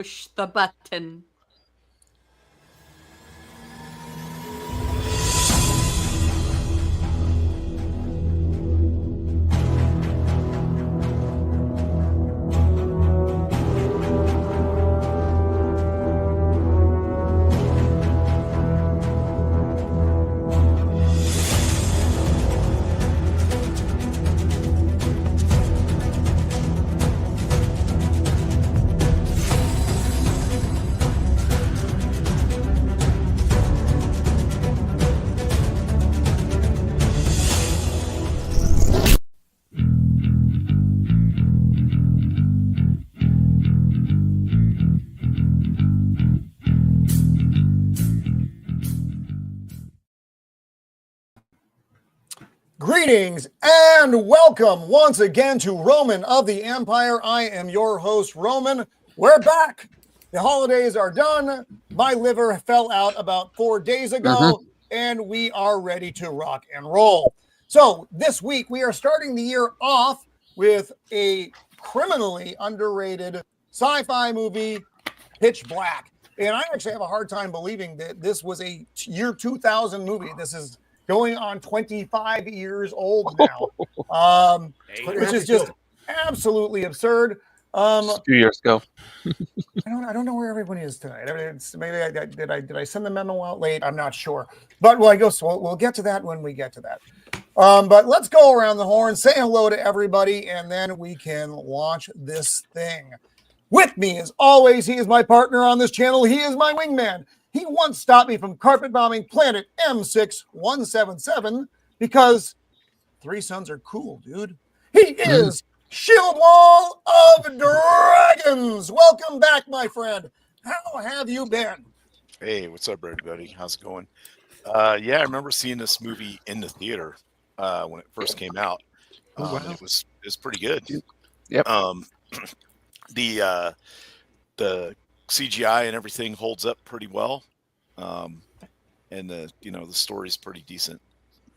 Push the button. Greetings and welcome once again to Roman of the Empire. I am your host, Roman. We're back. The holidays are done. My liver fell out about 4 days ago, and we are ready to rock and roll. So this week, we are starting the year off with a criminally underrated sci-fi movie, Pitch Black. And I actually have a hard time believing that this was a year 2000 movie. This is going on 25 years old now, which is just absolutely absurd. A few years ago. I don't know where everybody is tonight. Maybe did I send the memo out late? I'm not sure. But we'll get to that when we get to that. But let's go around the horn, say hello to everybody, and then we can launch this thing. With me, as always, he is my partner on this channel. He is my wingman. He once stopped me from carpet bombing planet M6177 because 3 suns are cool, dude. He is Shieldwall of Dragons. Welcome back, my friend. How have you been? Hey, what's up, everybody? How's it going? Yeah, I remember seeing this movie in the theater when it first came out. It was pretty good. Yep. The CGI and everything holds up pretty well, and the story's pretty decent.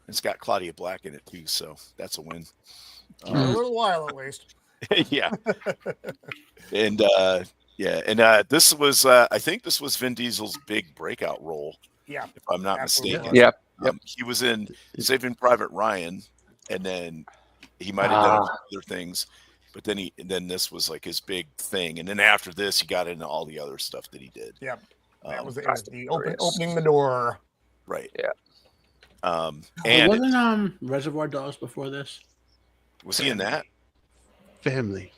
It's got Claudia Black in it too, so that's a win. For a little while at least. Yeah. And this was I think this was Vin Diesel's big breakout role. Yeah, if I'm not mistaken. Yeah. He was in Saving Private Ryan, and then he might have done other things. But then this was like his big thing, and then after this, he got into all the other stuff that he did. Yeah, that was the opening the door. Right. Yeah. And wasn't Reservoir Dogs before this? Was he in that? Family.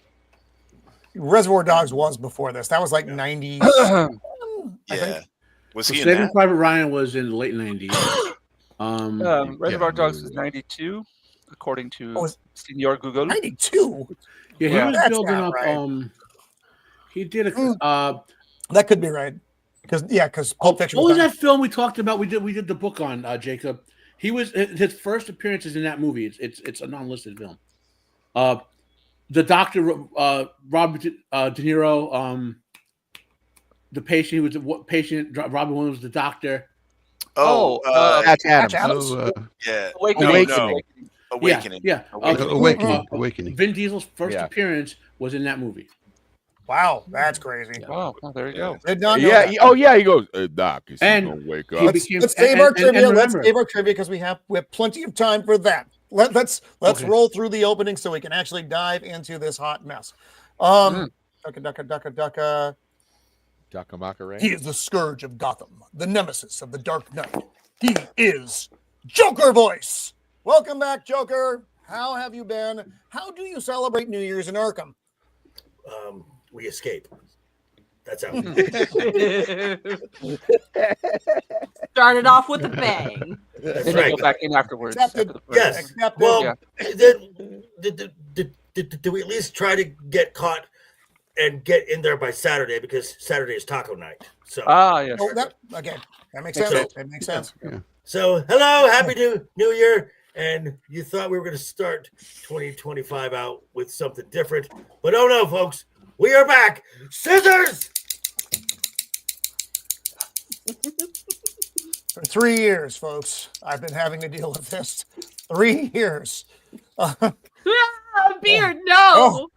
Reservoir Dogs was before this. That was like 90. Yeah. Was he in Saving that? Private Ryan was in the late 90s. Reservoir Dogs was 92, according to Senor Google. 92. Yeah, he was building up. Right. He did a. That could be right. Because Pulp Fiction. What was that film we talked about? We did the book on Jacob. He was his first appearances in that movie. It's a non-listed film. The doctor, Robert De Niro. The patient. He was the patient. Robin Williams was the doctor. Patch Adams. Yeah. Awakening. No. Awakening. Awakening. Vin Diesel's first appearance was in that movie. Wow, that's crazy. Oh, well, there you go. Did not know that. He goes, Doc, he's gonna wake up. Let's save our trivia. Let's save our trivia because we have plenty of time for that. Let's roll through the opening so we can actually dive into this hot mess. Ducka. He is the scourge of Gotham, the nemesis of the Dark Knight. He is Joker voice. Welcome back, Joker. How have you been? How do you celebrate New Year's in Arkham? We escape. That's how. Started off with a bang. That's Then right. go back in afterwards. Yes. Well, did we at least try to get caught and get in there by Saturday, because Saturday is taco night. So. Yes. That makes sense. That makes sense. Yeah. So hello, happy New Year. And you thought we were going to start 2025 out with something different, but oh no, folks. We are back. Scissors! For 3 years, folks, I've been having to deal with this. 3 years. Beard, no.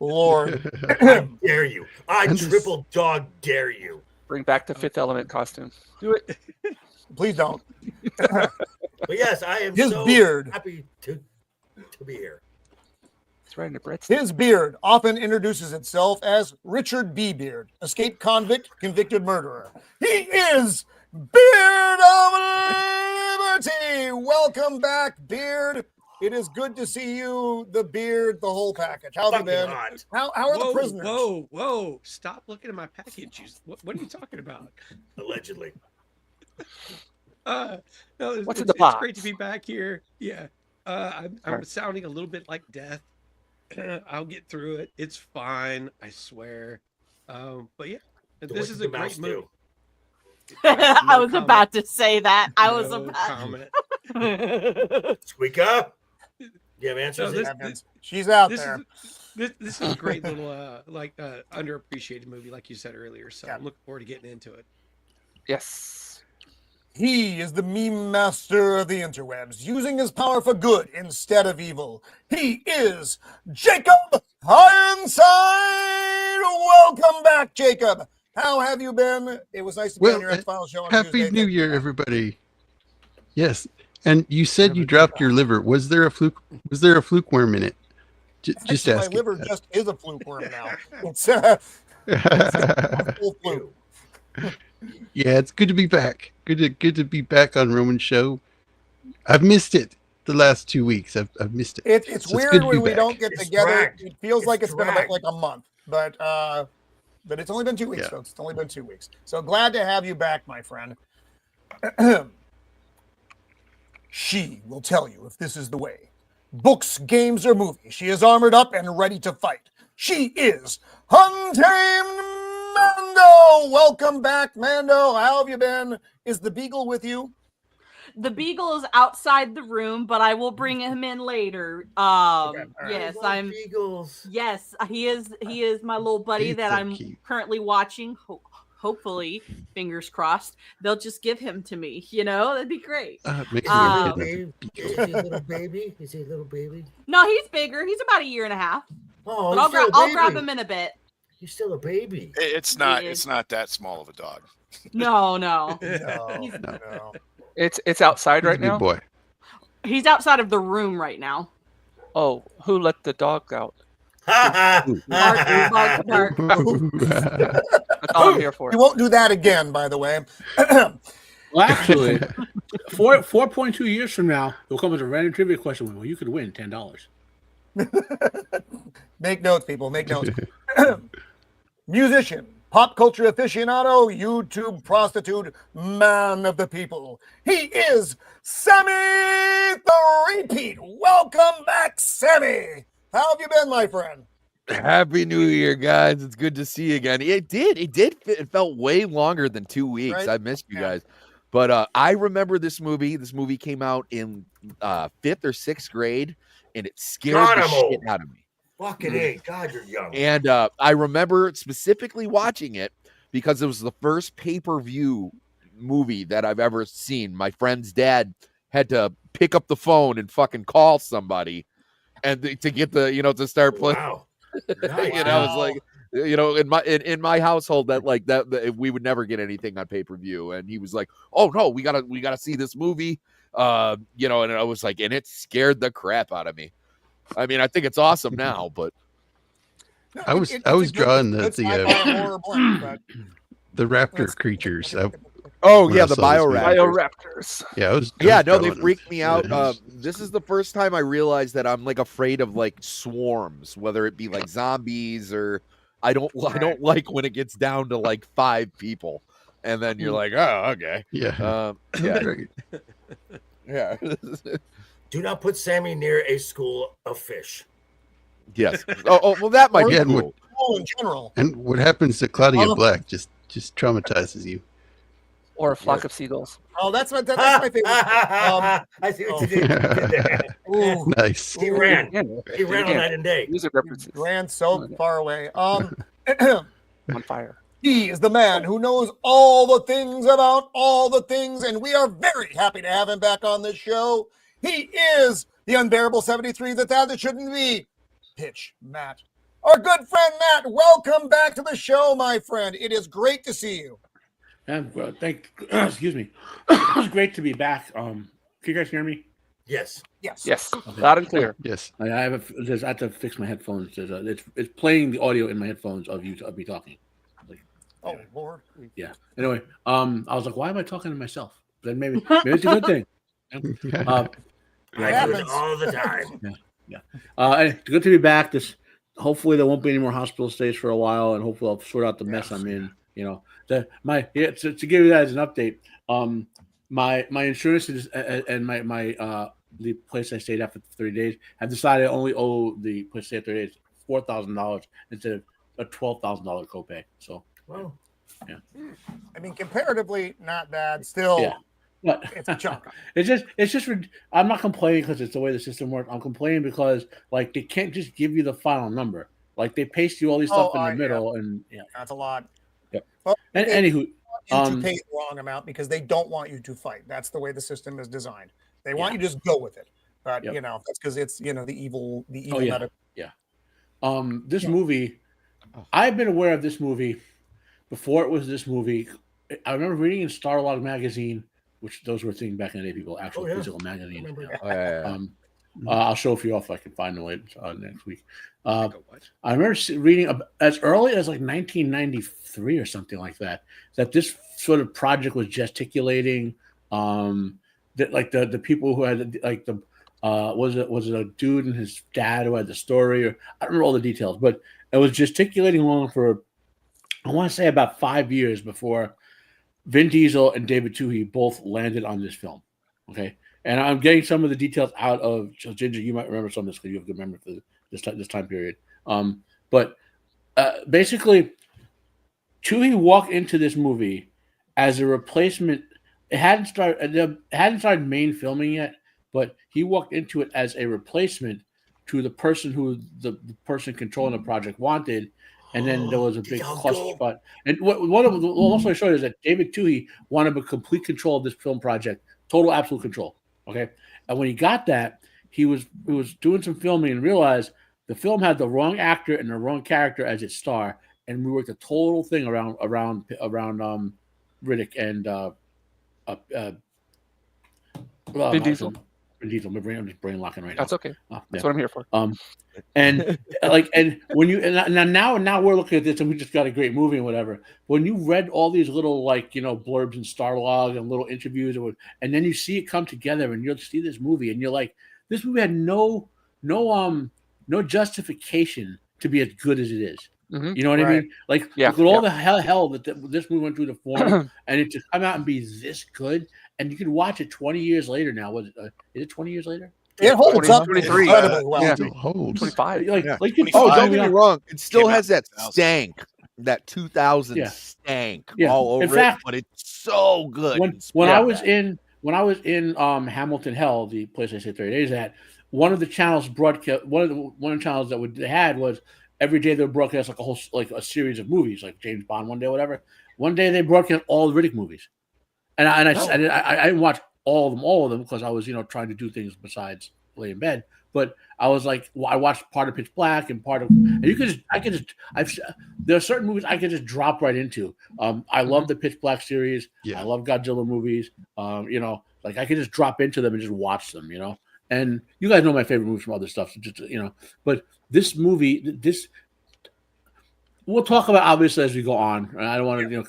Lord. I dare you. I triple dog dare you. Bring back the Fifth Element costume. Do it. Please don't. But yes, I am His so beard. happy to be here. It's right in the breadstick. His beard often introduces itself as Richard B. Beard, escaped convict, convicted murderer. He is Beard of Liberty. Welcome back, Beard. It is good to see you, the beard, the whole package. How have you been? Hot. How are the prisoners? Whoa. Stop looking at my package. What are you talking about? Allegedly. No, What's in it's the box? great to be back here. Yeah. I'm Alright. sounding a little bit like death. I'll get through it. It's fine, I swear. But yeah, So this what is did a the mouse great movie. do? I was comment. about to say that. I was No about. comment. Squeaka. You have answers? No, this- Evans. She's out This there. this is a great little underappreciated movie, like you said earlier. So Yeah. I'm looking forward to getting into it. Yes. He is the meme master of the interwebs, using his power for good instead of evil. He is Jacob Ironside. Welcome back, Jacob. How have you been? It was nice to be on your X-Files show on Happy Tuesday. New Year, everybody. Yes. And you said you dropped your liver. Was there a fluke worm in it? Just Actually, ask. my liver just is a fluke worm now. It's a full fluke. Yeah, it's good to be back. Good to be back on Roman's show. I've missed it the last 2 weeks. I've missed it. It's So it's weird good to when be we back. don't get It's together. dragged. It feels It's like it's been about dragged. like a month, but it's only been 2 weeks, Yeah. folks. It's only been 2 weeks. So glad to have you back, my friend. She will tell you if this is the way. Books, games, or movies. She is armored up and ready to fight. She is Untamed Mando. Welcome back, Mando. How have you been? Is the Beagle with you? The Beagle is outside the room, but I will bring him in later. all right. Yes, I love I'm. Beagles. Yes, he is. He is my little buddy He's that so I'm cute. currently watching. Hopefully, fingers crossed, they'll just give him to me. You know, that'd be great. It makes Is me he a a little kid. baby? Is he a little baby? Is he a little baby? No, he's bigger. He's about a year and a half. Oh, But he's still a I'll grab baby. him in a bit. He's still a baby. It's not. He is. It's not that small of a dog. No. No. It's outside He's a right good now. boy. He's outside of the room right now. Oh, who let the dog out? Bark, bark, bark. That's all I'm here for. We won't do that again, by the way. Well, actually, 4.2 years from now, it'll come as a random trivia question. Well, you could win $10. Make notes, people. Make notes. Musician, pop culture aficionado, YouTube prostitute, man of the people. He is Sammy the Repeat. Welcome back, Sammy. How have you been, my friend? Happy New Year, guys. It's good to see you again. It did. It felt way longer than 2 weeks. Right? I missed you Yeah. guys. But I remember this movie. This movie came out in 5th or 6th grade, and it scared God, the I'm shit old. out of me. Fucking A. God, you're young. And I remember specifically watching it because it was the first pay-per-view movie that I've ever seen. My friend's dad had to pick up the phone and fucking call somebody and to get the, to start playing. Wow. It's Wow. like, in my household that we would never get anything on pay-per-view. And he was like, "Oh no, we gotta see this movie." And I was like, and it scared the crap out of me. I mean, I think it's awesome now, but No, I was it's a good- drawing the sci-fi horror blend, but the raptor creatures. the When I saw this Bioraptors. Bioraptors. Yeah, I was They drawing them. freaked me out. Yeah. This is the first time I realized that I'm like afraid of like swarms, whether it be like zombies or I don't like when it gets down to like 5 people, and then you're like, oh, okay, Yeah. yeah, Right. yeah, Do not put Sammy near a school of fish. yes. Oh, well, that might be Again, cool. oh, in general. And what happens to Claudia Oh. Black just traumatizes you. Or a flock of seagulls. Oh, that's my favorite. I see what you did there. Ooh, Nice. He ran. Again, He ran on night and day. music references ran so far away. on fire. He is the man who knows all the things about all the things, and we are very happy to have him back on this show. He is the unbearable 73, the dad that shouldn't be. Pitch Matt Our good friend Matt, welcome back to the show, my friend. It is great to see you. And excuse me. It's great to be back. Can you guys hear me? Yes. Yes. Okay. Loud and clear. Yes. I have to fix my headphones. It's playing the audio in my headphones of me talking. Oh Lord. Yeah. Anyway, I was like, why am I talking to myself? Then maybe it's a good thing. I do it all the time. It's good to be back. Hopefully there won't be any more hospital stays for a while, and hopefully I'll sort out the mess I'm in. You know, to give you guys an update. My insurance is, and my the place I stayed at for 30 days have decided I only owe the place I stayed 30 days $4,000 instead of a $12,000 copay. So, Wow. Yeah. I mean, comparatively, not bad. Still, Yeah. But it's a chunk. it's just. I'm not complaining because it's the way the system works. I'm complaining because like they can't just give you the final number. Like they paste you all these stuff in the middle, and that's a lot. Yep. Well, and anywho, you to pay the wrong amount because they don't want you to fight. That's the way the system is designed. They want you to just go with it. But you know, that's because it's the evil medical. Yeah. This movie, I've been aware of this movie before it was this movie. I remember reading in Starlog magazine, which those were things back in the day, people, actual physical magazines. I'll show for you if I can find them later next week. I remember reading as early as like 1993 or something like that this sort of project was gesticulating. That like the people who had like the was it a dude and his dad who had the story, or I don't remember all the details, but it was gesticulating along for I want to say about 5 years before Vin Diesel and David Twohy both landed on this film. Okay. And I'm getting some of the details out of Jinja. You might remember some of this because you have a good memory for this time period. But basically, Twohy walked into this movie as a replacement. It hadn't started main filming yet, but he walked into it as a replacement to the person who the person controlling the project wanted. And then there was a big clusterfuck. And what also I showed you is that David Twohy wanted complete control of this film project, total absolute control. Okay, and when he got that, he was doing some filming and realized the film had the wrong actor and the wrong character as its star, and we worked a total thing around Riddick and Vin Diesel. Vin Diesel. I'm just brain locking right now. That's okay. That's what I'm here for. And and when you now we're looking at this and we just got a great movie and whatever. When you read all these little blurbs in Starlog and little interviews and then you see it come together and you'll see this movie and you're like, this movie had no justification to be as good as it is. Mm-hmm. You know what I mean? Like look at all the hell that this movie went through to form and it just come out and be this good. And you can watch it 20 years later now. Is it 20 years later? It holds up 23. incredibly well. It still holds. 25. Don't get me wrong. It still has that stank, that 2000 stank all over it, but it's so good. When I was in Hamilton Hell, the place I stayed 30 days at, one of the channels broadcast one of the channels that they had was every day they would broadcast like a series of movies, like James Bond one day or whatever. One day they broadcast all the Riddick movies. And I didn't watch all of them because I was trying to do things besides lay in bed. But I was like, I watched part of Pitch Black and there are certain movies I could just drop right into. I love the Pitch Black series. Yeah. I love Godzilla movies. Like I could just drop into them and just watch them. And you guys know my favorite movies from other stuff. So just but this movie, we'll talk about obviously as we go on. I don't want to,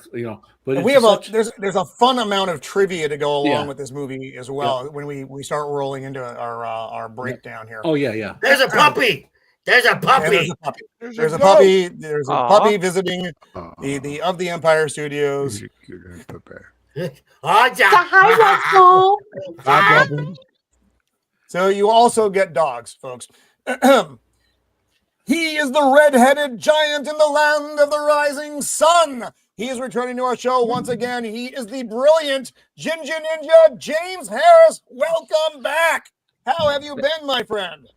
but we have there's a fun amount of trivia to go along with this movie as well when we start rolling into our breakdown here. Oh yeah. There's a puppy. There's a puppy. There's a puppy. There's a puppy visiting the Of the Empire Studios. So you also get dogs, folks. He is the red-headed giant in the land of the rising sun. He is returning to our show once again. He is the brilliant Jinja Ninja, James Harris. Welcome back. How have you been, my friend?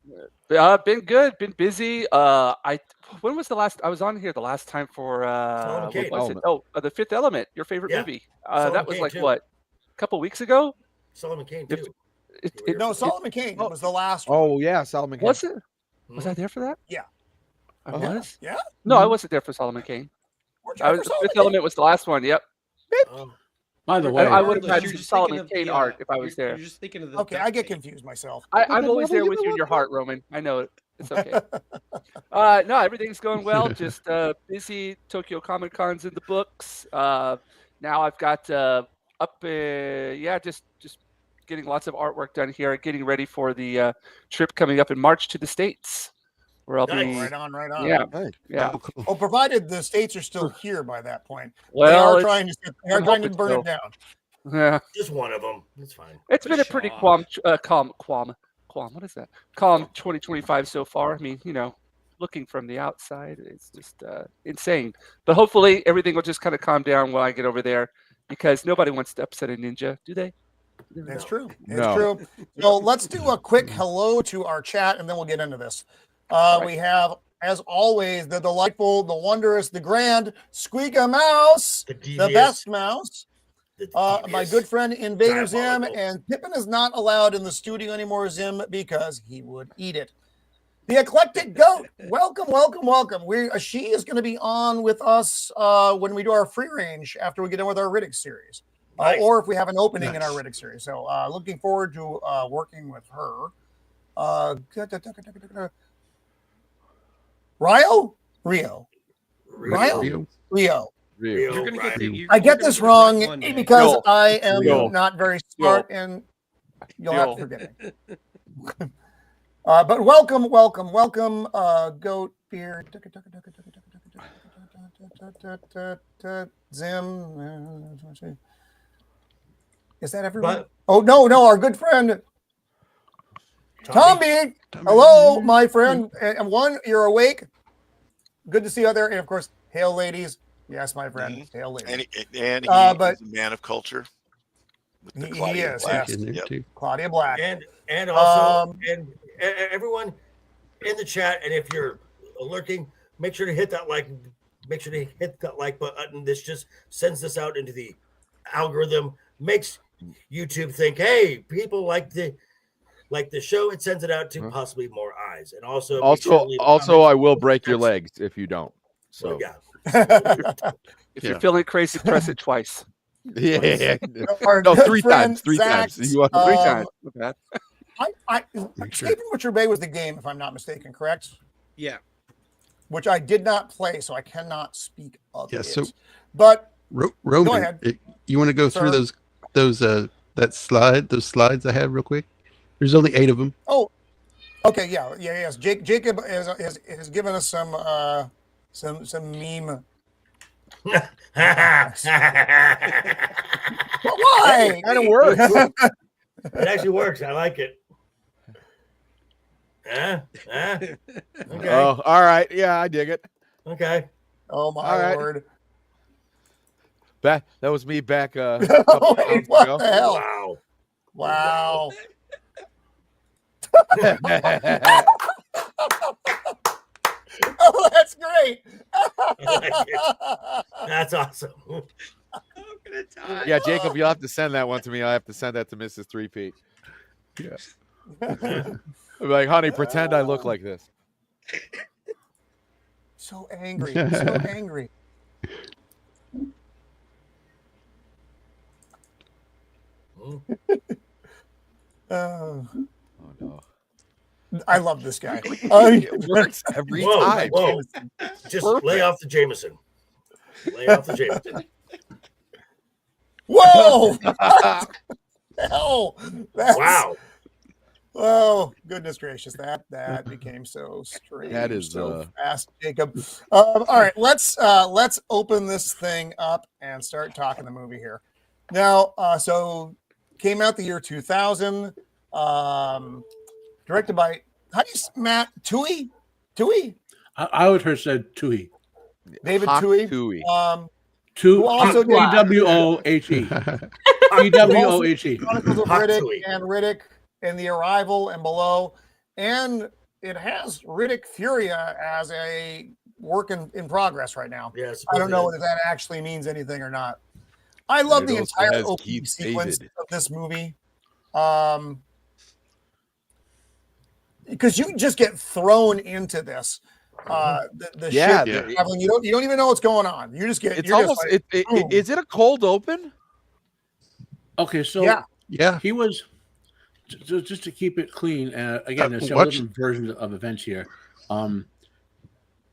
Been good. Been busy. When was the last? I was on here the last time for The Fifth Element, your favorite movie. That was like what, a couple weeks ago? Solomon Kane too. No, Solomon Kane was the last one. Oh yeah, Solomon Kane. Was it? Was I there for that? Yeah. I was? Yeah. No, I wasn't there for Solomon Kane. The Fifth Element was the last one. Yep. By the way, I would have had you're some just thinking Solomon of Kane the, art if I was there. You're just thinking of the. Okay, I get confused myself. I'm always there with you in your heart, Roman. I know it. It's okay. No, everything's going well. Just busy. Tokyo Comic Con's in the books. Now I've got just getting lots of artwork done here, getting ready for the trip coming up in March to the States, where I'll be. Right on. Yeah, yeah. Well, provided the states are still here by that point. Well, they are trying to burn it down. Yeah, just one of them. It's fine. it's been a pretty calm. What is that? Calm 2025 so far. I mean, looking from the outside, it's just insane. But hopefully, everything will just kind of calm down when I get over there, because nobody wants to upset a ninja, do they? It's true. It's true. So let's do a quick hello to our chat, and then we'll get into this. We have, as always, the delightful, the wondrous, the grand Squeaka Mouse, the best mouse. My good friend Invader Zim, and Pippin is not allowed in the studio anymore, Zim, because he would eat it. The Eclectic Goat, welcome. She is going to be on with us when we do our free range after we get done with our Riddick series, or if we have an opening in our Riddick series. So looking forward to working with her. Rio. I get this wrong because I am not very smart, and you'll have to forgive me. But welcome, Goat Beer, Zim. Is that everyone? Oh no, our good friend Tommy. Hello, my friend. And one, you're awake. Good to see you out there. And of course, hail, ladies. Yes, my friend. Hail, ladies. And he is a man of culture. He is. Yes. Yep. Claudia Black. And also and everyone in the chat. And if you're lurking, make sure to hit that like. Make sure to hit that like button. This just sends this out into the algorithm. Makes YouTube think, hey, people like the show. It sends it out to possibly more eyes. And also I will break your legs if you don't. So yeah. If you're feeling crazy, press it twice. Yeah. No, three times. Three times. Three times. Okay. Escaping Butcher Bay was the game, if I'm not mistaken, correct? Yeah. Which I did not play, so I cannot speak of it. So, but Roman, go ahead. You want to go through those slides I have real quick? There's only 8 of them. Oh, okay, yes. Jacob has given us some meme. Why? It kind of works. It actually works. I like it. Okay. Oh, all right. Yeah, I dig it. Okay. Oh my Lord. That was me back what ago. the hell? Wow. Oh, that's great. That's awesome. Yeah, Jacob, you'll have to send that one to me. I'll have to send that to Mrs. 3P. Yeah. I'm like, honey, pretend I look like this. So angry. Oh no. I love this guy. It works every time. Whoa. Just lay off the Jameson. Whoa! Hell! Wow. Oh, goodness gracious. That became so strange. That is so fast, Jacob. All right, let's open this thing up and start talking the movie here. Now, so came out the year 2000. Directed by Matt Toohey? I would have said Toohey. David Toohey. Who also T-W-O-H-E. T-W-O-H-E. Chronicles of Riddick and Riddick and The Arrival and Below. And it has Riddick Furia as a work in progress right now. Yes. I don't know whether that actually means anything or not. I love the entire opening sequence of this movie. Because you just get thrown into this. the Yeah, ship yeah. traveling. You don't even know what's going on. You just get. It's you're almost. just like, boom. Is it a cold open? Okay, so Yeah. Yeah. he was just to keep it clean. Again, there's several watch- different versions of events here.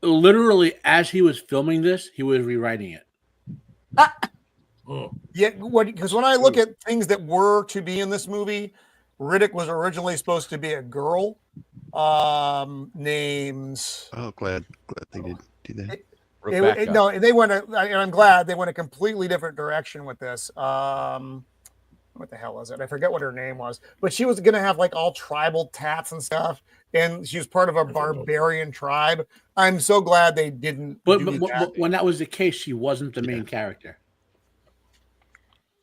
Literally, as he was filming this, he was rewriting it. Yeah, because when I look at things that were to be in this movie, Riddick was originally supposed to be a girl. Names. Oh, glad they did do that. Rebecca. No, they went. And I'm glad they went a completely different direction with this. What the hell is it? I forget what her name was, but she was gonna have like all tribal tats and stuff, and she was part of a barbarian tribe. I'm so glad they didn't. But do that. when that was the case, she wasn't the main character.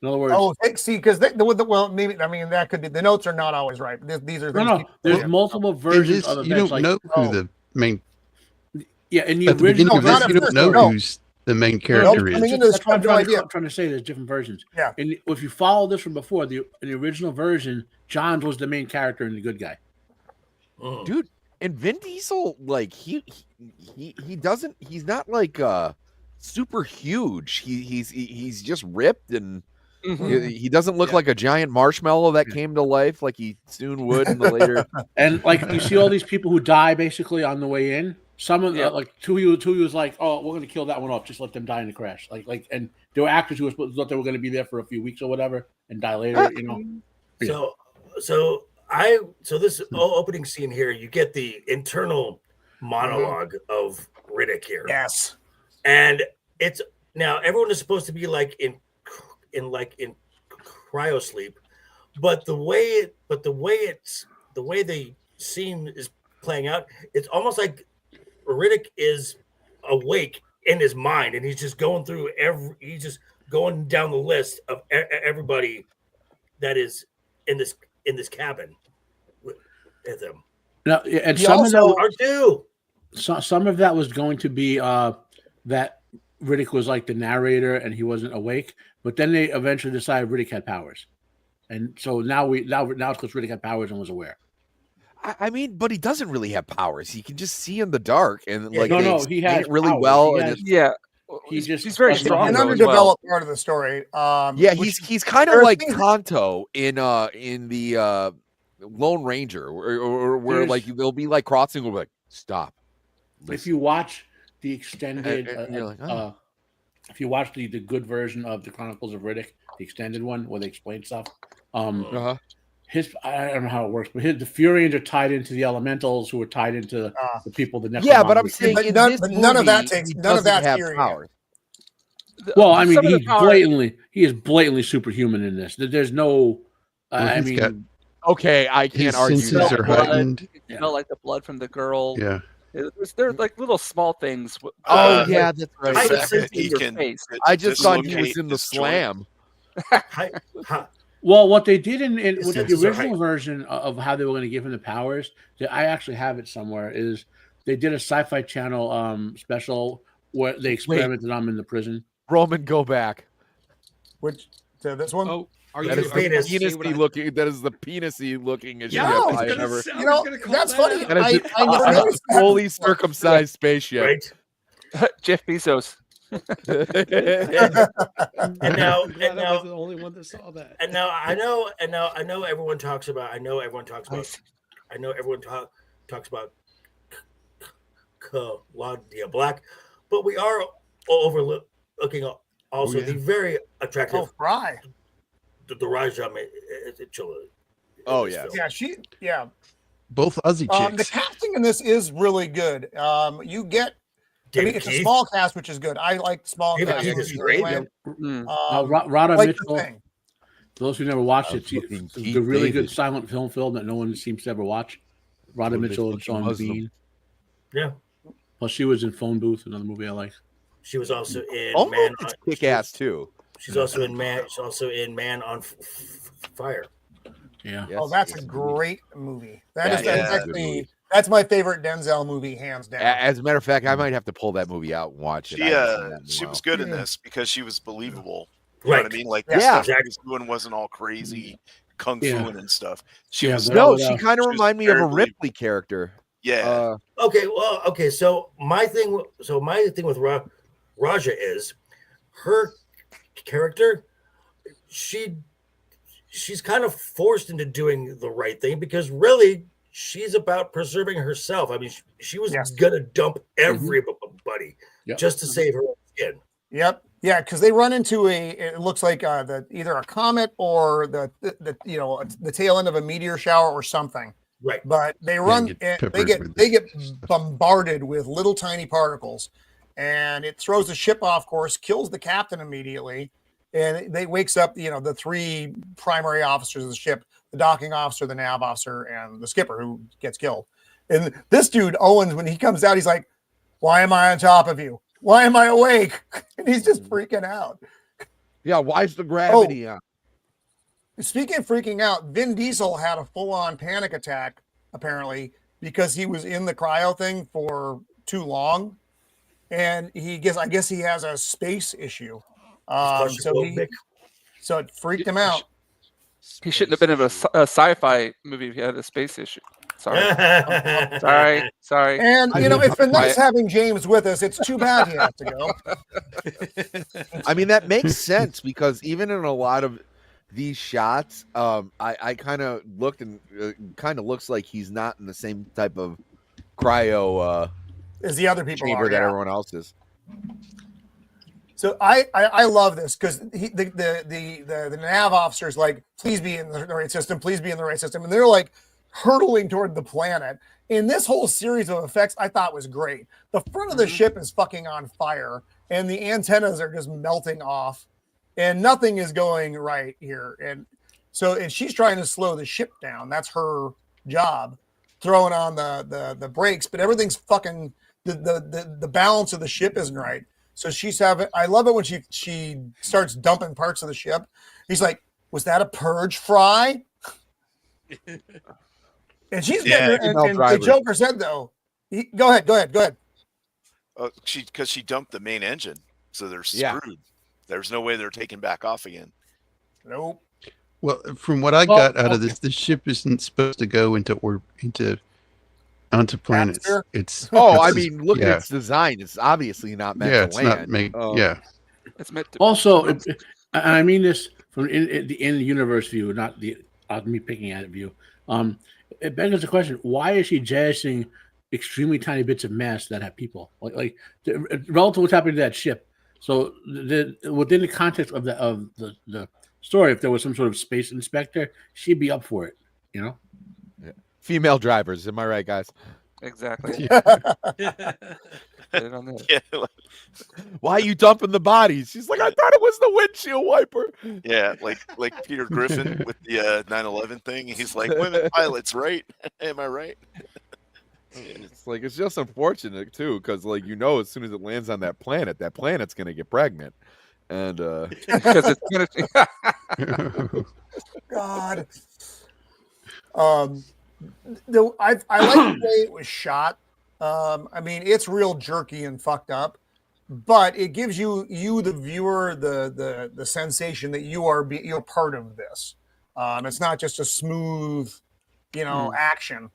In other words, Oh, see, because well, maybe I mean that could be. The notes are not always right. These are things. no. There's multiple versions of You events. don't know who the main. Yeah, in the At the beginning original of this, not you at don't first, know no. who's the main character coming is. into this, That's what I have no idea. I'm trying to say. There's different versions. Yeah. And if you follow this from before, in the original version, John was the main character and the good guy. Dude, and Vin Diesel, like he doesn't. He's not like super huge. He's just ripped and. He doesn't look like a giant marshmallow that came to life like he soon would in the later. And like you see all these people who die basically on the way in. Some of the like two of you was like, oh, we're gonna kill that one off. Just let them die in the crash. And there were actors who thought they were gonna be there for a few weeks or whatever and die later. You know. So this opening scene here, you get the internal monologue of Riddick here. Yes. And it's now everyone is supposed to be like in cryo sleep, but the way the scene is playing out, it's almost like Riddick is awake in his mind, and he's just going through he's just going down the list of everybody that is in this cabin with him. Now, and He some of that was going to be that Riddick was like the narrator and he wasn't awake, but then they eventually decided Riddick had powers, and so now it's because Riddick had powers and was aware. I mean, but he doesn't really have powers. He can just see in the dark, and like he explain has it really powers. well. He's very strong. An though, as underdeveloped well. part of the story. Yeah, he's kind of there are like things- Kanto in the Lone Ranger, or where There's- like they'll be like crossing, will be like stop. If you watch the extended, And you're like, oh. if you watch the good version of the Chronicles of Riddick, the extended one where they explain stuff, I don't know how it works, but the Furies are tied into the Elementals, who are tied into the people. Yeah, but I'm saying But in none- this but none of that movie, takes- he none of doesn't that's have serious. powers. Well, I mean, Some of the power- he is blatantly superhuman in this. There's no, I he's mean, got- Okay, I His can't argue senses that. are heightened. You smell like the blood from the girl. Yeah. There's like little small things. Oh yeah, that's right. I- in he your can face. I just thought he was dislocate in the his joint. slam. well, what they did in His with the senses are original heightened. version of how they were going to give him the powers, that I actually have it somewhere, is they did a Sci-Fi Channel special where they experimented on him in the prison. Roman, go back. Which to this one? Oh, are That you is are you penis. gonna say what penisy I- looking. That is the penisy looking as Yeah, ship I was I have gonna ever. say- I You was know, gonna call that's that funny. out. That is I never noticed a that. fully circumcised spaceship. Right? Jeff Bezos. And now, I'm glad I was the only one that saw that. and now I know everyone talks about Claudia Black, but we are overlooking also yeah. the very attractive Oh, Fry. the Raja Chilla. Oh, yeah. Yeah. Both Aussie The chicks. casting in this is really good. You get. I mean, David it's a Keith. small cast, which is good. I like small David cast. Keith is great. Rada like the Mitchell. thing. For those who never watched it, looking Keith the really good David. silent film that no one seems to ever watch. Rada What a Mitchell and fucking Sean Muslim. Bean. Yeah, Plus, she was in Phone Booth, another movie I like. she was also in Almost Man. it's kick ass too. She's also in Man. She's also in Man on Fire. Yeah. Yes, Oh, that's a yes. great movie. Yeah, That's yeah, actually that's my favorite Denzel movie, hands down. As a matter of fact, I might have to pull that movie out and watch it. I haven't seen that in a She while. was good in Yeah. this because she was believable. You know Right. what I mean? Like Yeah. the stuff she was doing wasn't all crazy kung fu Yeah. and stuff. She Yeah, was but- No, She she kind of was reminded me of a very believable. Ripley character. Yeah. Okay. So my thing with Raja is her character. She's kind of forced into doing the right thing because really she's about preserving herself. I mean, she was gonna dump everybody just to save her own skin. Yep. Yeah, because they run into it looks like either a comet or the tail end of a meteor shower or something. Right. But they run they get bombarded with little tiny particles, and it throws the ship off course, kills the captain immediately, and they wakes up the three primary officers of the ship: the docking officer, the nav officer, and the skipper, who gets killed. And this dude Owens, when he comes out, he's like, "Why am I on top of you? Why am I awake?" And he's just freaking out. Yeah, why's the gravity on? Speaking of freaking out, Vin Diesel had a full-on panic attack, apparently, because he was in the cryo thing for too long. And I guess he has a space issue. So it freaked him out. He shouldn't have been in a sci-fi movie if he had a space issue. Sorry. Sorry. And it's been nice having James with us. It's too bad he has to go. I mean, that makes sense because even in a lot of these shots, I kind of looked and kind of looks like he's not in the same type of cryo as the other people chamber are, that everyone else is. So I love this because the nav officer's like, please be in the right system, please be in the right system, and they're like hurtling toward the planet. And this whole series of effects I thought was great. The front of the ship is fucking on fire, and the antennas are just melting off, and nothing is going right here. And she's trying to slow the ship down. That's her job, throwing on the brakes, but everything's fucking the balance of the ship isn't right. So I love it when she starts dumping parts of the ship. He's like, "Was that a purge fry?" And she's getting and the Joker said though, go ahead. Because she dumped the main engine, so they're screwed. Yeah. There's no way they're taking back off again. Nope. Well, from what I got out of this, the ship isn't supposed to go onto planets. It's I mean, look at its design. It's obviously not meant to land. It's meant to. Also, and I mean this from the in-universe view, not me picking at it view. It begs the question: why is she jazzing extremely tiny bits of mass that have people like relative to what's happening to that ship? So within the context of the story, if there was some sort of space inspector, she'd be up for it. Yeah. Female drivers, am I right, guys? Exactly. Why are you dumping the bodies? She's like, I thought it was the windshield wiper. Yeah, like Peter Griffin with the 9/11 thing. He's like, women pilots, right? Am I right? It's like, it's just unfortunate too, because as soon as it lands on that planet's gonna get pregnant, and because it's gonna. God. I like the way it was shot. I mean, it's real jerky and fucked up, but it gives you the viewer the sensation that you're part of this. It's not just a smooth, action.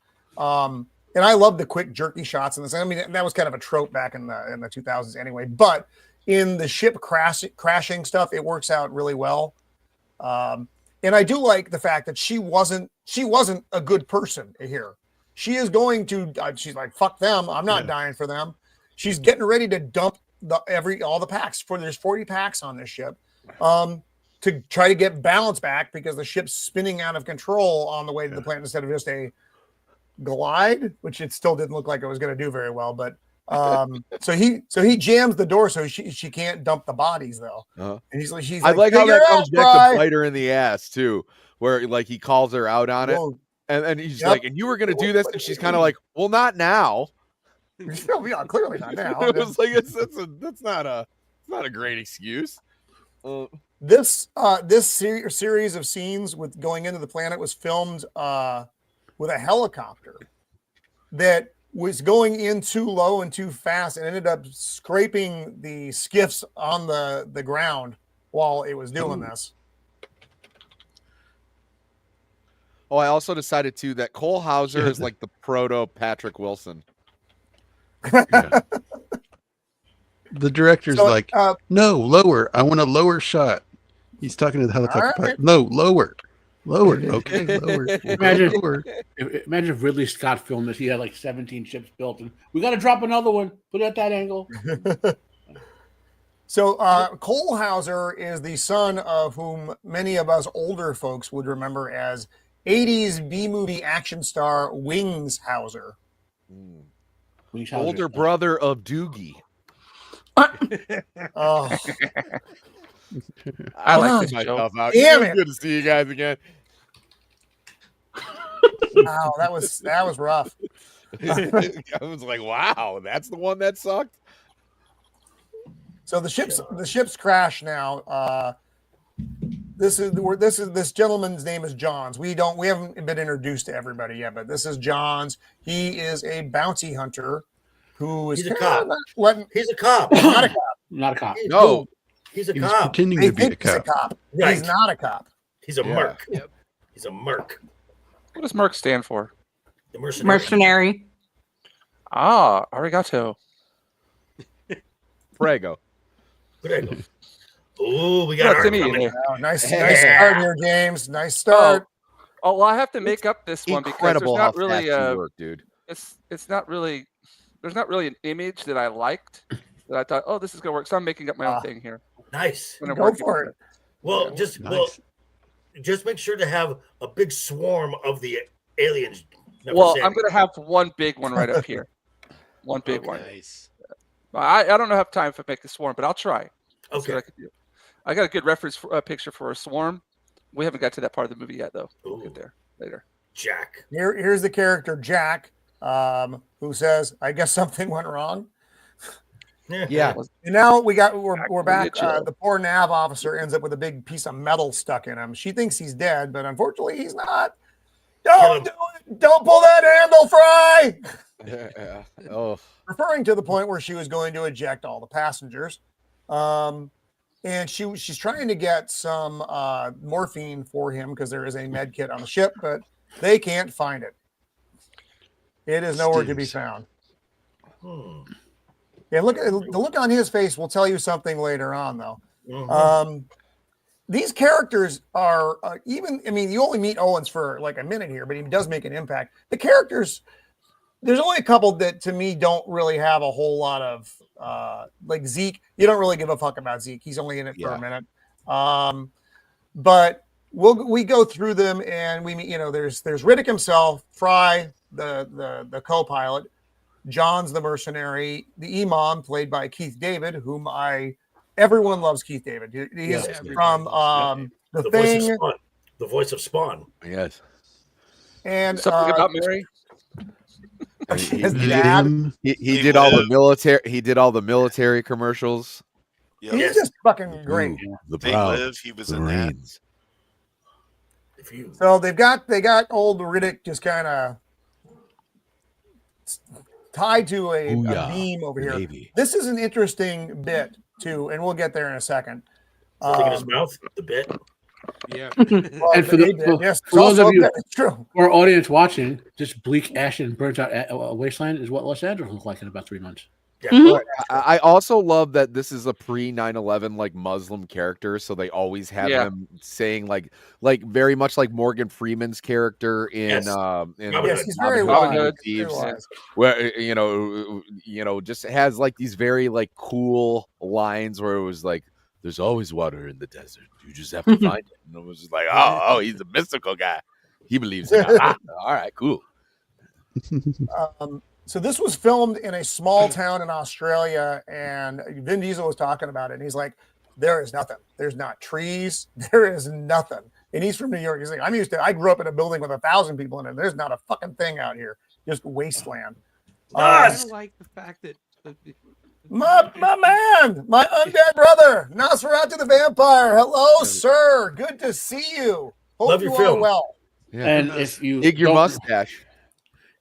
And I love the quick jerky shots in this. I mean, that was kind of a trope back in the 2000s anyway. But in the ship crashing stuff, it works out really well. And I do like the fact that she wasn't a good person here. She is going to. She's like, fuck them. I'm not dying for them. She's getting ready to dump all the packs. There's 40 packs on this ship, to try to get balance back because the ship's spinning out of control on the way to the planet instead of just a glide, which it still didn't look like it was going to do very well. But so he jams the door so she can't dump the bodies though. And she's I like how that comes back to bite her in the ass too, where he calls her out on it, and he's like, and you were going to do this, and she's kind of like, well, not now. Yeah, clearly not now. It was like that's not a great excuse. This series of scenes with going into the planet was filmed with a helicopter that was going in too low and too fast and ended up scraping the skiffs on the ground while it was doing this. Oh, I also decided too that Cole Hauser is like the proto Patrick Wilson. Yeah. The director's So, like, no, lower. I want a lower shot. He's talking to the helicopter All pilot. right. No, lower. Lower. Okay, lower. We'll go Imagine- lower. Imagine if Ridley Scott filmed this. He had like 17 ships built, and we got to drop another one. Put it at that angle. So Cole Hauser is the son of whom many of us older folks would remember as 80s B-movie action star Wings Hauser. Older brother of Doogie. Oh, I like this myself joke. out. Damn It's it. good to see you guys again. wow, that was rough. I was like, wow, that's the one that sucked. So the ships crash now. This gentleman's name is Johns. We haven't been introduced to everybody yet, but this is Johns. He is a bounty hunter who is He's a cop. He's a cop. Not a cop. Not a cop. No, He's a He's cop. pretending They to be a think he's a cop. cop. Right. He's not a cop. He's a Yeah. merc. Yep. He's a merc. What does Merc stand for? The mercenary. Mercenary. Ah, arigato. Prego. Good angle. Ooh, we Yeah, got Timmy, our yeah. Oh, nice Yeah. start here, James. Nice start. Oh, well, I have to make up this one because Incredible there's how not really fast you work, dude. it's not really there's not really an image that I liked that I thought, oh, this is gonna work. So I'm making up my own thing here. Nice. when I'm Go working for with it. Well, Nice. just make sure to have a big swarm of the aliens. Well, I'm gonna have one big one right up here. One big one. Nice. I don't have time to make a swarm, but I'll try. Let's see Okay. what I can do. I got a good reference picture for a swarm. We haven't got to that part of the movie yet, though. We'll get there later. Jack. Here's the character Jack, who says, "I guess something went wrong." Yeah. And now we're back. Jinja. The poor nav officer ends up with a big piece of metal stuck in him. She thinks he's dead, but unfortunately he's not. Don't do it! Don't pull that handle, Fry! Yeah. Oh. Referring to the point where she was going to eject all the passengers. And she's trying to get some morphine for him because there is a med kit on the ship, but they can't find it. It is nowhere to be Stinks. found. Yeah, the look on his face will tell you something later on, though. Mhm. These characters are even. I mean, you only meet Owens for like a minute here, but he does make an impact. The characters, there's only a couple that to me don't really have a whole lot of like Zeke. You don't really give a fuck about Zeke. He's only in it for a minute. But we go through them and we meet. There's Riddick himself, Fry, the co-pilot, John's the mercenary, the Imam played by Keith David, everyone loves Keith David. He's Yeah, from the The voice of Thing Spawn. The voice of Spawn. Yes. and Something about Mary. his Look dad. at him. He did all the military. He did all the military commercials. Yep. He's just fucking great. Ooh, the They proud Live, he was in that. Marines. If you So they got old Riddick just kind of tied to a Booyah, beam over here. Navy. This is an interesting bit too, and we'll get there in a second. something in his mouth, the bit. Yeah. Well, And for they the- did, for- yes, for those of also you- that is true. For our audience watching, this bleak ash and burnt out wasteland is what Los Angeles looks like in about 3 months. Yeah. Mhm. I also love that this is a pre 9/11 like Muslim character, so they always have Yeah. him saying like very much like Morgan Freeman's character in Yes. in Robin Yes, Hood. he's very Robin wise. Hood. Very Thieves, wise. where just has like these very like cool lines where it was like, "There's always water in the desert. You just have to find it." And it was just like, oh, he's a mystical guy. He believes in Allah. All right, cool. So this was filmed in a small town in Australia, and Vin Diesel was talking about it, and he's like, "There is nothing. There's not trees. There is nothing." And he's from New York. He's like, I grew up in a building with 1,000 people in it. There's not a fucking thing out here. Just wasteland. I kind of like the fact that My man, my undead brother, Nosferatu the Vampire. Hello, sir. Good to see you. Hope Love you your are film. well. Yeah. And if you Dig your don't- mustache.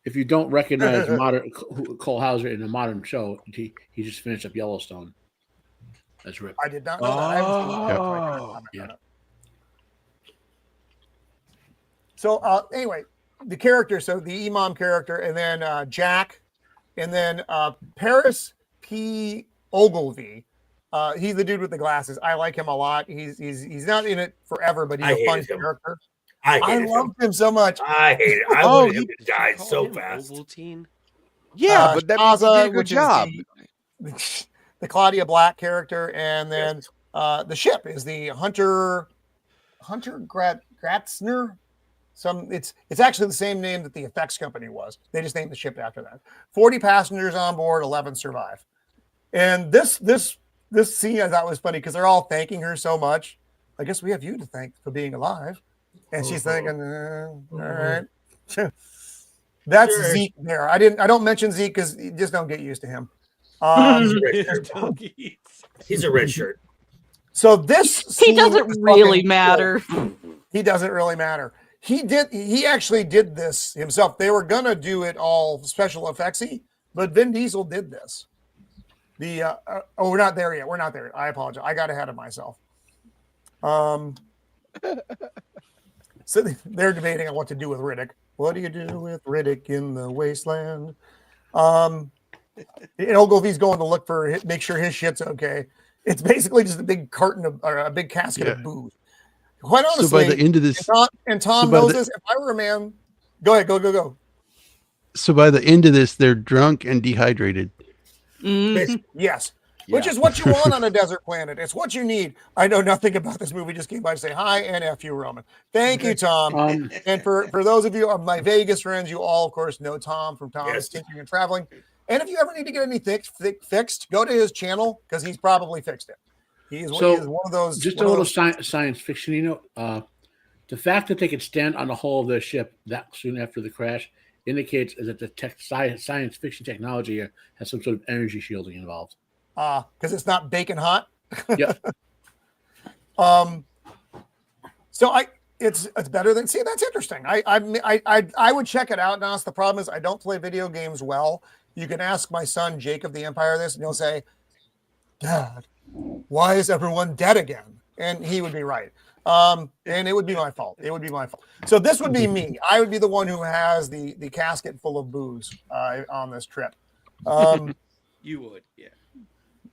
if you don't recognize modern Cole Hauser in a modern show, he just finished up Yellowstone. That's Rip. I did not know that. I haven't seen that. So I can't Yeah. comment on it. So anyway, the character, so the Imam character, and then Jack, and then Paris P. Ogilvy. He's the dude with the glasses. I like him a lot. He's not in it forever, but he's a fun character. I loved him so much. I hate it. I wanted him to die so fast. Ovaltine? Yeah, but that means he did a good which is job. the Claudia Black character, and then the ship is the Hunter Gratzner. It's actually the same name that the effects company was. They just named the ship after that. 40 passengers on board, 11 survive. And this scene I thought was funny because they're all thanking her so much. I guess we have you to thank for being alive. And she's thinking, all right. That's Sure. Zeke there. I don't mention Zeke because you just don't get used to him. He's a red shirt. So this He doesn't really matter. He doesn't really matter. He actually did this himself. They were gonna do it all special effectsy, but Vin Diesel did this. We're not there yet. We're not there. I apologize. I got ahead of myself. So they're debating on what to do with Riddick. What do you do with Riddick in the wasteland? And Ogilvy's going to look for make sure his shit's okay. It's basically just a big carton of or a big casket of booze. Quite honestly, so by the end of this, Tom knows this. If I were a man, go ahead, go. So by the end of this, they're drunk and dehydrated. Yes. Which is what you want on a desert planet. It's what you need. I know nothing about this movie. Just came by to say hi and F you, Roman. Thank you, Tom. And for those of you, my Vegas friends, you all, of course, know Tom from Tom's Tinkering and Traveling. And if you ever need to get any fixed, go to his channel because he's probably fixed it. He's one of those. Just a little science fiction, the fact that they could stand on the hull of their ship that soon after the crash indicates that the science fiction technology has some sort of energy shielding involved. Because it's not bacon hot. Yep. So it's better than that's interesting. I would check it out. Now the problem is I don't play video games well. You can ask my son Jacob the Empire this, and he'll say, "Dad, why is everyone dead again?" And he would be right. And it would be my fault. So this would be me. I would be the one who has the casket full of booze on this trip. You would, yeah.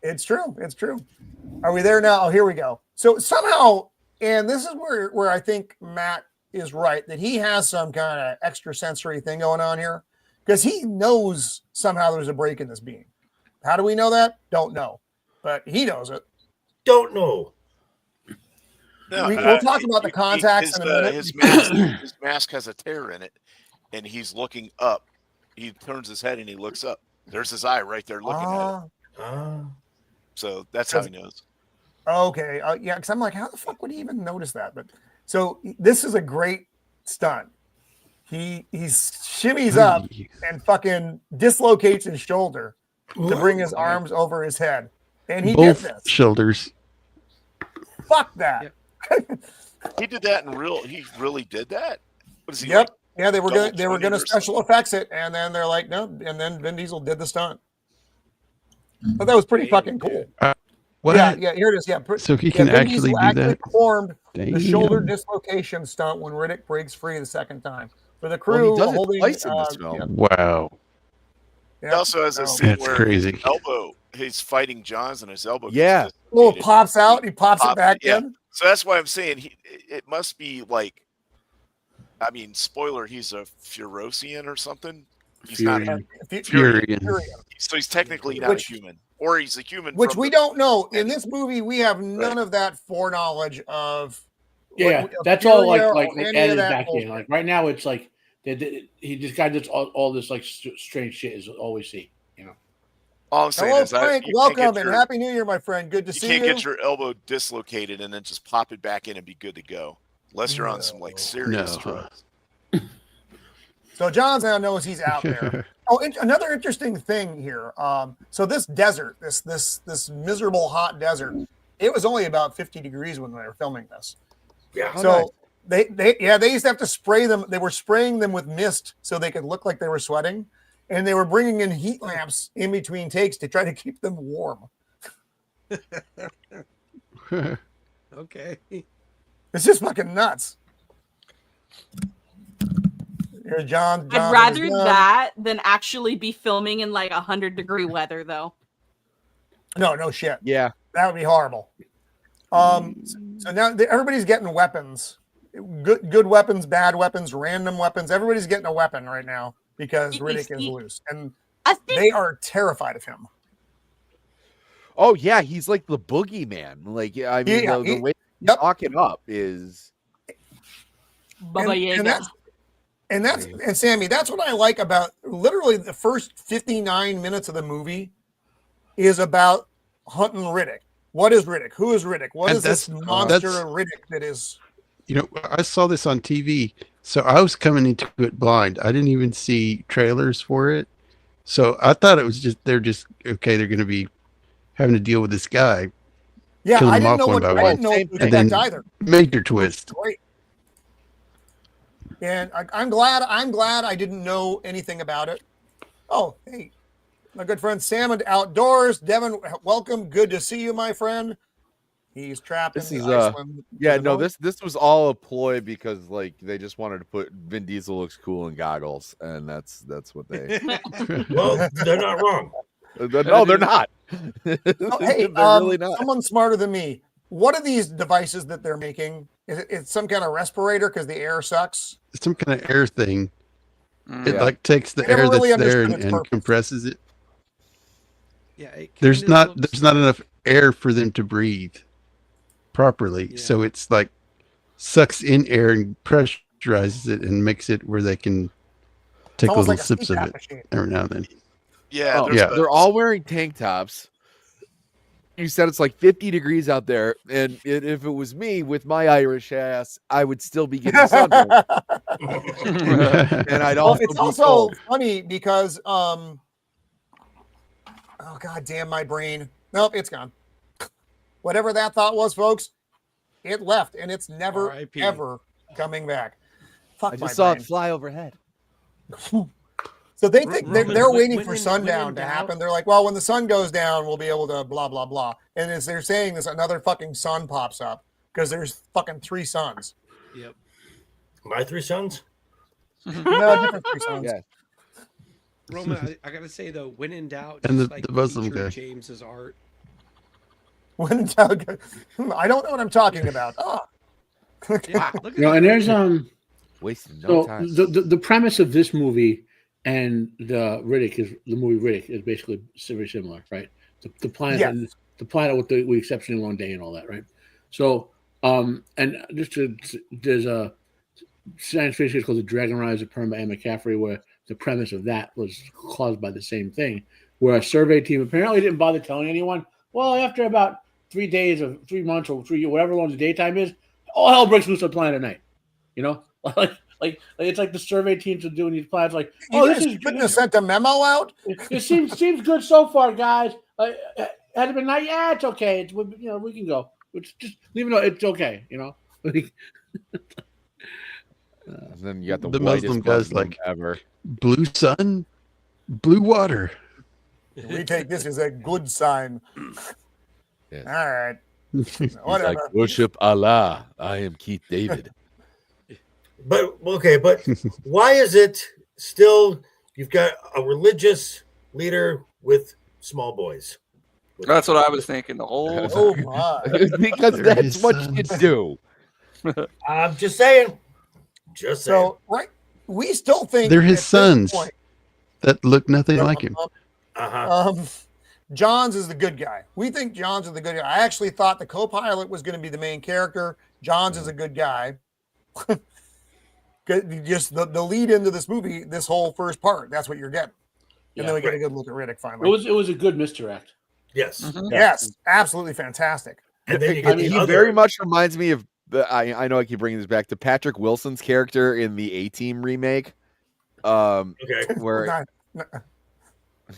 It's true. Are we there now? Oh, here we go. So somehow, and this is where I think Matt is right, that he has some kind of extrasensory thing going on here because he knows somehow there's a break in this beam. How do we know that? Don't know. But he knows it. Don't know. No, we'll talk about the contacts in a minute. His mask has a tear in it, and he's looking up. He turns his head and he looks up. There's his eye right there looking at it. So that's how he knows. Okay. Yeah, because I'm like, how the fuck would he even notice that? But so this is a great stunt. He shimmies up and fucking dislocates his shoulder to bring his arms over his head. And he both did this. Shoulders. Fuck that. He did that he really did that? What is he? Yep. Like, yeah, they were gonna special effects it, and then they're like, no, and then Vin Diesel did the stunt. But that was pretty fucking cool. What? Yeah, here it is. Yeah. So he can Vin Diesel actually do that? Performed Damn. the shoulder dislocation stunt when Riddick breaks free the second time. For the crew, he does it holding, twice in this film. Yeah. Wow. He also has a scene That's where crazy. he's fighting Johns and his elbow. Yeah. Well, it pops out. He pops it back in. So that's why I'm saying it must be like, I mean, spoiler, he's a Furosian or something. He's Furian. not Furian. So he's technically not a human. Or he's a human. Which we don't know. In this movie, we have none of that foreknowledge of. Yeah, that's all like added back in. Like right now, it's like he just got this all this like strange shit is all we see. All I'm saying Hello, is Frank. Welcome and Happy New Year, my friend. Good to see you. You can't get your elbow dislocated and then just pop it back in and be good to go, unless you're on some like serious drugs. So John now knows he's out there. Another interesting thing here. So this desert, this miserable hot desert, it was only about 50 degrees when they were filming this. Yeah. So they used to have to spray them. They were spraying them with mist so they could look like they were sweating, and they were bringing in heat lamps in between takes to try to keep them warm. Okay. It's just fucking nuts. John. I'd rather that than actually be filming in like 100-degree weather, though. No shit. Yeah. That would be horrible. So now everybody's getting weapons. Good weapons, bad weapons, random weapons. Everybody's getting a weapon right now because Riddick is loose. And they are terrified of him. Oh, yeah. He's like the boogeyman. Like, I mean, the way he's talking up is. Baba Yaga. And Sammy, that's what I like about literally the first 59 minutes of the movie is about hunting Riddick. What is Riddick? Who is Riddick? What is this monster Riddick that is? You know, I saw this on TV, so I was coming into it blind. I didn't even see trailers for it, so I thought it was they're going to be having to deal with this guy. Yeah, killing I him didn't off know one by I one. didn't know it was And then either. Major twist. Great. And I'm glad I didn't know anything about it. Oh, hey, my good friend Sam Outdoors. Devin, welcome. Good to see you, my friend. He's trapped in Iceland. Yeah, no, this was all a ploy because like they just wanted to put Vin Diesel looks cool in goggles, and that's what they. Well, they're not wrong. No, they're not. Hey, they're really not. Someone smarter than me. What are these devices that they're making? It's some kind of respirator because the air sucks. It's some kind of air thing. It Yeah. like takes the I never air really that's there understood its and purpose. compresses it. Yeah, it There's kinda not looks- there's not enough air for them to breathe properly, so it's like sucks in air and pressurizes it and makes it where they can take almost little like a sips of CPAP it machine. every now and then. Yeah, Oh, there's yeah. They're all wearing tank tops. You said it's like 50 degrees out there, and if it was me with my Irish ass, I would still be getting sunburned, and I'd Well, also it's be also cold. funny because oh god damn my brain. Nope, it's gone. Whatever that thought was, folks, it left and it's never R.I.P. ever coming back. Fuck I my just saw brain. it fly overhead. So they think Roman, they're when- waiting when for in- sundown when in to doubt- happen. They're like, well, when the sun goes down, we'll be able to blah blah blah. And as they're saying this, another fucking sun pops up because there's fucking 3 suns. Yep. My 3 sons. No, different 3 suns. Yeah. Roman, I gotta say though, when in doubt, And just the Muslim feature guy. James's art. When in doubt, I don't know what I'm talking about. Oh. Yeah, look at You know, and there's Wasting no so time. the premise of this movie and the movie Riddick is basically very similar, right? The planet, Yes. and the planet with the exceptionally long day and all that, right? So, and there's a science fiction called The Dragon Rise of Perma and McCaffrey, where the premise of that was caused by the same thing, where a survey team apparently didn't bother telling anyone. Well, after about 3 days or 3 months or 3 whatever long the daytime is, all hell breaks loose on planet night. You know, like it's like the survey teams are doing these plans. Like, You guys couldn't have sent a memo out. it seems good so far, guys. Had it been night, yeah, it's okay. It's we can go. Just leave it. It's okay. You know. And then you got the, The whitest Muslim guy's Muslim like- ever. Blue sun, blue water. We take this as a good sign. Yeah. All right. He's Whatever. like, worship Allah. I am Keith David. But okay, but why is it still you've got a religious leader with small boys? That's what I was thinking the whole time. Oh my. Because There that's is what some- you do. I'm just saying. Just saying. So right, we still think They're his at this sons point, that look nothing like him. Uh-huh. Johns is the good guy. We think Johns is the good guy. I actually thought the co-pilot was going to be the main character. Johns is a good guy. Just the lead into this movie, this whole first part. That's what you're getting, and then we get a good look at Riddick finally. It was a good misdirect. Yes. Yes, absolutely fantastic. And then you get He the other, very much reminds me of I know I keep bringing this back to Patrick Wilson's character in the A-Team remake. Okay. Where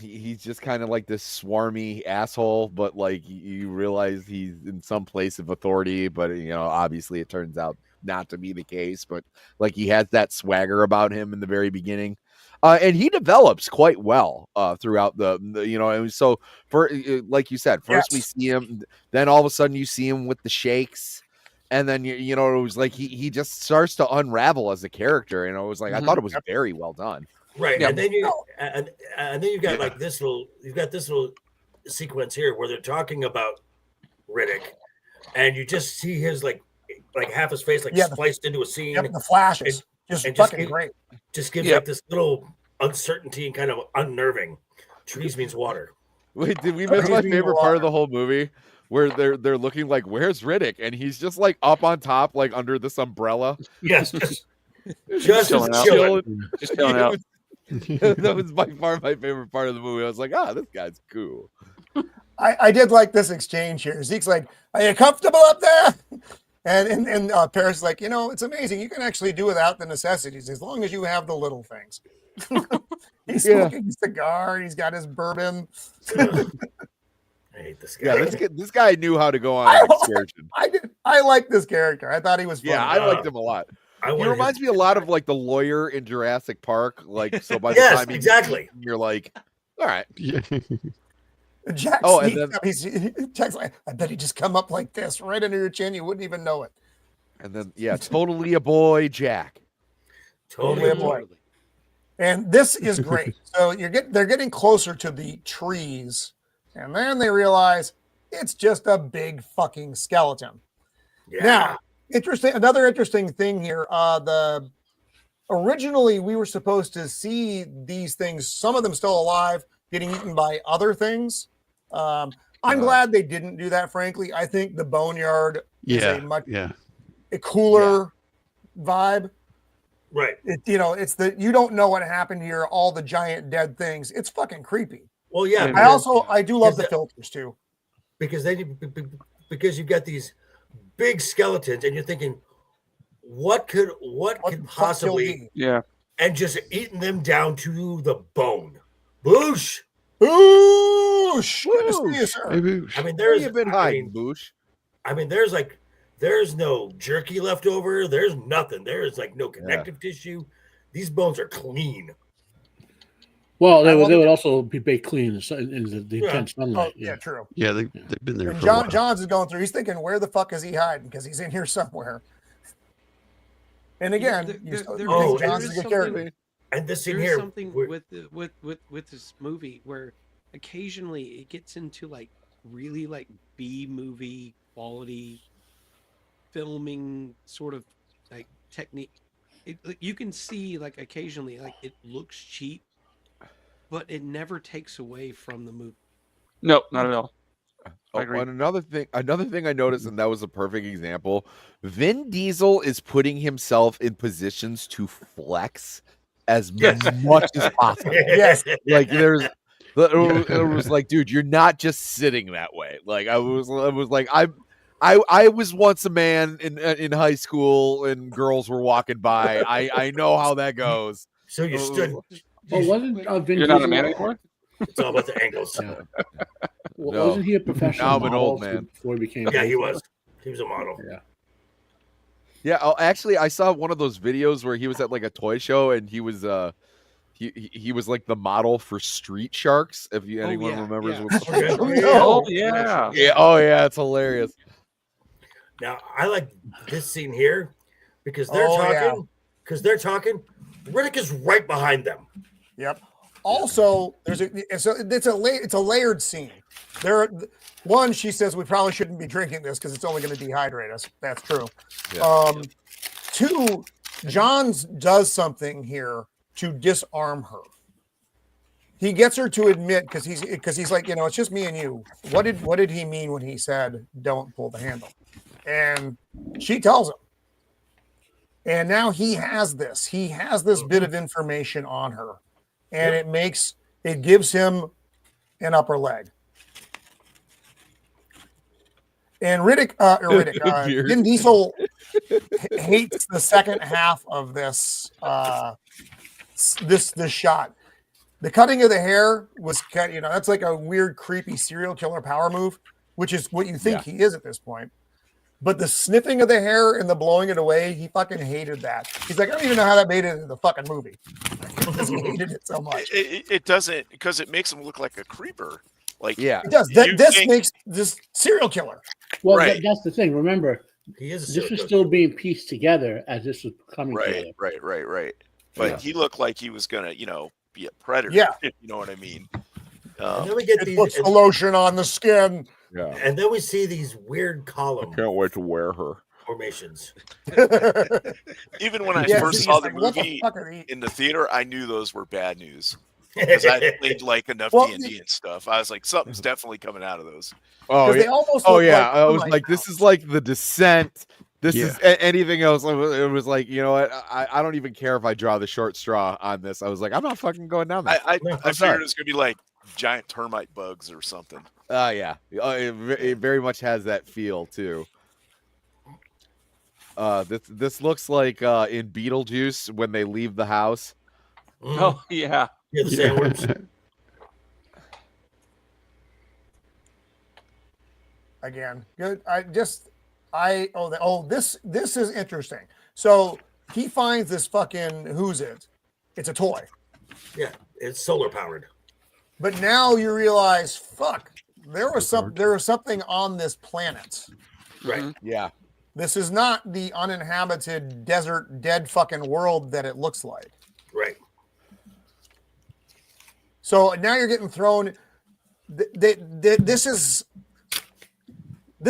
he's just kind of like this swarmy asshole, but like you realize he's in some place of authority, but obviously it turns out not to be the case. But like he has that swagger about him in the very beginning. And he develops quite well throughout the and so for like you said, first we see him, then all of a sudden you see him with the shakes, And then you know, it was like he just starts to unravel as a character, and it was like I thought it was very well done. Right, Yeah. and then you've got like this little sequence here where they're talking about Riddick, and you just see his like half his face spliced into a scene. Yep, the flashes, great. Just gives like this little uncertainty and kind of unnerving. Trees means water. Wait, did we miss my favorite part of the whole movie? Where they're looking like, where's Riddick? And he's just like up on top, like under this umbrella. Yes, just chilling out. Just chilling out. That was by far my favorite part of the movie. I was like, this guy's cool. I did like this exchange here. Zeke's like, "Are you comfortable up there?" And Paris is like, it's amazing. You can actually do without the necessities as long as you have the little things. He's smoking a cigar. He's got his bourbon. I hate this guy. Yeah, this guy knew how to go on an excursion. I like this character. I thought he was fun. Yeah, I liked him a lot. He reminds me a lot of like the lawyer in Jurassic Park. Like, so by the time exactly, you're like, all right. Jack Jack's like, I bet he just come up like this right under your chin. You wouldn't even know it. And then totally a boy, Jack. Totally a boy. And this is great. So they're getting closer to the trees. And then they realize it's just a big fucking skeleton. Yeah. Now, another interesting thing here. Originally we were supposed to see these things, some of them still alive, getting eaten by other things. I'm glad they didn't do that, frankly. I think the boneyard is a cooler vibe. Right. It's you don't know what happened here, all the giant dead things. It's fucking creepy. Well, yeah. I do love the filters too, because you've got these big skeletons, and you're thinking, what could possibly, and just eating them down to the bone. Boosh, boosh. Good to see you, sir. Hey, Boosh. I mean, there's been hiding, Boosh. I mean, there's no jerky left over. There's nothing. There's like no connective tissue. These bones are clean. Well, they would also be baked clean in the intense sunlight. True. Yeah, they've been there. And For a while. Johns is going through. He's thinking, where the fuck is he hiding? Because he's in here somewhere. And again, Johns is a good character. And this scene There's here, something with this movie where occasionally it gets into like really like B movie quality filming sort of like technique. You can see like occasionally like it looks cheap, but it never takes away from the movie. No, not at all. And another thing I noticed, and that was a perfect example. Vin Diesel is putting himself in positions to flex as much as possible. Yes, like it was like, dude, you're not just sitting that way. Like I was like, I was once a man in high school, and girls were walking by. I know how that goes. So you stood. Well, wasn't Vin You're Diesel not a man anymore? It's all about the angles. Yeah. Well, wasn't he a professional? Now I'm an old man. Before he became. Yeah, he was. He was a model. Yeah. Yeah. Actually, I saw one of those videos where he was at like a toy show, and he was he was like the model for Street Sharks. If anyone remembers what Street Sharks. Oh yeah. Yeah. Oh yeah. It's hilarious. Now I like this scene here because they're talking. Because they're talking. Riddick is right behind them. Yep. Also, it's a layered scene. She says we probably shouldn't be drinking this because it's only going to dehydrate us. That's true. Yeah. Two, Johns does something here to disarm her. He gets her to admit because he's like, it's just me and you. What did he mean when he said don't pull the handle? And she tells him. And now he has this. He has this bit of information on her. And it gives him an upper leg. And Vin Diesel hates the second half of this this shot. The cutting of the hair was cut, that's like a weird, creepy serial killer power move, which is what you think he is at this point. But the sniffing of the hair and the blowing it away, he fucking hated that. He's like, I don't even know how that made it into the fucking movie. Because he hated it so much. It doesn't, because it makes him look like a creeper. Like, it does. This makes this serial killer. Well, right. That's the thing. Remember, He is a This was serial still being pieced together as this was coming together. Right. But Yeah. he looked like he was gonna, be a predator. Yeah. You know what I mean? And then we get It these, puts the lotion on the skin. Yeah. and then we see these weird I column can't wait to wear her. formations. Even when I Yeah, first he's saw the like, what the movie fuck are these? in the theater, I knew those were bad news because I played like enough Well, D&D and stuff. I was like, something's definitely coming out of those. Oh, Because yeah. they almost Oh look yeah, like I was termite like, this mounds. is like the Descent. This Yeah. is anything else. It was like, you know what? I don't even care if I draw the short straw on this. I was like, I'm not fucking going down there. I I'm figured sorry. it was gonna be like giant termite bugs or something. Yeah, it very much has that feel too. This looks like in Beetlejuice when they leave the house. Oh yeah. Yeah, the sandworms. Again, good. This is interesting. So he finds this fucking who's it? It's a toy. Yeah, it's solar powered. But now you realize, fuck, there was something on this planet. Right. Mhm. Yeah, This is not the uninhabited desert, dead fucking world that it looks like. Right. So now you're getting thrown. This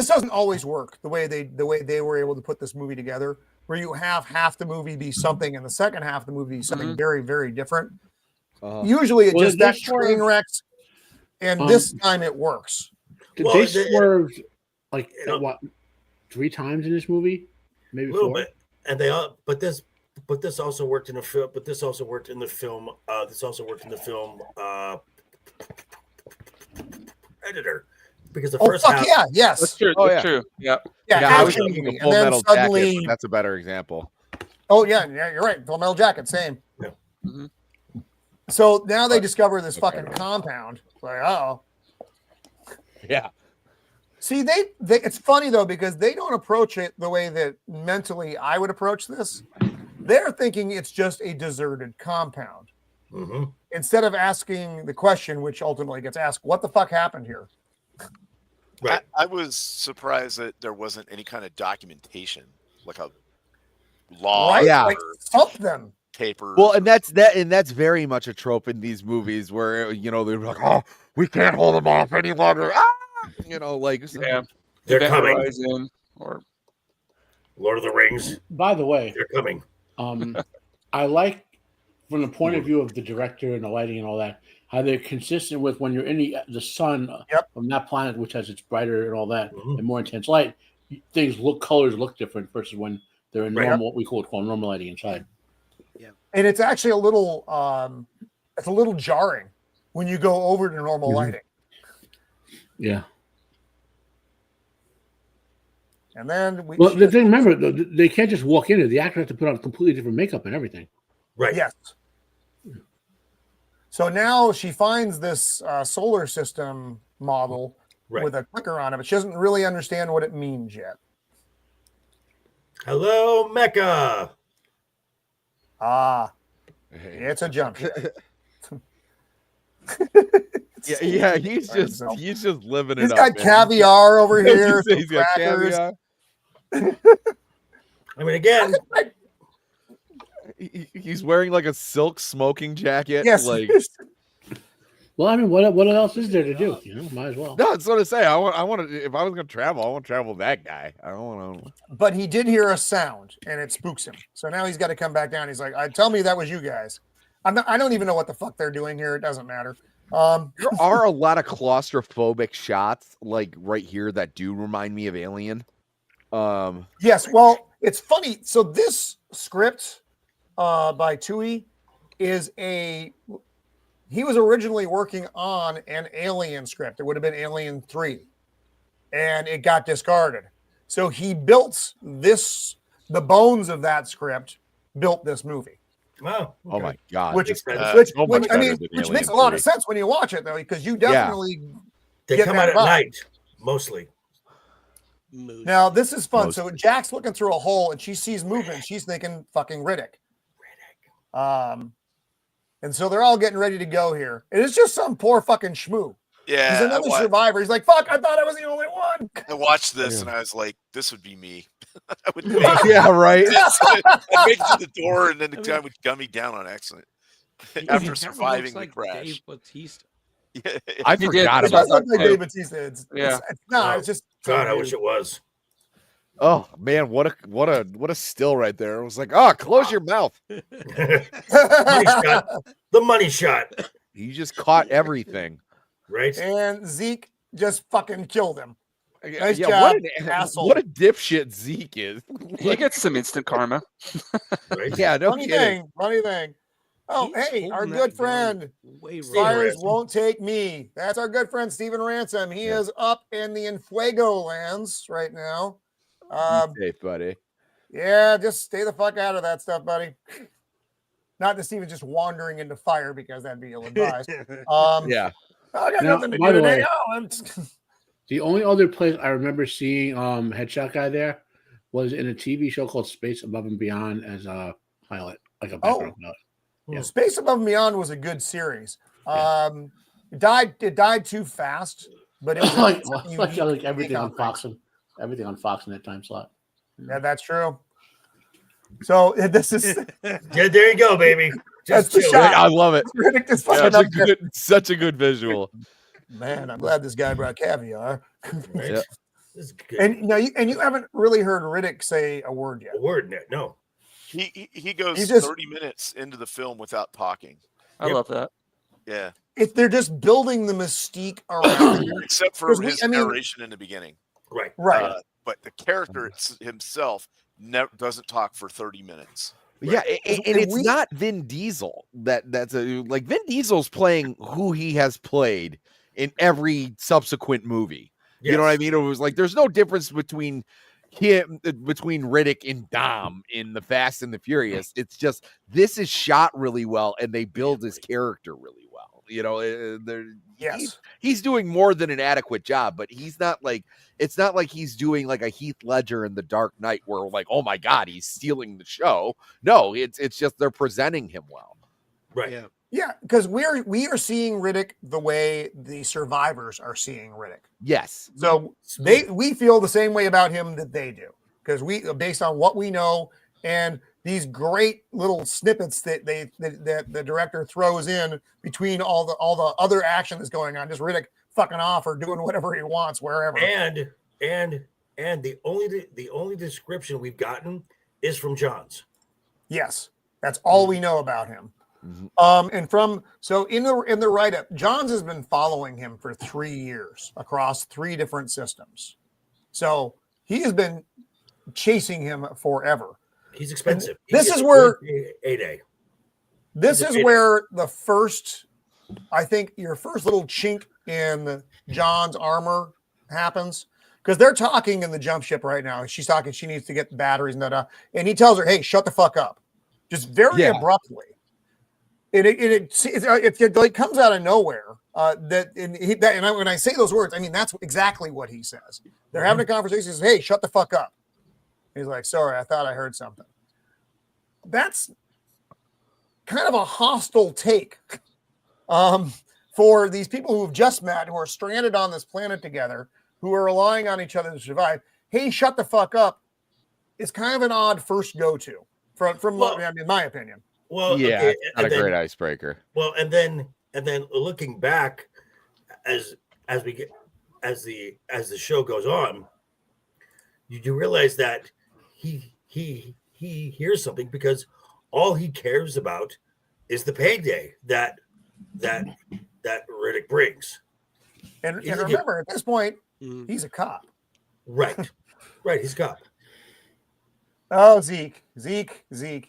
doesn't always work the way they were able to put this movie together, where you have half the movie be something and the second half of the movie be something very, very different. Usually it's just that train wrecks, and this time it works. Did they swerve like what 3 times in this movie? Maybe A little 4. bit. And they all, but this also worked in the film. But this also worked in the film. Editor, because the first half. Yeah, yes, That's true. Oh, That's yeah. true. Yeah. I was action thinking movie. of Full And then Metal suddenly, Jacket, but that's a better example. oh yeah, you're right. Full Metal Jacket, same. Yeah. Mhm. So now they discover this fucking compound. Like, oh, Yeah, see, they it's funny though because they don't approach it the way that mentally I would approach this. They're thinking it's just a deserted compound Mhm. instead of asking the question, which ultimately gets asked, "What the fuck happened here?" Right. I was surprised that there wasn't any kind of documentation, like a log Right? Yeah. Like something. paper. well, and that's very much a trope in these movies where they're like, oh, we can't hold them off any longer. Ah! Like Yeah. They're Event coming. Horizon or Lord of the Rings. By the way, They're coming. I like from the point of view of the director and the lighting and all that, how they're consistent with when you're in the sun from that planet, which has its brighter and all that and more intense light. Colors look different versus when they're in normal, what we call normal lighting inside. And it's actually a little jarring when you go over to normal lighting. Yeah. And then the thing, remember, though, they can't just walk in there. The actor has to put on completely different makeup and everything. Right. Yes. So now she finds this solar system model with a clicker on it, but she doesn't really understand what it means yet. Hello, Mecca. It's a jump shot. yeah, he's just living it He's up. got man. caviar over here. He's got crackers. caviar. I mean, again, He's wearing like a silk smoking jacket. Yes. Like, well, I mean, what else is there to do? Might as well. no, that's what I say. I want to. If I was going to travel, I want to travel with that guy. I don't want to. But he did hear a sound, and it spooks him. So now he's got to come back down. He's like, "Tell me that was you guys." I don't even know what the fuck they're doing here. It doesn't matter. There are a lot of claustrophobic shots, like right here, that do remind me of Alien. Yes. Well, it's funny. So this script by Tui is he was originally working on an Alien script. It would have been Alien 3, and it got discarded. So he built the bones of that script, built this movie. wow. Oh my god! Which so much makes better a than lot Alien of sense when you watch it, though, because you definitely They get come that out at vibe. night, mostly. Now this is fun. So Jack's looking through a hole and she sees movement. She's thinking fucking Riddick. And so they're all getting ready to go here. And it's just some poor fucking schmoo. Yeah, He's another survivor. He's like, fuck, I thought I was the only one. I watched this and I was like, this would be me. I would Yeah, right. I'd make it to the door and then the guy would gun me down on accident after surviving the crash. Dave Bautista. Yeah, I He forgot did. It does about look like that. Dave Bautista. It's just God, I wish it was. Oh man, what a still right there. It was like, oh, close your mouth. Money shot. The money shot. He just caught everything. Right? And Zeke just fucking killed him. Nice Yeah, job, what an asshole. what a dipshit Zeke is. He gets some instant karma. Right? Yeah, no Funny kidding. thing. Oh, He's hey, our holding good that gun friend. way Steven Fires Ransom. won't take me. That's our good friend Stephen Ransom. He is up in the Enfuego lands right now. Be safe, buddy. Yeah, just stay the fuck out of that stuff, buddy. Not that Stephen's just wandering into fire because that'd be ill-advised. Yeah. I got Now, nothing to by do the today. way- Oh, The only other place I remember seeing Headshot Guy there was in a TV show called Space Above and Beyond as a pilot, like a background pilot. Yeah. Space Above and Beyond was a good series. It died too fast, but it was like everything on take Fox and everything on Fox in that time slot. Yeah, that's true. So this is Yeah, there you go, baby. That's Just the chill. shot. I love it. Riddick is fucking Such up a good, such a good visual. Man, I'm glad this guy brought caviar. Right? Yeah. This is good. And you haven't really heard Riddick say a word yet. A word in it. No. He goes He's just- 30 minutes into the film without talking. I love that. Yeah, They're just building the mystique around it. except for 'Cause his narration in the beginning. Right. Right. But the character himself never doesn't talk for 30 minutes. Yeah, and And it's not Vin Diesel. That's like Vin Diesel's playing who he has played in every subsequent movie. Yes. You know what I mean? It was like there's no difference between Riddick and Dom in the Fast and the Furious. It's just this is shot really well, and they build his character really well. You know, Yes. he's doing more than an adequate job, but he's not like it's not like he's doing like a Heath Ledger in The Dark Knight where we're like, oh my god, he's stealing the show. No, it's just they're presenting him well. Right. Yeah. Yeah, because we are seeing Riddick the way the survivors are seeing Riddick. Yes. So we feel the same way about him that they do, because we based on what we know and these great little snippets that the director throws in between all the other action that's going on, just Riddick fucking off or doing whatever he wants wherever. And the only description we've gotten is from John's. Yes, that's all we know about him. Mhm. And in the write-up, Johns has been following him for 3 years across 3 different systems. So he has been chasing him forever. He's expensive. This is where A-Day. This is where the first, I think, your first little chink in John's armor happens, because they're talking in the jump ship right now. She's talking. She needs to get the batteries and that, and he tells her, "Hey, shut the fuck up," just very abruptly. It like comes out of nowhere. When I say those words, I mean that's exactly what he says. They're having a conversation. He says, "Hey, shut the fuck up." He's like, "Sorry, I thought I heard something." That's kind of a hostile take for these people who have just met, who are stranded on this planet together, who are relying on each other to survive. Hey, shut the fuck up. It's kind of an odd first go-to from in my opinion. Well, yeah, okay, it's not a great icebreaker. Well, and then looking back as the show goes on, you do realize that he hears something, because all he cares about is the payday that Riddick brings. And remember, at this point, he's a cop. Right, he's a cop. Oh, Zeke,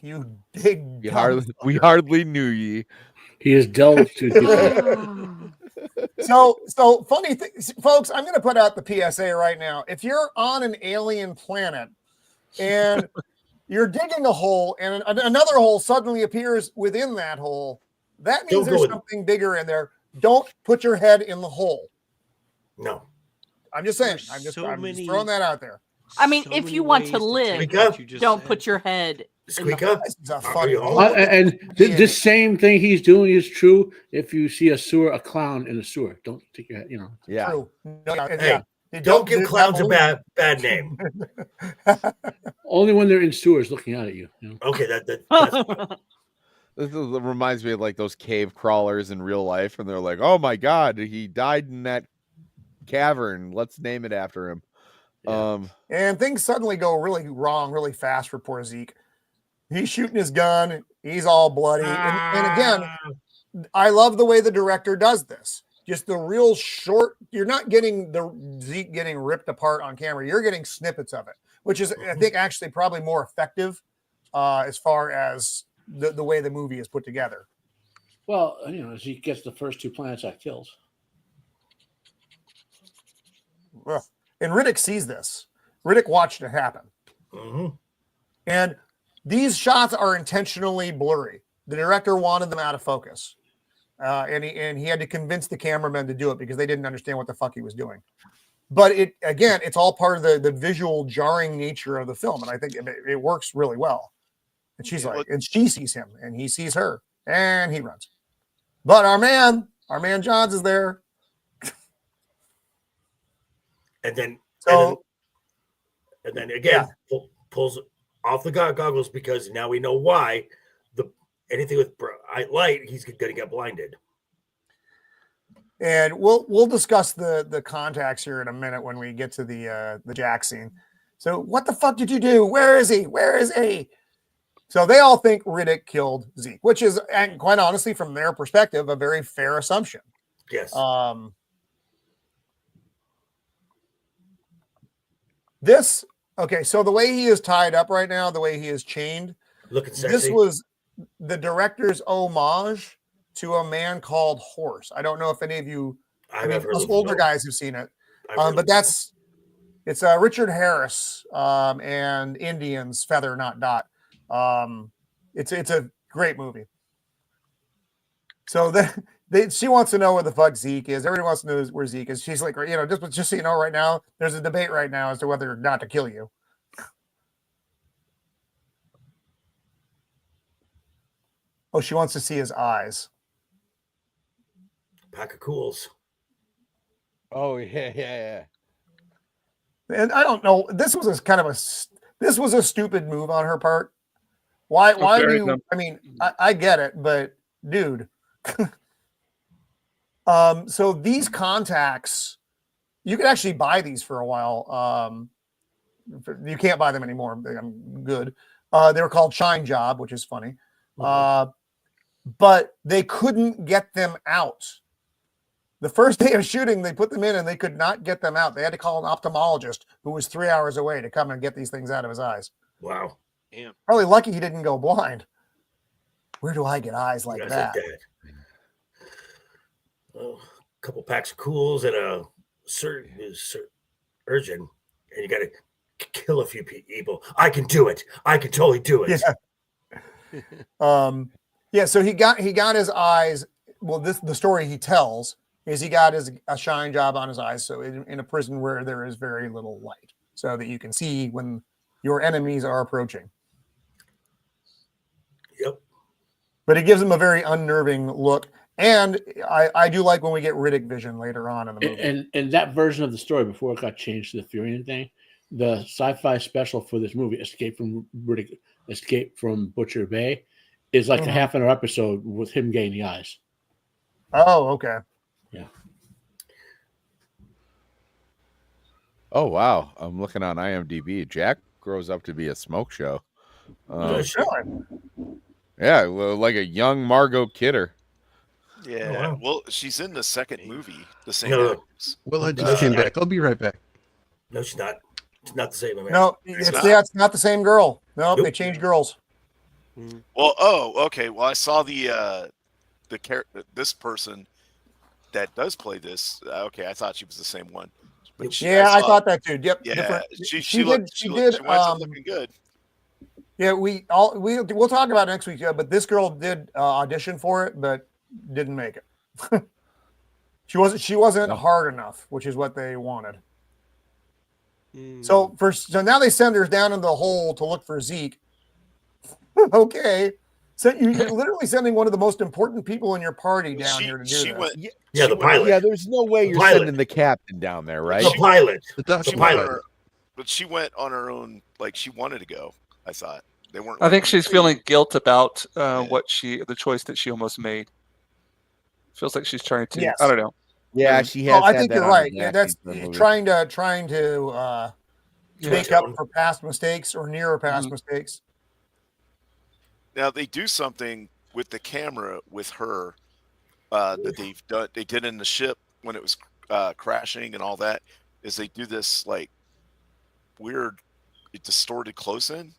you big. We hardly knew ye. He is delved too. So funny thing, folks. I'm going to put out the PSA right now. If you're on an alien planet and you're digging a hole and another hole suddenly appears within that hole, that means there's something bigger in there. Don't put your head in the hole. No, I'm just saying. I'm just throwing that out there. I mean, if you want to live, don't put your head Squeaka, This is a are funny you home? And this same thing he's doing is true if you see a clown in a sewer. Don't take your, Yeah. True. No, Hey, You don't give that clowns a balloon- bad name. only when they're in sewers looking out at you. Okay, that's This reminds me of like those cave crawlers in real life, and they're like, "Oh my god, he died in that cavern. Let's name it after him." Yeah. And things suddenly go really wrong really fast for poor Zeke. He's shooting his gun. He's all bloody. And again, I love the way the director does this. Just the real short, you're not getting the Zeke getting ripped apart on camera. You're getting snippets of it, which is, I think, actually probably more effective as far as the way the movie is put together. Well, Zeke gets the first 2 planets that kills. Ugh. And Riddick sees this. Riddick watched it happen. And these shots are intentionally blurry. The director wanted them out of focus. And he had to convince the cameramen to do it because they didn't understand what the fuck he was doing. But it's all part of the visual jarring nature of the film. And I think it works really well. And she's and she sees him and he sees her and he runs. But our man Johns is there. and then Yeah. pulls off the goggles because now we know why anything with bright light, he's going to get blinded. And we'll discuss the contacts here in a minute when we get to the Jack scene. So what the fuck did you do? Where is he? Where is he? So they all think Riddick killed Zeke, which is, and quite honestly, from their perspective, a very fair assumption. Yes. So the way he is tied up right now, the way he is chained, looking sexy. This was the director's homage to a man called Horse. I don't know if any of you, us older guys have seen it, but it's Richard Harris and Indians Feather Not Dot. It's a great movie. So she wants to know where the fuck Zeke is. Everybody wants to know where Zeke is. She's like, just so you know, right now there's a debate right now as to whether or not to kill you. Oh, she wants to see his eyes. Pack of cools. Oh yeah. And I don't know. This was a stupid move on her part. Why do you? I mean, I get it, but dude. So these contacts, you could actually buy these for a while. You can't buy them anymore. I'm good. They were called Shine Job, which is funny. But they couldn't get them out. The first day of shooting, they put them in and they could not get them out. They had to call an ophthalmologist who was 3 hours away to come and get these things out of his eyes. Wow. Damn. Probably lucky he didn't go blind. Where do I get eyes like that? A couple packs of cools and a surgeon, and you got to kill a few people. I can do it. I can totally do it. Yeah. So he got his eyes. Well, the story he tells is he got a shine job on his eyes. So in a prison where there is very little light, so that you can see when your enemies are approaching. Yep. But it gives him a very unnerving look. And I do like when we get Riddick vision later on in the movie. And that version of the story, before it got changed to the Furion thing, the sci-fi special for this movie, Escape from Butcher Bay, is like a half an hour episode with him getting the eyes. Oh, okay. Yeah. Oh wow, I'm looking on IMDb. Jack grows up to be a smoke show. Yeah, like a young Margot Kidder. Yeah. Oh, wow. Well, she's in the second movie. The same. No. actress. Well, I just came back. I'll be right back. No, she's not. It's not the same. Man. No, it's not the same girl. No, Nope. They changed girls. Well, okay. Well, I saw this person that does play this. Okay, I thought she was the same one. But I thought that too. Yep. Yeah, different. she winds up looking good. Yeah, we'll talk about it next week. Yeah, but this girl did audition for it, but didn't make it. She wasn't hard enough, which is what they wanted. So now they send her down in the hole to look for Zeke. Okay. So you're literally sending one of the most important people in your party down here to do this. The pilot. Yeah, there's no way you're pilot. sending the captain down there, right? The pilot. She went on but she went on her own. Like she wanted to go. I thought they weren't. I think she's feeling guilt about the choice that she almost made. Feels like she's trying to. Yes. I don't know. Yeah, she has. I think you're right. Yeah, that's trying to make up for past mistakes or near past mistakes. Now they do something with the camera with her that they've done. They did in the ship when it was crashing and all that. Is they do this like weird, distorted close in.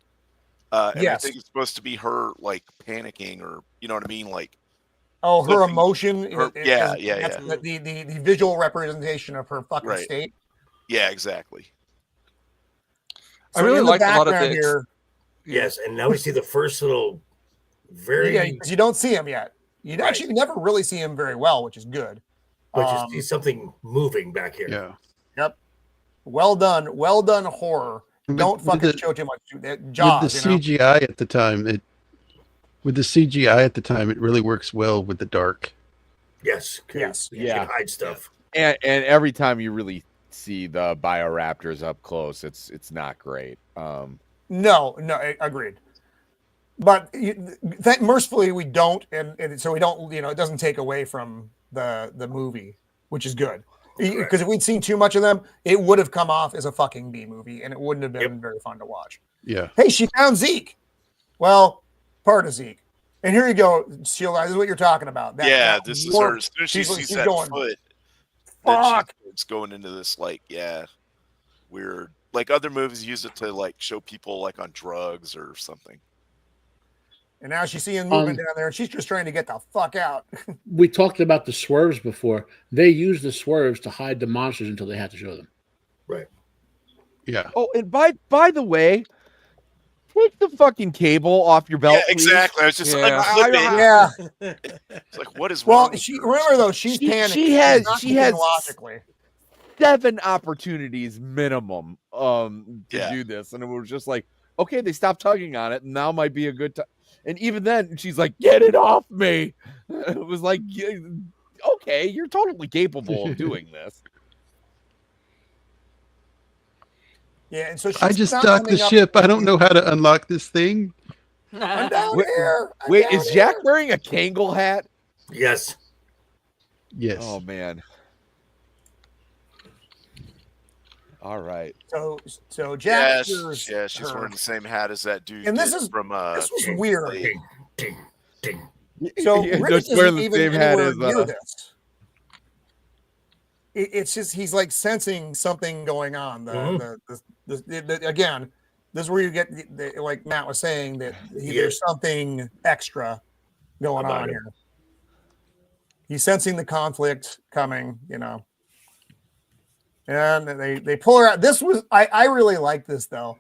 And I think it's supposed to be her like panicking or you know what I mean, like. Oh, her emotion. The visual representation of her fucking state. Yeah, exactly. So I really like a lot of this. Here, yes, and now we see the first little because you don't see him yet. You actually never really see him very well, which is good. But you see something moving back here. Yeah. Yep. Well done horror. Don't fucking show too much. Jaws, with the CGI at the time, it really works well with the dark. Yes. You can hide stuff. And every time you really see the bioraptors up close, it's not great. No, agreed. But mercifully, we don't, and so we don't. It doesn't take away from the movie, which is good. Because if we'd seen too much of them, it would have come off as a fucking B movie, and it wouldn't have been very fun to watch. Yeah. Hey, she found Zeke. Well, part of Zeke. And here you go, Sheila. This is what you're talking about. This is her. As soon as she sees that foot, fuck. It's going into this weird. Like other movies use it to like show people like on drugs or something. And now she's seeing movement down there, and she's just trying to get the fuck out. We talked about the swerves before. They used the swerves to hide the monsters until they had to show them. Right. Yeah. Oh, and by the way, take the fucking cable off your belt. Yeah, exactly. I was just It's like, what is wrong? Well, remember though, she's panicking. She has logically 7 opportunities minimum to do this, and it was just like, okay, they stopped tugging on it, and now might be a good time. And even then, she's like, "Get it off me!" It was like, okay, you're totally capable of doing this. Yeah, and so I just docked the ship. I don't know how to unlock this thing. I'm down here. Wait, is Jack wearing a Kangol hat? Yes. Yes. Oh man. All right. So Jack. She's wearing the same hat as that dude. And this was weird. Ding, ding, ding. So Rick just wearing isn't the even same hat anywhere as near this. It's just he's like sensing something going on. Again, this is where you get like Matt was saying that there's something extra going on here. He's sensing the conflict coming, And they pull her out. This was I really like this though.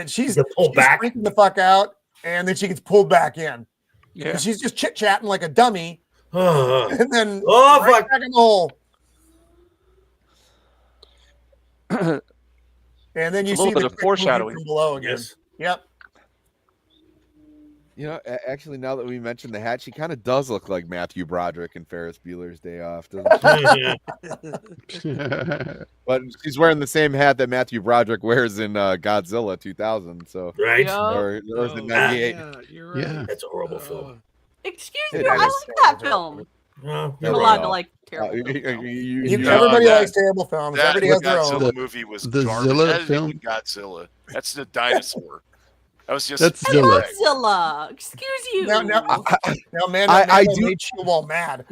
She's freaking the fuck out, and then she gets pulled back in. Yeah, and she's just chit chatting like a dummy, and then fuck, back in the hole. And then you see bit of foreshadowing from below again. Yes. Yep. Actually, now that we mentioned the hat, she kind of does look like Matthew Broderick in Ferris Bueller's Day Off, doesn't she? But she's wearing the same hat that Matthew Broderick wears in Godzilla 2000. So right, or was it 98? Yeah, you're right. Yeah. That's a horrible film. Excuse me, I like that film. I'm allowed to like terrible films. Everybody likes terrible films. That Everybody has their own. Godzilla movie was the garbage. Zilla That isn't film? even Godzilla. That's the dinosaur. That was just That's Zilla. Godzilla. Excuse you. Now, man, I do do- made Shieldwall mad.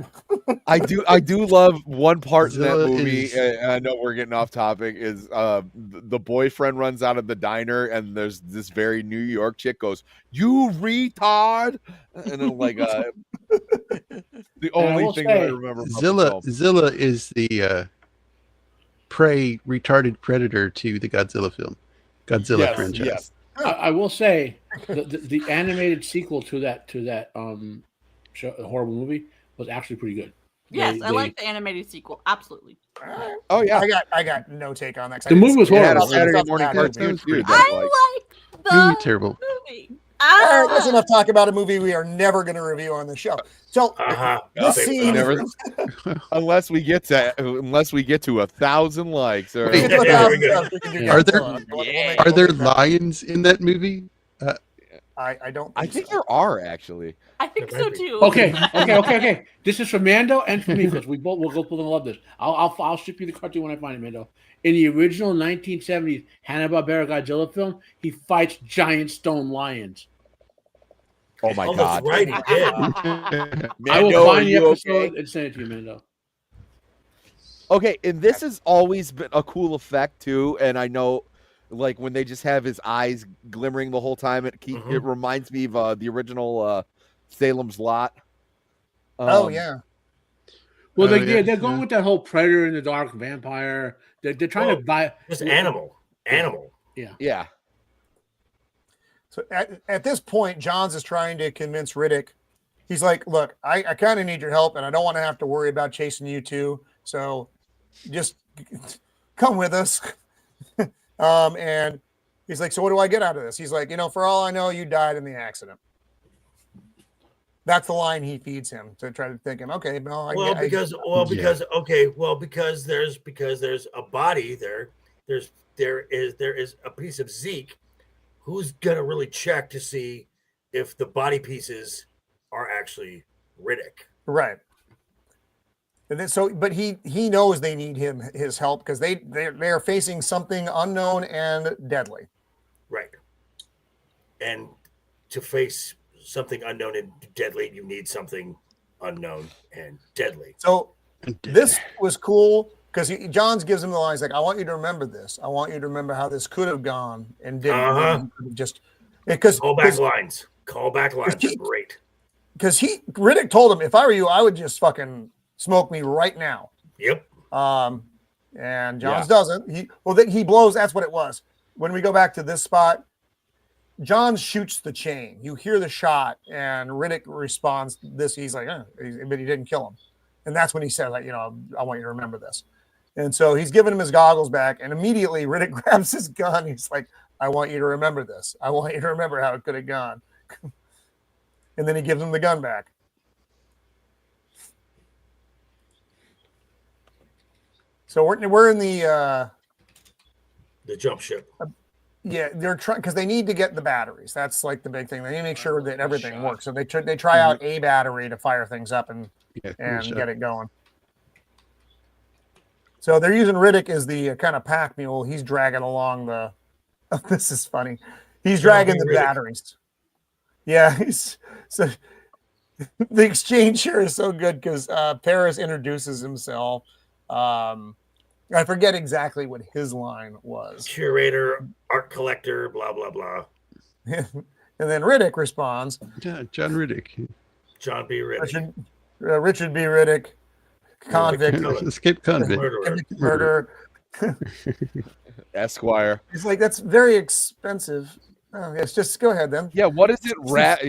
I do love one part in Zilla that movie. is- And I know we're getting off topic. Is the boyfriend runs out of the diner and there's this very New York chick goes, "You retard," and then like the only thing that I remember. About the film. Zilla is the prey retarded predator to the Godzilla film, Godzilla franchise. Yes. I will say the animated sequel to that horrible movie was actually pretty good. Yes, I like the animated sequel. Absolutely. Oh yeah. I got no take on that. The movie was It had horrible. a Saturday morning cartoon too. I like the Terrible. movie. All right, that's enough talk about a movie we are never going to review on the show. So this scene, unless we get to 1,000 likes, or we get to 1,000 subs, we can do Are Godzilla. there are there lions in that movie? I don't. I think there are actually. I think so too. Okay. This is for Mando and for me because we'll go pull and love this. I'll ship you the cartoon when I find it, Mando. In the original 1970s Hanna-Barbera Godzilla film, he fights giant stone lions. Oh my God! That's right, he did. I will find the episode and send it to you, Mando. Okay, and this has always been a cool effect too, and I know, like when they just have his eyes glimmering the whole time, it reminds me of the original Salem's Lot. Oh yeah. Well, they're going with that whole Predator in the Dark vampire. They're trying to buy just animal. Yeah. So at this point, Johns is trying to convince Riddick. He's like, "Look, I kind of need your help, and I don't want to have to worry about chasing you too. So just come with us." And he's like, "So what do I get out of this?" He's like, "For all I know, you died in the accident." That's the line he feeds him to try to think him. Okay, because there's a body there. There is a piece of Zeke. Who's gonna really check to see if the body pieces are actually Riddick? Right. And then but he knows they need his help because they are facing something unknown and deadly. Right. And to face something unknown and deadly, you need something unknown and deadly. So this was cool because Johns gives him the lines like, "I want you to remember this. I want you to remember how this could have gone and didn't." Just because callback lines are great. Because Riddick told him, "If I were you, I would just fucking smoke me right now." Yep. And Johns doesn't. He blows. That's what it was. When we go back to this spot, Johns shoots the chain. You hear the shot, and Riddick responds this. He's like, but he didn't kill him. And that's when he said, like, "I want you to remember this." And so he's giving him his goggles back, and immediately Riddick grabs his gun. He's like, "I want you to remember this. I want you to remember how it could have gone." And then he gives him the gun back. So we're in the jump ship. Yeah, they're trying because they need to get the batteries. That's like the big thing. They need to make sure that everything works. So they try out a battery to fire things up and get it going. So they're using Riddick as the kind of pack mule. He's dragging along the. Oh, this is funny. He's dragging the batteries. Yeah, so the exchange here is so good because Paris introduces himself. I forget exactly what his line was. Curator, art collector, blah, blah, blah. And then Riddick responds. Yeah, John Riddick. John B. Riddick. Richard B. Riddick. Convict. Escape convict. Murderer. Esquire. He's like, that's very expensive. Oh, yes, just go ahead then. Yeah, what is it? What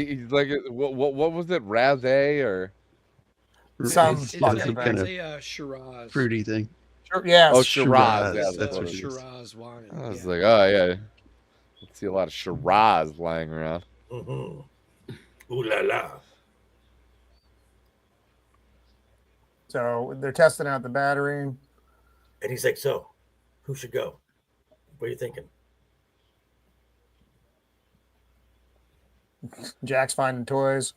was it? Razé or some kind of Shiraz fruity thing. Yeah. Oh, Shiraz. That's what it is. Shiraz wine. I was like, oh yeah. Let's see a lot of Shiraz lying around. Mm-hmm. Ooh la la. So they're testing out the battery. And he's like, "So, who should go? What are you thinking?" Jack's finding toys.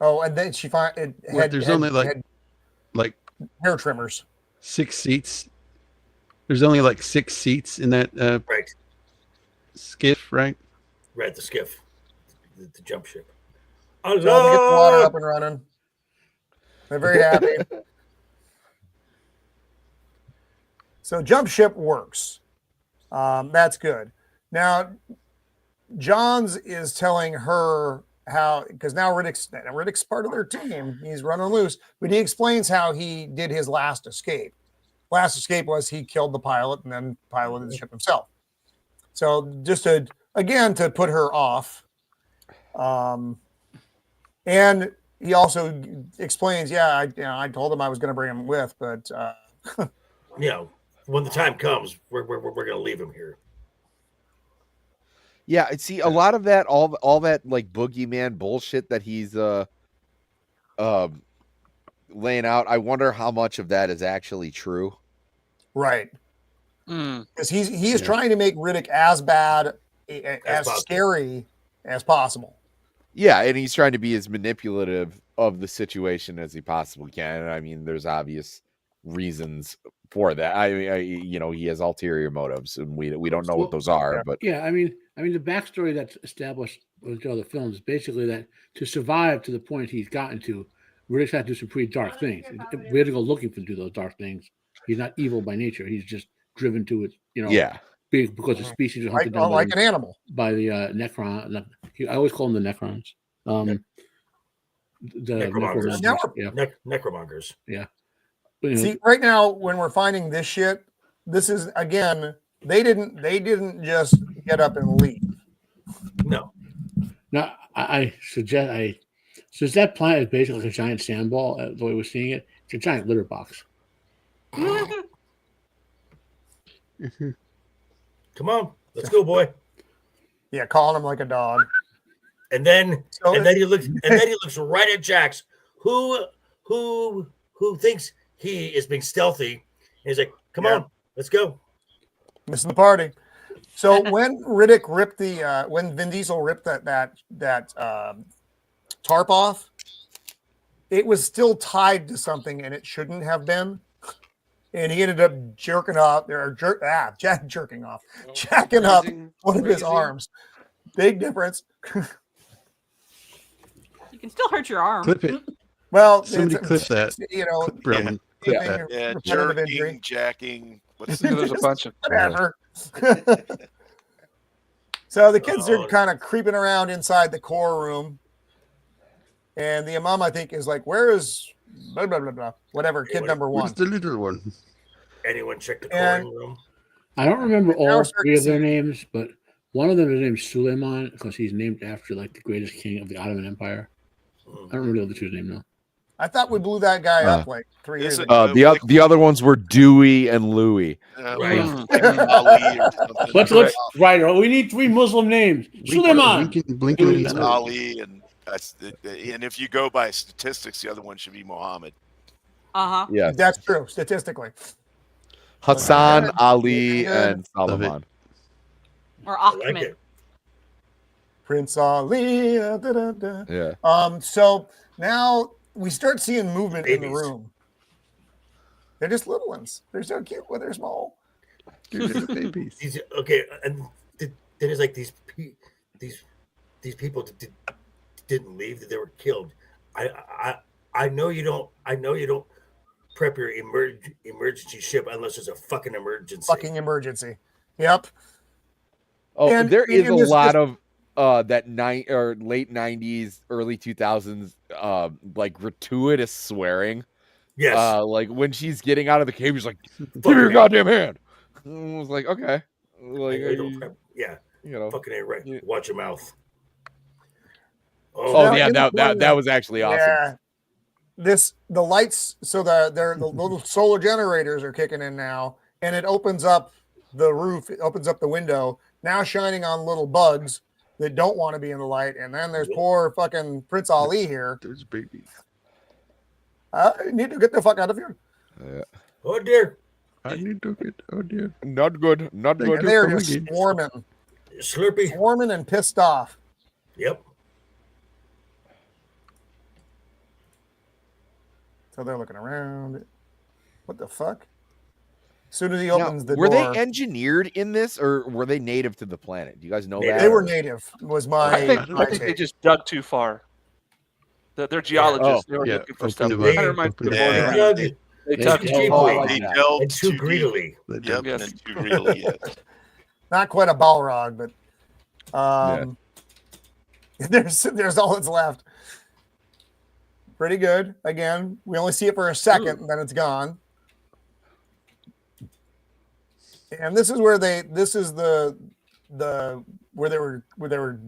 Oh, and then she there's only like hair trimmers. 6 seats. There's only like 6 seats in that right skiff, right? Right, the skiff, the jump ship. So they get the water up and running. They're very happy. So jump ship works. That's good. Now, Johns is telling her how, because now Riddick's part of their team. He's running loose, but he explains how he did his last escape. Last escape was he killed the pilot and then piloted the ship himself. So just to put her off. And he also explains, I told him I was going to bring him with, but when the time comes, we're going to leave him here. Yeah, see a lot of that, all that like boogeyman bullshit that he's laying out. I wonder how much of that is actually true. Right. Mm. Because he is trying to make Riddick as bad, as possible. scary as possible. Yeah, and he's trying to be as manipulative of the situation as he possibly can. I mean, there's obvious reasons for that. I he has ulterior motives, and we don't know what those are. But yeah, I mean, the backstory that's established with the other films is basically that to survive to the point he's gotten to, Riddick's had to do some pretty dark things. We had to go looking to do those dark things. He's not evil by nature. He's just driven to it. yeah, because the species are hunted down Like an animal. by the Necron. I always call them the Necrons. The Necromongers. necromongers. Yeah. Yeah. See, right now when we're finding this shit, this is again they didn't just get up and leave. No. Now I suggest since that planet is basically like a giant sandball, the way we're seeing it, it's a giant litter box. Come on, let's go, boy. Yeah, calling him like a dog. And then he looks right at Jax, who thinks he is being stealthy. And he's like, "Come on, let's go." Missing the party. So when Riddick ripped when Vin Diesel ripped that tarp off, it was still tied to something, and it shouldn't have been. And he ended up jacking off one of his arms. Big difference. You can still hurt your arm. Clip it. Well, Somebody clip that. Clip Roman. Clip that. Yeah, repetitive injury. jerking, jacking. What's There's a bunch of Whatever. So the kids are kind of creeping around inside the core room. And the imam, I think, is like, where is blah, blah, blah, blah, whatever, kid number one. Where's the little one? Anyone check the And- coring room? I don't remember Now we're all starting three to of their see- names, but one of them is named Suleiman because he's named after like the greatest king of the Ottoman Empire. I don't remember the other two's name now. I thought we blew that guy up like 3 years is it- ago. the other ones were Dewey and Louie. Right. Like Ali or something. Let's right. We need 3 Muslim names. Suleiman. Blinking It's and Ali, and if you go by statistics, the other one should be Muhammad. Uh-huh. Yeah, That's true, statistically. Hassan, Ali, Good. and Love it. Salman. Or I like Ahmed. it. Prince Ali. Da, da, da. Yeah. So now we start seeing movement in the Babies. room. They're just little ones. They're so cute when they're small. They're just babies. And then it's like these people didn't leave; that they were killed. I know you don't prep your emergency ship unless there's a fucking emergency. Fucking emergency. Yep. Oh, And- there is a and this- lot of that late 90s, early 2000s like gratuitous swearing. Yes. Like when she's getting out of the cave, she's like, "Give me Fucking your A. goddamn hand." I was like, okay, like I don't prep. Yeah. you know. Fucking A, right. Yeah. Watch your mouth. Oh Now, yeah, in the that corner- was actually awesome. Yeah. The lights, so the little solar generators are kicking in now, and it opens up the roof, it opens up the window, now shining on little bugs that don't want to be in the light. And then there's poor fucking Prince Ali here. There's babies. I need to get the fuck out of here. Oh dear. I need to get. Oh dear. Not good, not good. And they're come just again. Slurpee. swarming and pissed off. Yep. So they're looking around. What the fuck? As soon as he Now, opens the were door, they engineered in this, or were they native to the planet? Do you guys know Native. that? they were native. Was my I think my they take. just dug too far. They're geologists. They were Yeah, looking for open stuff. them Kind up. of reminds me of Open the them Borderlands. Doug, They They dug dug too too far. far. They and delved too deep. greedily. Yep, Yes. and too greedily. Yes. Not quite a Balrog, but there's all that's left. Pretty good. Again, we only see it for a second, and then it's gone. And this is where this is the where they were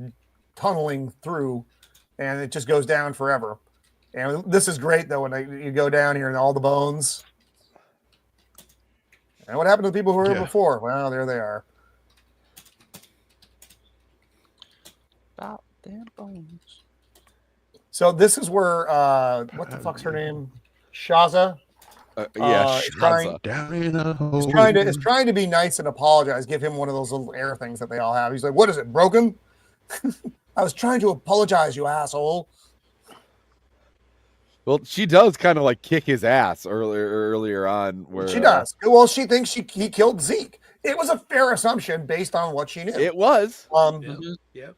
tunneling through, and it just goes down forever. And this is great though when you go down here and all the bones. And what happened to the people who were here Yeah. before? Well, there they are. about them bones. So this is where what the fuck's her name? Shaza. Is trying, Shaza. Down in a hole. is trying to be nice and apologize. Give him one of those little air things that they all have. He's like, "What is it, broken?" I was trying to apologize, you asshole. Well, she does kind of like kick his ass earlier on. Where She does. Well, she thinks he killed Zeke. It was a fair assumption based on what she knew. It was. Yep.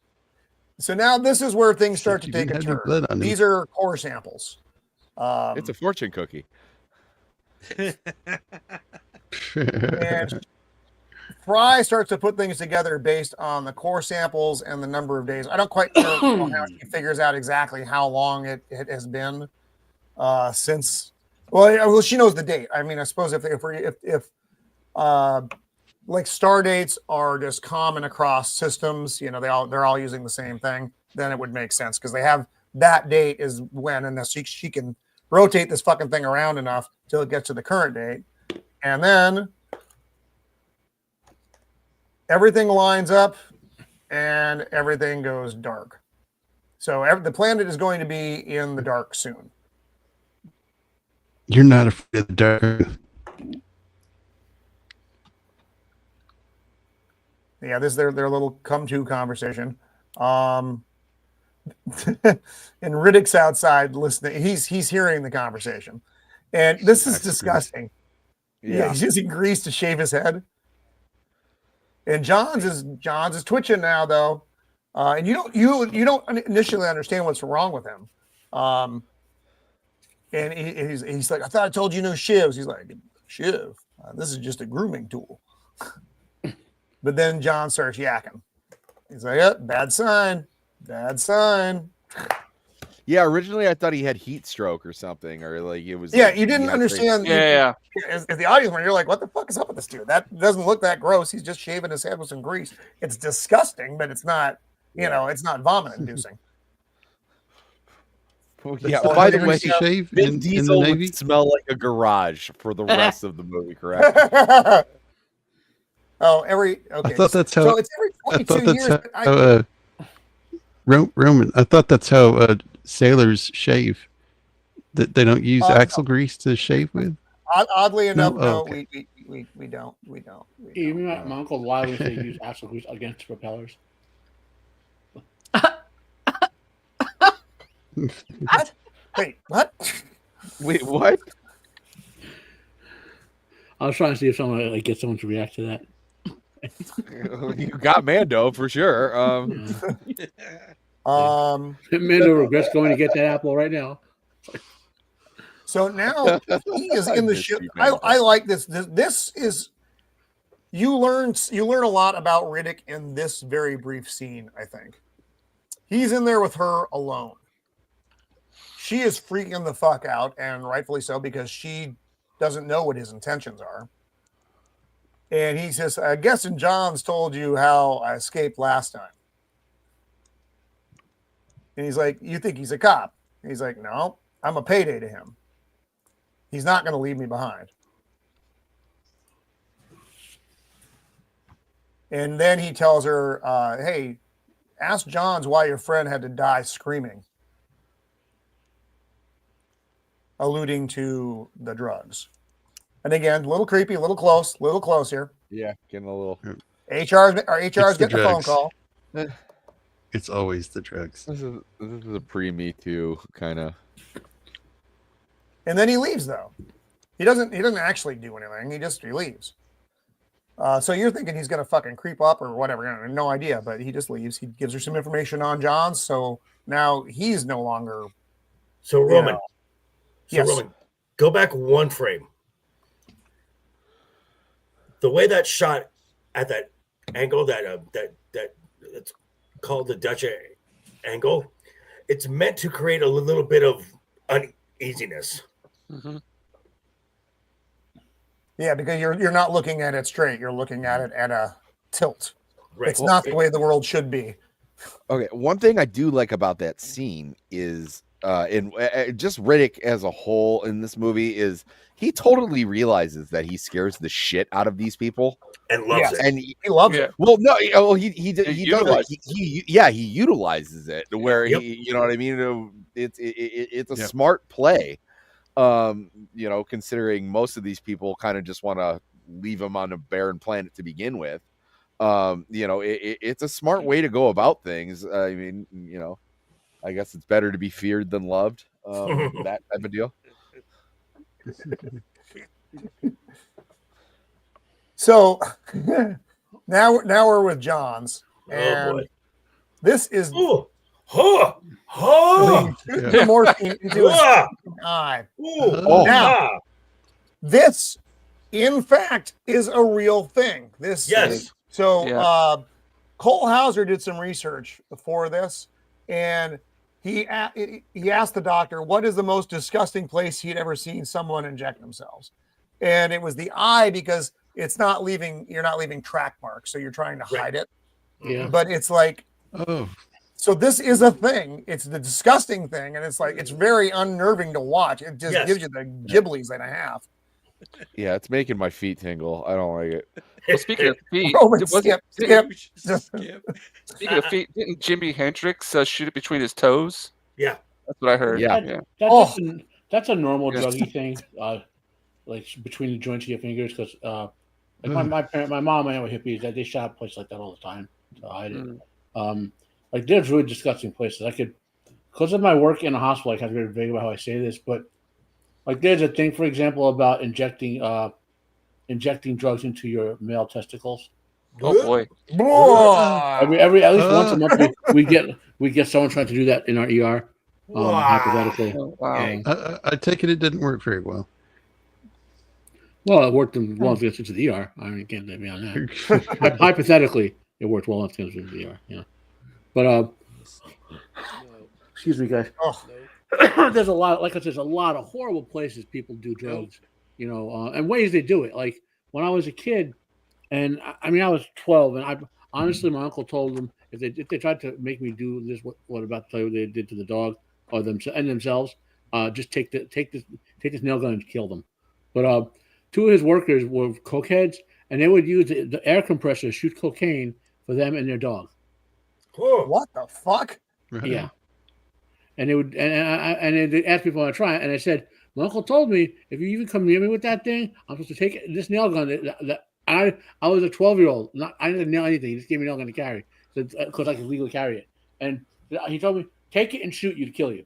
So now this is where things start to You take a had any turn. blood on him. These are core samples. It's a fortune cookie. And Fry starts to put things together based on the core samples and the number of days. I don't quite know how he figures out exactly how long it has been since. Well, she knows the date. I mean, I suppose if like star dates are just common across systems, you know, they're all using the same thing, then it would make sense because they have that date is when, and she can rotate this fucking thing around enough till it gets to the current date, and then everything lines up and everything goes dark. So the planet is going to be in the dark soon. You're not afraid of the dark. Yeah, this is their little come-to conversation. And Riddick's outside listening. He's hearing the conversation. And this is disgusting. Yeah, he's using grease to shave his head. And Johns is twitching now though. And you don't initially understand what's wrong with him. And he's like, I thought I told you no shivs. He's like, shiv. This is just a grooming tool. But then John starts yakking. He's like, yep, bad sign. Bad sign. Yeah, originally I thought he had heat stroke or something, or like it was. Yeah, you didn't understand. Yeah. As the audience, when you're like, what the fuck is up with this dude? That doesn't look that gross. He's just shaving his head with some grease. It's disgusting, but it's not, it's not vomit inducing. Yeah, by the way, shave Vin in the Diesel Navy. would smell like a garage for the rest of the movie, correct? Okay. I thought that's how. So it's every 22 years. Roman. I thought that's how sailors shave. That they don't use axle grease to shave with. Oddly enough, No? no, Oh, okay. we don't. Even my uncle Wiley said use axle grease against propellers. What? Wait, what? Wait, what? I was trying to see if someone get someone to react to that. You got Mando for sure. Mando regrets going to get that apple right now. So now he is in the ship. I like this. This is you learn a lot about Riddick in this very brief scene. I think he's in there with her alone. She is freaking the fuck out, and rightfully so, because she doesn't know what his intentions are. And he says, I guess John's told you how I escaped last time. And he's like, you think he's a cop? And he's like, no, I'm a payday to him. He's not going to leave me behind. And then he tells her, hey, ask Johns why your friend had to die screaming. Alluding to the drugs. And again, a little creepy, a little close here. Yeah, getting a little. HR's getting the a phone drugs. call. It's always the drugs. This is a pre-Me Too kind of. And then he leaves though. He doesn't actually do anything. He leaves. So you're thinking he's gonna fucking creep up or whatever. I have no idea, but he just leaves. He gives her some information on Johns. So now he's no longer. So Roman. Yes. Roman, go back one frame. The way that shot at that angle, that it's called the Dutch angle, it's meant to create a little bit of uneasiness. Mm-hmm. Yeah, because you're not looking at it straight. You're looking at it at a tilt. Right. It's not the way the world should be. Okay, one thing I do like about that scene is, in just Riddick as a whole in this movie, is he totally realizes that he scares the shit out of these people. and loves it. And He loves Yeah. it. well, no, he does. utilizes He utilizes it to where Yep. he, you know what I mean. It's a Yep. smart play. Considering most of these people kind of just want to leave him on a barren planet to begin with. It's a smart way to go about things. I mean, I guess it's better to be feared than loved. That type of deal. So now we're with John's, Oh and boy. this is Ooh. Huh. Huh. shooting the morphine into his Ah. eye. Ooh. Oh. Now, Ah. this, in fact, is a real thing. This Yes. So Yeah. Cole Hauser did some research for this, and he asked the doctor what is the most disgusting place he'd ever seen someone inject themselves, and it was the eye because you're not leaving track marks, so you're trying to hide it. Yeah. But it's like, Oh, so this is a thing. It's the disgusting thing, and it's like it's very unnerving to watch. It just Yes. gives you the gibblies and a half. Yeah, it's making my feet tingle. I don't like it. Well, speaking of feet, Roman, wasn't- skip. speaking of feet, didn't Jimi Hendrix shoot it between his toes? Yeah. That's what I heard. Yeah. That's a normal Yes. druggy thing. Like between the joints of your fingers, because my mom and I were hippies. They shot places like that all the time to hide it. Like there's really disgusting places. Because of my work in a hospital, I can't be very vague about how I say this, but like there's a thing, for example, about injecting drugs into your male testicles. Oh boy. Every at least once a month we get someone trying to do that in our ER. Hypothetically. Oh, wow. I take it didn't work very well. Well, it worked as well as it gets into the ER. I mean, can't blame me on that. Hypothetically, it worked well enough to get into the ER. Yeah, but excuse me, guys. There's a lot, like I said, there's a lot of horrible places people do drugs, and ways they do it. Like when I was a kid, and I mean I was 12, and honestly, my uncle told them if they tried to make me do this, what I'm about to tell you, what they did to the dog or themselves, just take this nail gun and kill them. But two of his workers were cokeheads, and they would use the air compressor to shoot cocaine for them and their dog. What the fuck? Yeah. And they would, and they asked me if I want to try it, and I said, my uncle told me if you even come near me with that thing, I'm supposed to take this nail gun. I was a 12-year-old. I didn't nail anything. He just gave me a nail gun to carry, because I could legally carry it. And he told me, take it and shoot you to kill you.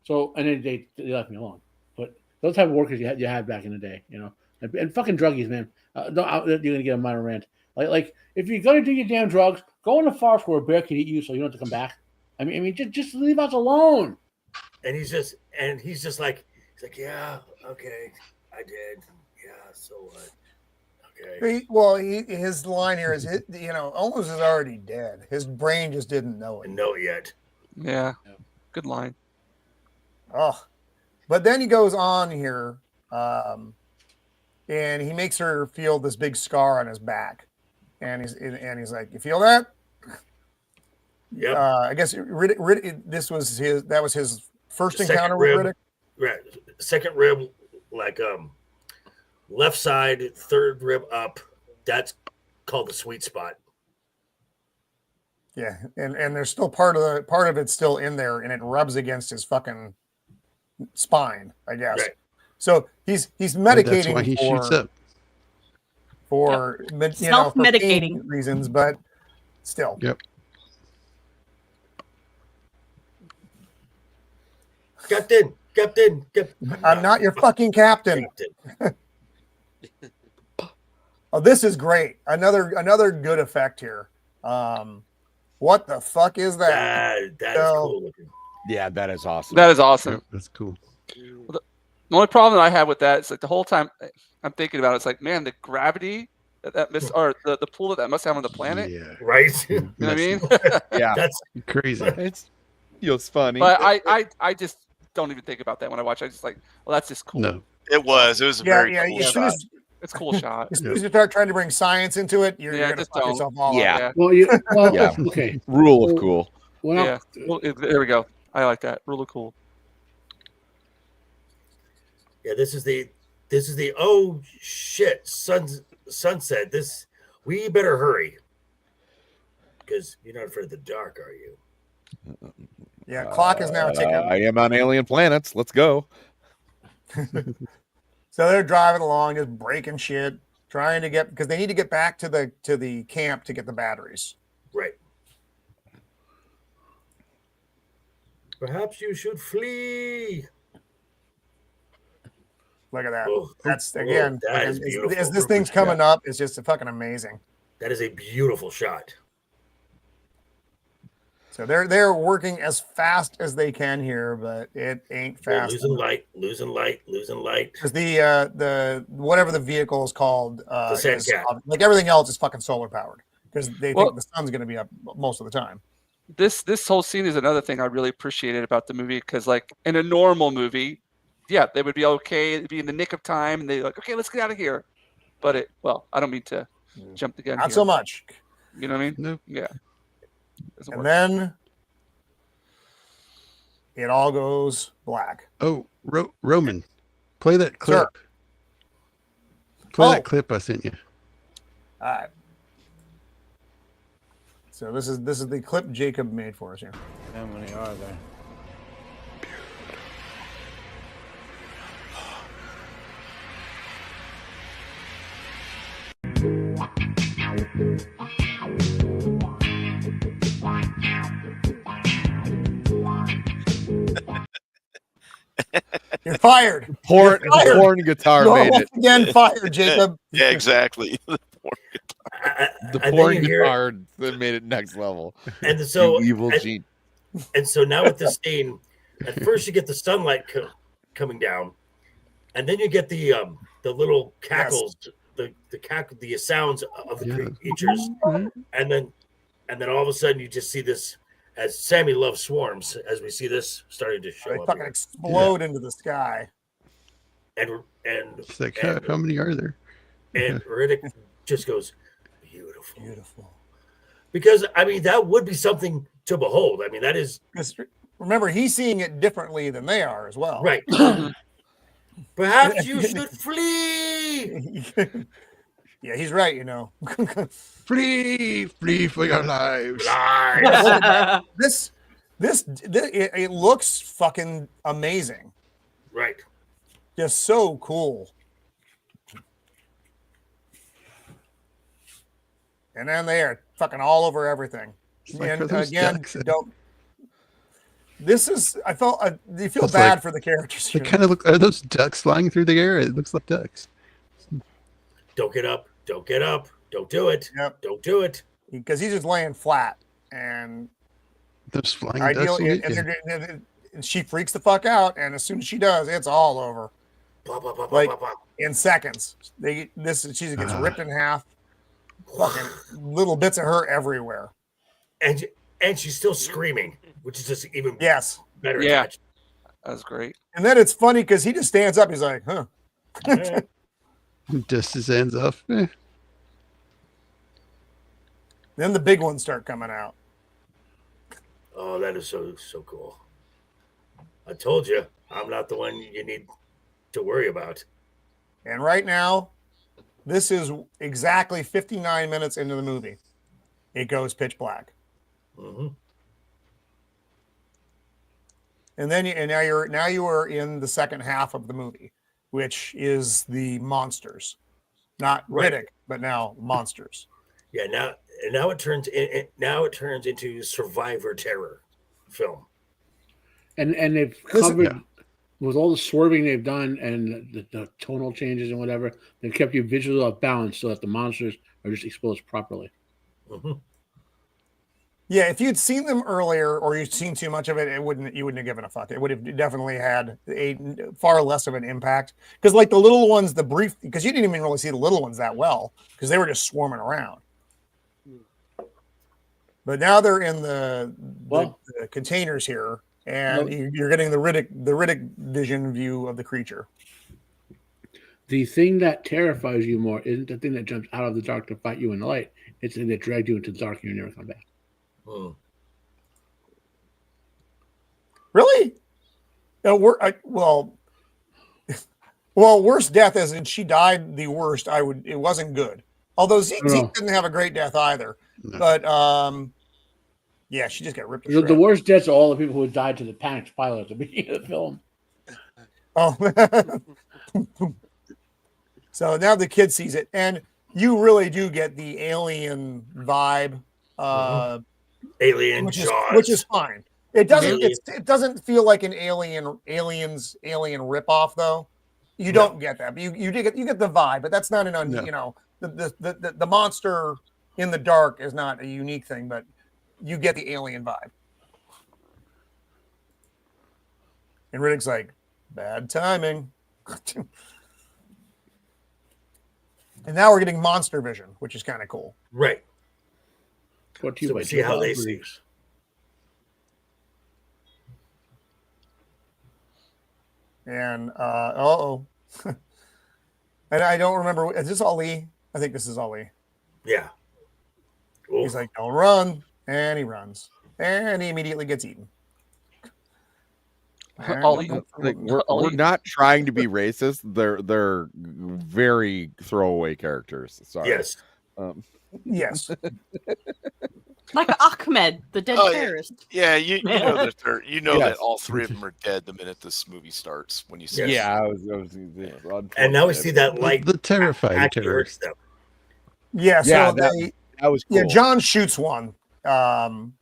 So, and then they left me alone. But those type of workers you had back in the day, and fucking druggies, man. You're gonna get a minor rant. Like if you're gonna do your damn drugs, go in a forest where a bear can eat you, so you don't have to come back. I mean, just leave us alone. And he's just like, yeah, okay, I did, yeah, so what? Okay. His line here is, Olmos is already dead. His brain just didn't know it. Know it yet. Yeah. Good line. Oh, but then he goes on here, and he makes her feel this big scar on his back, and he's like, "You feel that?" Yeah. I guess that was his first encounter with Riddick. Right. Second rib, like left side, third rib up. That's called the sweet spot. Yeah, and there's still part of it's still in there, and it rubs against his fucking spine, I guess. Right. So he's medicating. That's why he shoots up. For Self-medicating for reasons, but still. Yep. Captain. I'm not your fucking captain. Oh, this is great. Another good effect here. What the fuck is that? That is cool looking. Yeah, that is awesome. That is awesome. Yep, that's cool. The only problem that I have with that is like the whole time I'm thinking about it, it's like, man, the gravity or the pull that must have on the planet. Yeah. Right? You know what I mean? Yeah, That's Crazy. it's funny. But I just don't even think about that when I watch. I just like, well, that's just cool. No. It was a very cool As soon shot. It's a cool shot. as you start trying to bring science into it, you're gonna just fuck don't. yourself all Yeah. up. Well, Yeah. okay. Rule of cool. Well, Yeah. Well, there we go. I like that. Really cool. this is the oh shit sunset. This We better hurry. Because you're not afraid of the dark, are you? Yeah, clock is now ticking. I am on alien planets. Let's go. So they're driving along, just breaking shit, trying to get because they need to get back to the camp to get the batteries. Right. Perhaps you should flee. Look at that. Oh, That's oh, again, that as is beautiful. this thing's coming up, it's just fucking amazing. That is a beautiful shot. So they're working as fast as they can here, but it ain't fast. Losing light. Because the whatever the vehicle is called, The Sandcat. like everything else is fucking solar powered because they Well- think the sun's going to be up most of the time. This whole scene is another thing I really appreciated about the movie because, like, in a normal movie, yeah, they would be okay, it'd be in the nick of time, and they're like, okay, let's get out of here. But I don't mean to jump the gun. Not here. so much. You know what I mean? No. Yeah. Doesn't And work. then it all goes black. Oh, Roman, play that clip. Sure. Play Oh. that clip I sent you. All right. So this is the clip Jacob made for us here. How many are there? You're fired. Porn, You're fired. porn guitar You're made once it. again fired, Jacob. Yeah, exactly. The And porn then you hear- guitar that made it next level. And so You evil and, gene. and so now with this scene, at first you get the sunlight coming down, and then you get the little cackles, the sounds of the creatures, and then all of a sudden you just see this as Sammy loves swarms as we see this starting to show They up fucking here. explode into the sky. and It's like, how many are there? and Riddick just goes beautiful, Beautiful. because I mean that would be something to behold. I mean that is Because remember, he's seeing it differently than they are as well. right. Perhaps you should flee. Yeah, he's right. You know, Flee for your lives. this it looks fucking amazing. Right. Just so cool. And then they are fucking all over everything. It's like, are And those again, ducks? don't. This is. I felt. You feel It's bad like- for the characters. They here. kind of look. Are those ducks flying through the air? It looks like ducks. Don't get up. Don't get up. Don't do it. Yep. Don't do it. Because he's just laying flat, and Those flying ducks. ideally, will get you. and she freaks the fuck out, and as soon as she does, it's all over Blah, blah, blah, Like- blah, blah, in seconds. She gets ripped in half. Fucking little bits of her everywhere. blah. And she's still screaming, which is just even Yes, better. Yeah. touch. That was great. and then it's funny because he just stands up. He's like, "Huh." Dust his hands off. Eh. Then the big ones start coming out. Oh, that is so cool. I told you, I'm not the one you need to worry about. And right now, this is exactly 59 minutes into the movie. It goes pitch black. Hmm. And then now you are in the second half of the movie, which is the monsters, not Right. Riddick, but now monsters. Yeah. Now it turns into survivor terror film. And they've Listen, covered with all the swerving they've done and the tonal changes and whatever. They've kept you visually off balance so that the monsters are just exposed properly. Hmm. Yeah, if you'd seen them earlier or you'd seen too much of it, you wouldn't have given a fuck. It would have definitely had a far less of an impact. Because like the little ones, because you didn't even really see the little ones that well because they were just swarming around. But now they're in the containers here, and you're getting the Riddick vision view of the creature. The thing that terrifies you more isn't the thing that jumps out of the dark to fight you in the light. It's the thing that dragged you into the dark and you never come back. Hmm. Really? No, well, worst death as in she died the worst. It wasn't good. Although Zeke No. didn't have a great death either. No. But yeah, she just got ripped to The shreds. worst deaths are all the people who died to the panicked pilot at the beginning of the film. Oh. So now the kid sees it, and you really do get the alien vibe, Alien which Jaws. is fine. It doesn't. Alien. It doesn't feel like an alien ripoff though. You don't get that, but you get the vibe, but that's not an No. you know the monster in the dark is not a unique thing, but you get the alien vibe. And Riddick's like, bad timing. And now we're getting monster vision, which is kind of cool. Right. What do you So we see how they see. And and I don't remember. Is this Ali? I think this is Ali. Yeah. He's like, don't run. And he runs. And he immediately gets eaten. Ali, Like, we're not trying to be racist. They're very throwaway characters. Sorry. Yes. Yes. Like Ahmed, the dead Oh, yeah. terrorist. Yeah, you know that Yes. that all three of them are dead the minute this movie starts. When you see Yes. Yeah, I was And now we see that light The terrifying actually hurts terrorist. them. Yeah. So Yeah, they, that was cool. yeah, John shoots one, and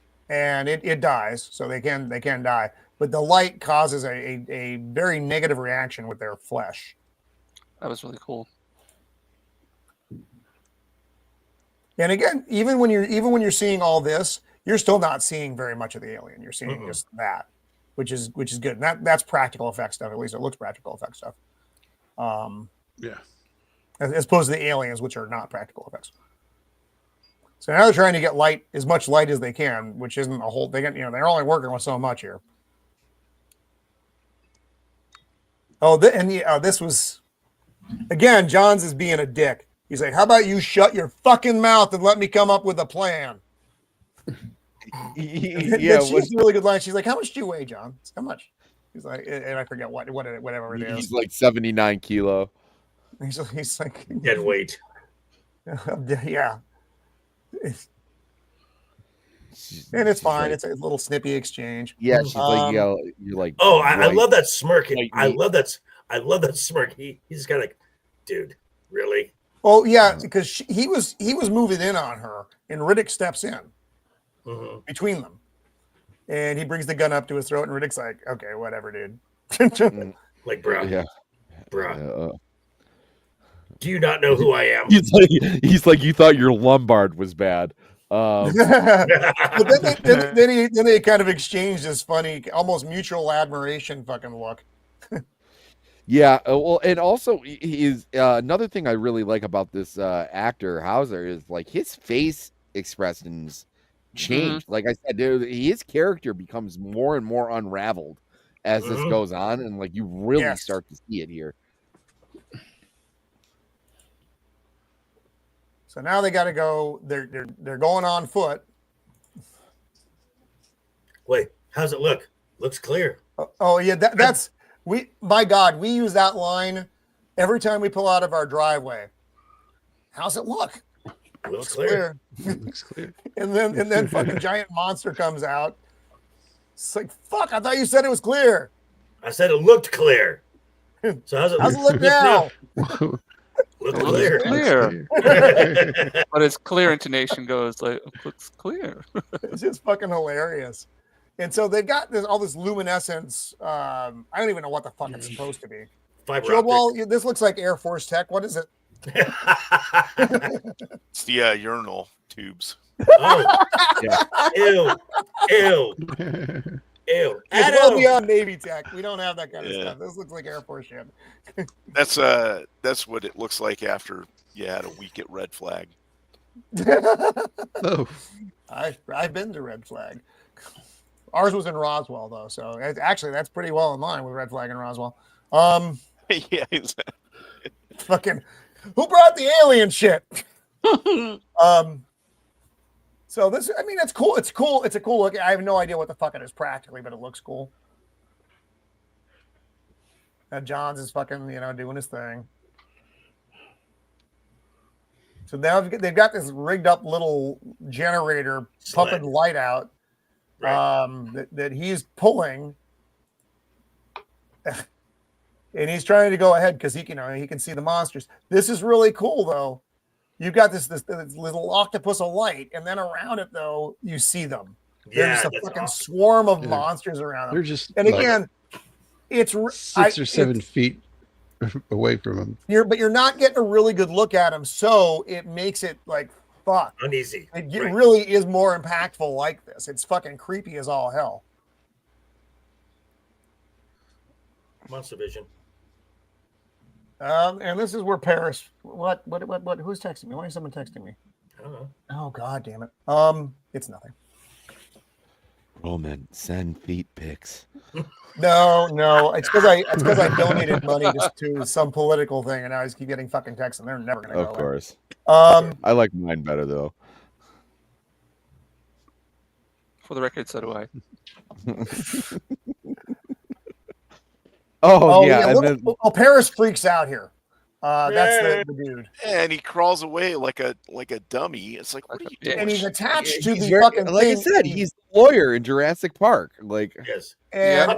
it dies. So they can die. But the light causes a very negative reaction with their flesh. that was really cool. And again, even when you're seeing all this, you're still not seeing very much of the alien. You're seeing just that, which is good. And that's practical effect stuff. At least it looks practical effect stuff. Yeah. As opposed to the aliens, which are not practical effects. So now they're trying to get light, as much light as they can, which isn't a whole. They're only working with so much here. Oh, this was again. Johns is being a dick. He's like, "How about you shut your fucking mouth and let me come up with a plan?" Yeah, she's a really good line. She's like, "How much do you weigh, John? How much?" He's like, and I forget whatever it is. he's like 79 kilo. He's like Dead weight. yeah. And it's fine. It's a little snippy exchange. Yeah, she's like, yeah, you're like. Oh, I right. love that smirk. Like I me. love that smirk. He's kind of like, dude, really? Oh yeah, because he was moving in on her, and Riddick steps in between them, and he brings the gun up to his throat, and Riddick's like, "Okay, whatever, dude." Like, bro, Yeah. bro. Do you not know who I am? He's like, you thought your lumbar was bad. But then they kind of exchanged this funny, almost mutual admiration fucking look. Yeah, well, and also he is another thing I really like about this actor Hauser is like his face expressions change. Like I said, his character becomes more and more unraveled as this goes on, and like you really start to see it here. So now they got to go. They're going on foot. Wait, how's it look? Looks clear. Oh yeah, that's we. My God, we use that line every time we pull out of our driveway. How's it look? Looks clear. Looks clear. And then fucking giant monster comes out. It's like, fuck, I thought you said it was clear. I said it looked clear. So how's it look now? Look It clear. looks clear. But his clear intonation goes like, it looks clear. It's just fucking hilarious. And so they've got all this luminescence. I don't even know what the fuck it's supposed to be. Shieldwall, this looks like Air Force Tech. What is it? It's the urinal tubes. Oh. Yeah. Ew. It's well beyond Navy Tech. We don't have that kind of stuff. This looks like Air Force shit. That's what it looks like after you had a week at Red Flag. Oh, I've been to Red Flag. Ours was in Roswell though, so actually that's pretty well in line with Red Flag and Roswell. Yeah, fucking who brought the alien shit? So this, I mean, it's cool. It's cool. It's a cool look. I have no idea what the fuck it is practically, but it looks cool. Johns is fucking, doing his thing. So now they've got this rigged up little generator pumping light out that he's pulling. And he's trying to go ahead because he can see the monsters. This is really cool though. You've got this little octopus of light, and then around it though, you see them. Yeah, there's a fucking swarm of monsters around them. They're just and again, it's 6 or 7 feet away from them. But you're not getting a really good look at them, so it makes it like fuck uneasy. It really is more impactful like this. It's fucking creepy as all hell. Monster Vision. And this is where Paris. What? Who's texting me? Why is someone texting me? I don't know. Oh god damn it. It's nothing. Roman, send feet pics. No. It's because I donated money just to some political thing, and I just keep getting fucking texts, and they're never gonna go. Of course. I like mine better though. For the record, so do I. Yeah. And then... Paris freaks out here. That's the dude. And he crawls away like a dummy. It's like, what are you doing? And he's attached to the fucking like thing. I said, he's the lawyer in Jurassic Park. Like, yes. And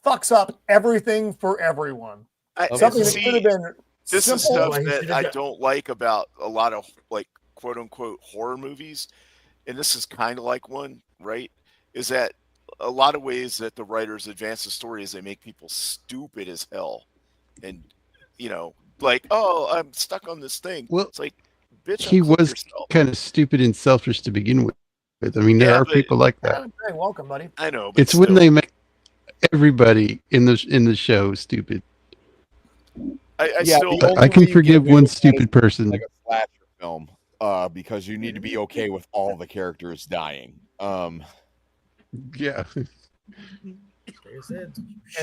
fucks up everything for everyone. Something that could have been this simple. is stuff that I don't like about a lot of like quote unquote horror movies. And this is kind of like one, right? Is that a lot of ways that the writers advance the story is they make people stupid as hell. And, like, oh, I'm stuck on this thing. Well, it's like, bitch, he was kind of stupid and selfish to begin with. I mean, there are people like that. Hey, welcome, buddy. I know. But It's when they make everybody in the show stupid. I can forgive one stupid person. Like a slasher film, because you need to be okay with all the characters dying. Yeah. And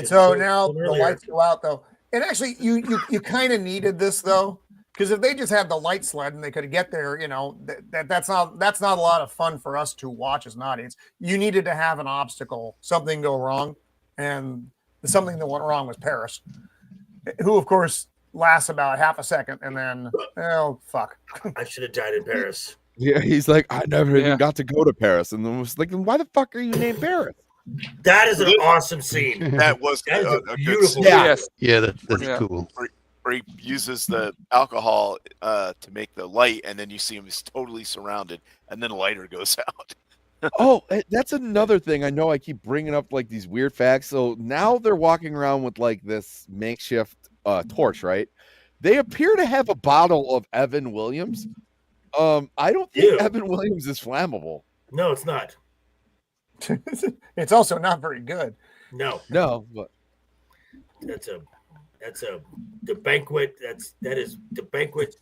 so now the lights go out though. And actually you kind of needed this though, because if they just had the light sled and they could get there, that's not a lot of fun for us to watch as an audience. You needed to have an obstacle, something go wrong, and something that went wrong was Paris, who of course lasts about half a second, and then oh fuck, I should have died in Paris. Yeah, he's like, I never even got to go to Paris, and then was like, why the fuck are you named Paris? That is an awesome scene. That was a beautiful. Yeah, that's cool. Where he uses the alcohol to make the light, and then you see him is totally surrounded, and then a lighter goes out. Oh, that's another thing. I know I keep bringing up like these weird facts. So now they're walking around with like this makeshift torch, right? They appear to have a bottle of Evan Williams. I don't think Evan Williams is flammable. No, it's not. It's also not very good. No, but that's the banquet. That is the banquet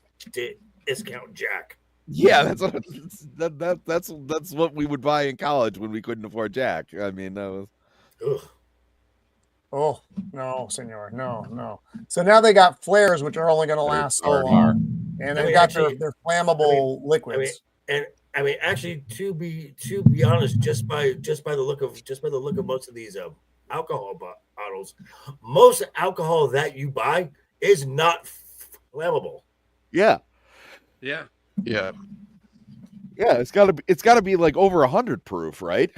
discount Jack. Yeah, that's what we would buy in college when we couldn't afford Jack. I mean, that was. Ugh. Oh no, senor, no. So now they got flares, which are only going to last so long, and they've got their flammable liquids. I mean, actually, to be honest, just by the look of most of these alcohol bottles, most alcohol that you buy is not flammable. Yeah. It's got to be like over 100 proof, right?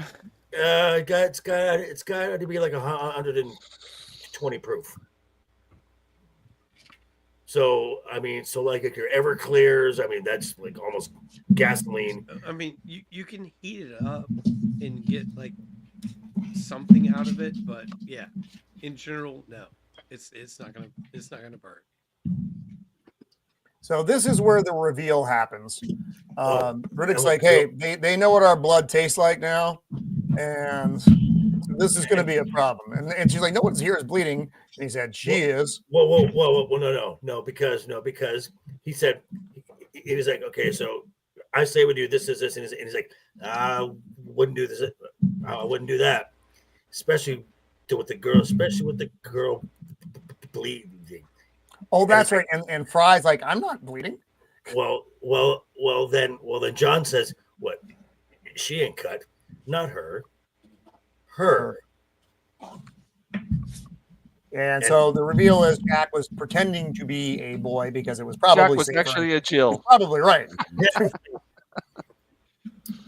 It's got to be like 120 proof. So I mean, like if your Everclears, I mean that's like almost gasoline. I mean, you can heat it up and get like something out of it, but yeah, in general, no, it's not gonna burn. So this is where the reveal happens. Riddick's like, hey, they know what our blood tastes like now, and this is going to be a problem. And she's like, no one's here is bleeding. And he said, she is. Whoa, no, because he said, he was like, okay, so I say we do this, and he's like, I wouldn't do this, I wouldn't do that, especially with the girl bleeding. Oh, that's right. And Fry's like, I'm not bleeding. Well, then John says, what? She ain't cut. Not her. Her. And so the reveal is Jack was pretending to be a boy because it was probably Jack was safer. actually a Jill. He's probably right.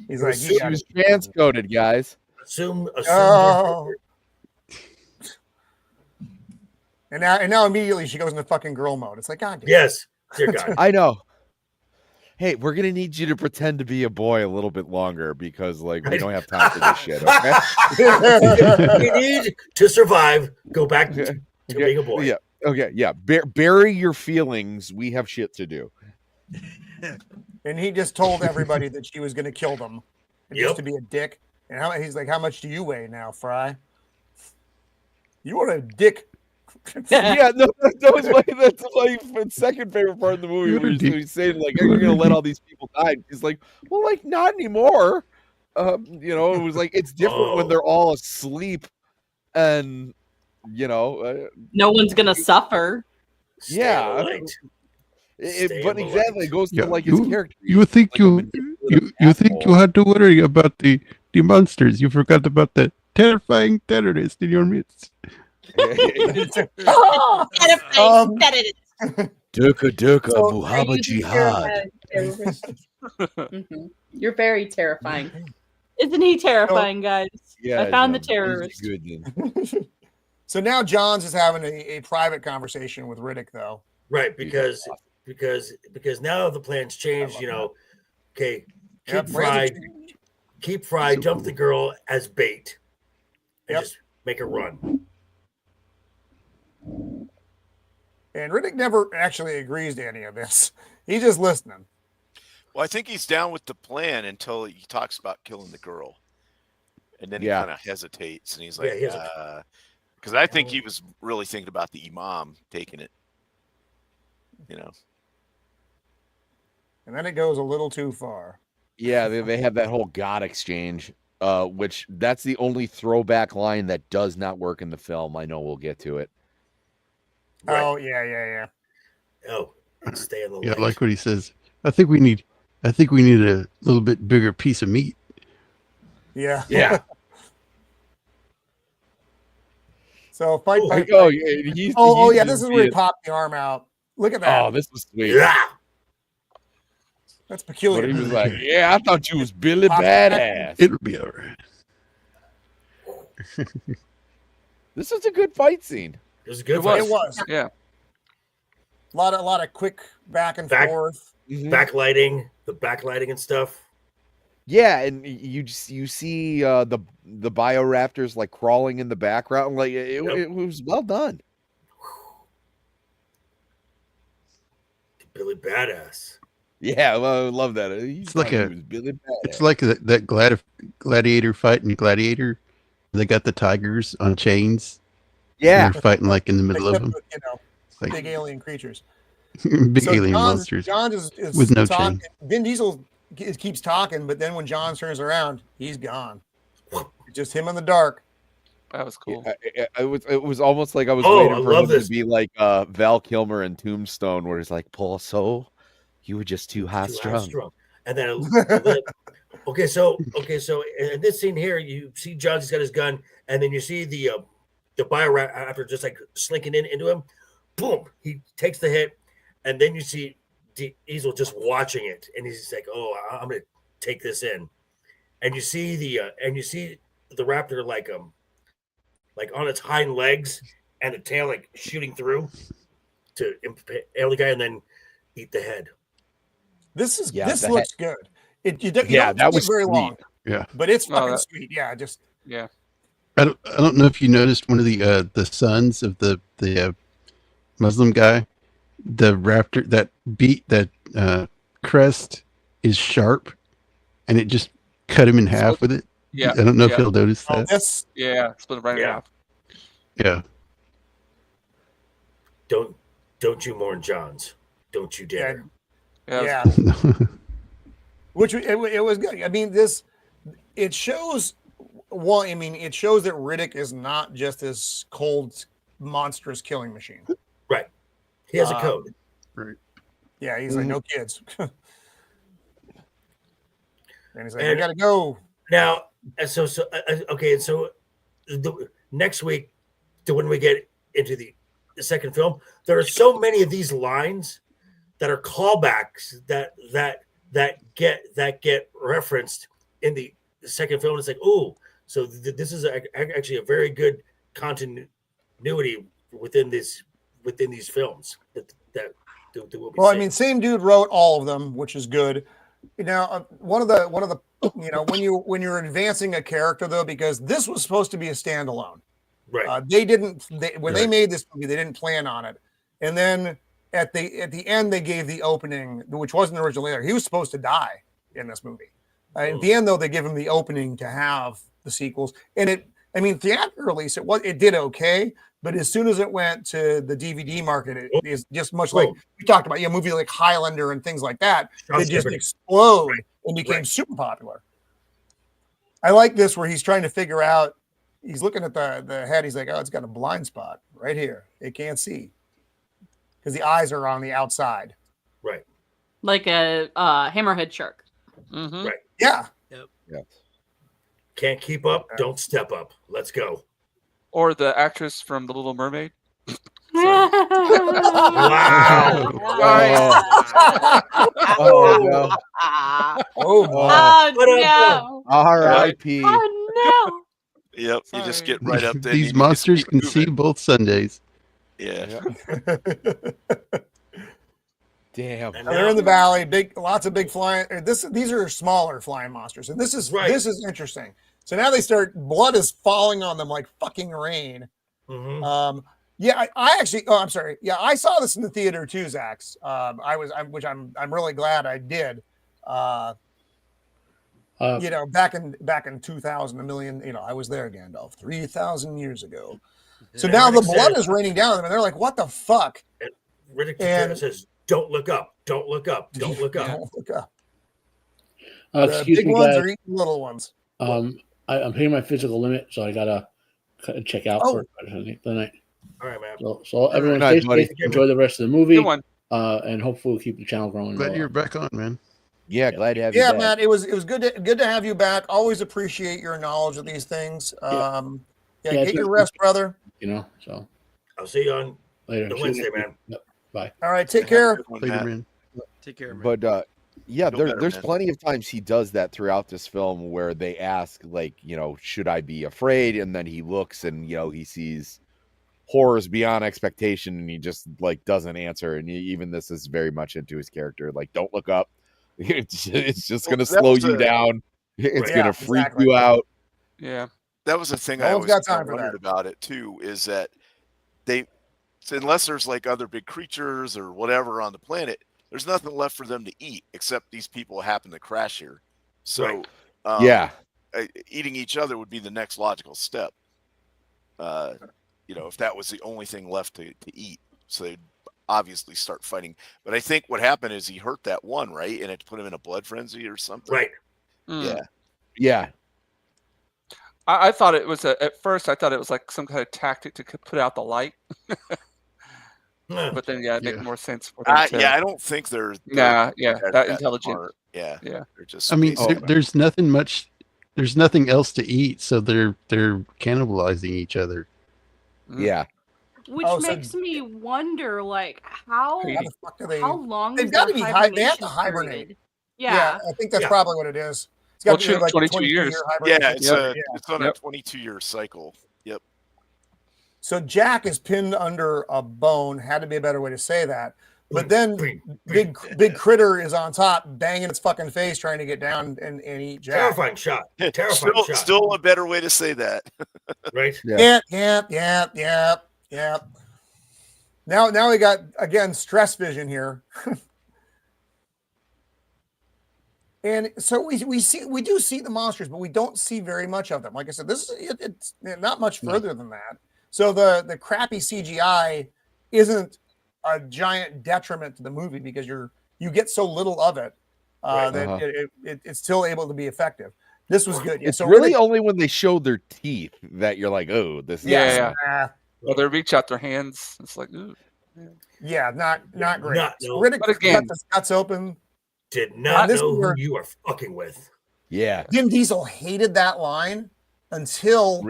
He's like, She was transcoded, guys. Assume. Oh. And now immediately she goes into fucking girl mode. It's like, God damn. Yes, dear God. I know. Hey, we're gonna need you to pretend to be a boy a little bit longer because, like, we don't have time for this shit. Okay. We need to survive. Go back to being a boy. Yeah. Okay. Yeah. Bury your feelings. We have shit to do. And he just told everybody that she was going to kill them, just to be a dick. And he's like, "How much do you weigh now, Fry? You are a dick." Yeah, no, that's my second favorite part of the movie. Where he's saying, like, "You're gonna let all these people die." He's like, "Well, like, not anymore." You know, it was like it's different when they're all asleep, and you know, no one's gonna suffer. Yeah, but exactly, it goes to like his character. You think you think you had to worry about the monsters? You forgot about the terrifying terrorist in your midst. Durka, Muhammad Jihad. You're very terrifying. Isn't he terrifying, guys? Yeah, I found the terrorist. So now Johns is having a private conversation with Riddick, though. Right, because now the plan's changed. You know, okay, keep Fry, dump the girl as bait, and just make her run. And Riddick never actually agrees to any of this. He's just listening. Well, I think he's down with the plan until he talks about killing the girl. And then he kind of hesitates, and he's like, because I think he was really thinking about the imam taking it, you know. And then it goes a little too far. Yeah, they have that whole God exchange, which that's the only throwback line that does not work in the film. I know we'll get to it. Right. Oh, yeah. Oh, stay on the Yeah, like what he says. I think we need a little bit bigger piece of meat. Yeah. Yeah. So fight. Yeah, this is where he popped the arm out. Look at that. Oh, this was sweet. Yeah. That's peculiar. But he was like, "Yeah, I thought you was Billy Badass." It'll be all right. This was a good fight scene. It was a good. It was. Yeah. A lot of quick back and forth. Backlighting, the backlighting and stuff. Yeah, and you see the bioraptors like crawling in the background. Like it was well done. Billy Badass. Yeah, well, I love that. It's like that gladiator fight in Gladiator. They got the tigers on chains. Yeah, they're fighting like in the middle of them. You know, like big alien creatures. Big alien monsters. John is with no talking. chain. Vin Diesel keeps talking, but then when John turns around, he's gone. Just him in the dark. That was cool. It was almost like I was waiting for him to be like Val Kilmer in Tombstone, where he's like, "Paul, so you were just too high strung." And then, okay, so in this scene here, you see John's got his gun, and then you see the bioraptor just like slinking into him. Boom! He takes the hit, and then you see Diesel just watching it, and he's like, "Oh, I'm gonna take this in," and you see the raptor like on its hind legs and the tail like shooting through to impale the guy and then eat the head. This looks good. That was very sweet. long. Yeah, but it's fucking sweet. Yeah, yeah. I don't know if you noticed one of the sons of the Muslim guy, the raptor that crest is sharp, and it just cut him in half with it. Yeah, I don't know if you'll notice that. Yeah, split it right in half. Yeah. Don't you mourn Johns. Don't you dare. Yeah. Which it was good. I mean, it shows that Riddick is not just this cold, monstrous killing machine. Right. He has a code. Right. Yeah, he's like, no kids. And he's like, I gotta go. Now, so the next week, when we get into the second film, there are so many of these lines that are callbacks that get referenced in the second film. It's like, oh, so this is actually a very good continuity within these films that will be. Well, I mean, same dude wrote all of them, which is good. One of the when you're advancing a character though, because this was supposed to be a standalone. Right. They made this movie, they didn't plan on it, and then at the end they gave the opening, which wasn't originally there. He was supposed to die in this movie. At the end though, they give him the opening to have the sequels, and theatrical release it did okay, but as soon as it went to the DVD market, it is just much like we talked about, movie like Highlander and things like that. They just explode and became super popular. I like this where he's trying to figure out. He's looking at the head. He's like, oh, it's got a blind spot right here. It can't see because the eyes are on the outside. Right. Like a hammerhead shark. Mm-hmm. Right. Yeah. Yep. Yeah. Can't keep up. Don't step up. Let's go. Or the actress from The Little Mermaid. Wow. Oh, no. Oh, no. R.I.P. Oh, no. Yep, you just get right up there. These monsters can see both Sundays. Yeah. Damn. They're in the valley. Lots of big flying. These are smaller flying monsters, and this is interesting. So now they start. Blood is falling on them like fucking rain. Mm-hmm. Yeah, I actually. Oh, I'm sorry. Yeah, I saw this in the theater too, Zax. Which I'm really glad I did. Back in 2000, a million. I was there, Gandalf, 3,000 years ago. So now the blood is raining down on them, and they're like, "What the fuck?" And Riddick says, "Don't look up! Don't look up! Don't look up!" Don't look up. Excuse The big me, ones guys. are eating little ones. I'm hitting my physical limit, so I gotta check out for the night. All right, man. So everyone, Nice, stay buddy. safe, enjoy the rest of the movie, Good one. and hopefully we'll keep the channel growing. Glad you're back on, man. Yeah, glad to have you Yeah, back. Matt, it was good to have you back. Always appreciate your knowledge of these things. Get your rest, brother. So I'll see you on later. the Wednesday, man. Yep. Bye. All right, take care. Later, man. Take care, man. But yeah, Feel better, there's man. plenty of times he does that throughout this film where they ask, like, should I be afraid? And then he looks and, he sees horrors beyond expectation and he just, like, doesn't answer. And even this is very much into his character. Like, don't look up. It's just going to slow you down. It's going to freak you out. Yeah. That was the thing No I one's always got time for wondered that. about it too, is that unless there's like other big creatures or whatever on the planet, there's nothing left for them to eat except these people happen to crash here. So eating each other would be the next logical step. If that was the only thing left to eat. So they'd obviously start fighting. But I think what happened is he hurt that one, right? And it put him in a blood frenzy or something. Right. Mm. Yeah. I thought it was at first. I thought it was like some kind of tactic to put out the light, but then it makes more sense for them. I don't think they're that intelligent. smart. Yeah, yeah. They're just. I mean, there's nothing much. There's nothing else to eat, so they're cannibalizing each other. Yeah. Which makes me wonder, like, how the fuck do they? long They've is got to their be high. They have to hibernation hibernate. period? Yeah. I think that's probably what it is. It's got to be like 22 years. Yeah, it's on a 22-year cycle. Yep. So Jack is pinned under a bone. Had to be a better way to say that. But then big critter is on top, banging its fucking face, trying to get down and eat Jack. Terrifying shot. Terrifying shot. Still a better way to say that. Right? Yeah. Now we got again stress vision here. And so we do see the monsters, but we don't see very much of them. Like I said, it's not much further than that. So the crappy CGI isn't a giant detriment to the movie because you get so little of it that it's still able to be effective. This was good. It's really only when they show their teeth that you're like, oh, this is Well, they reach out their hands. It's like, ooh. Yeah, not great. No. Riddick But again, cut the guts open. Did not this know where- who you are fucking with. Yeah. Vin Diesel hated that line until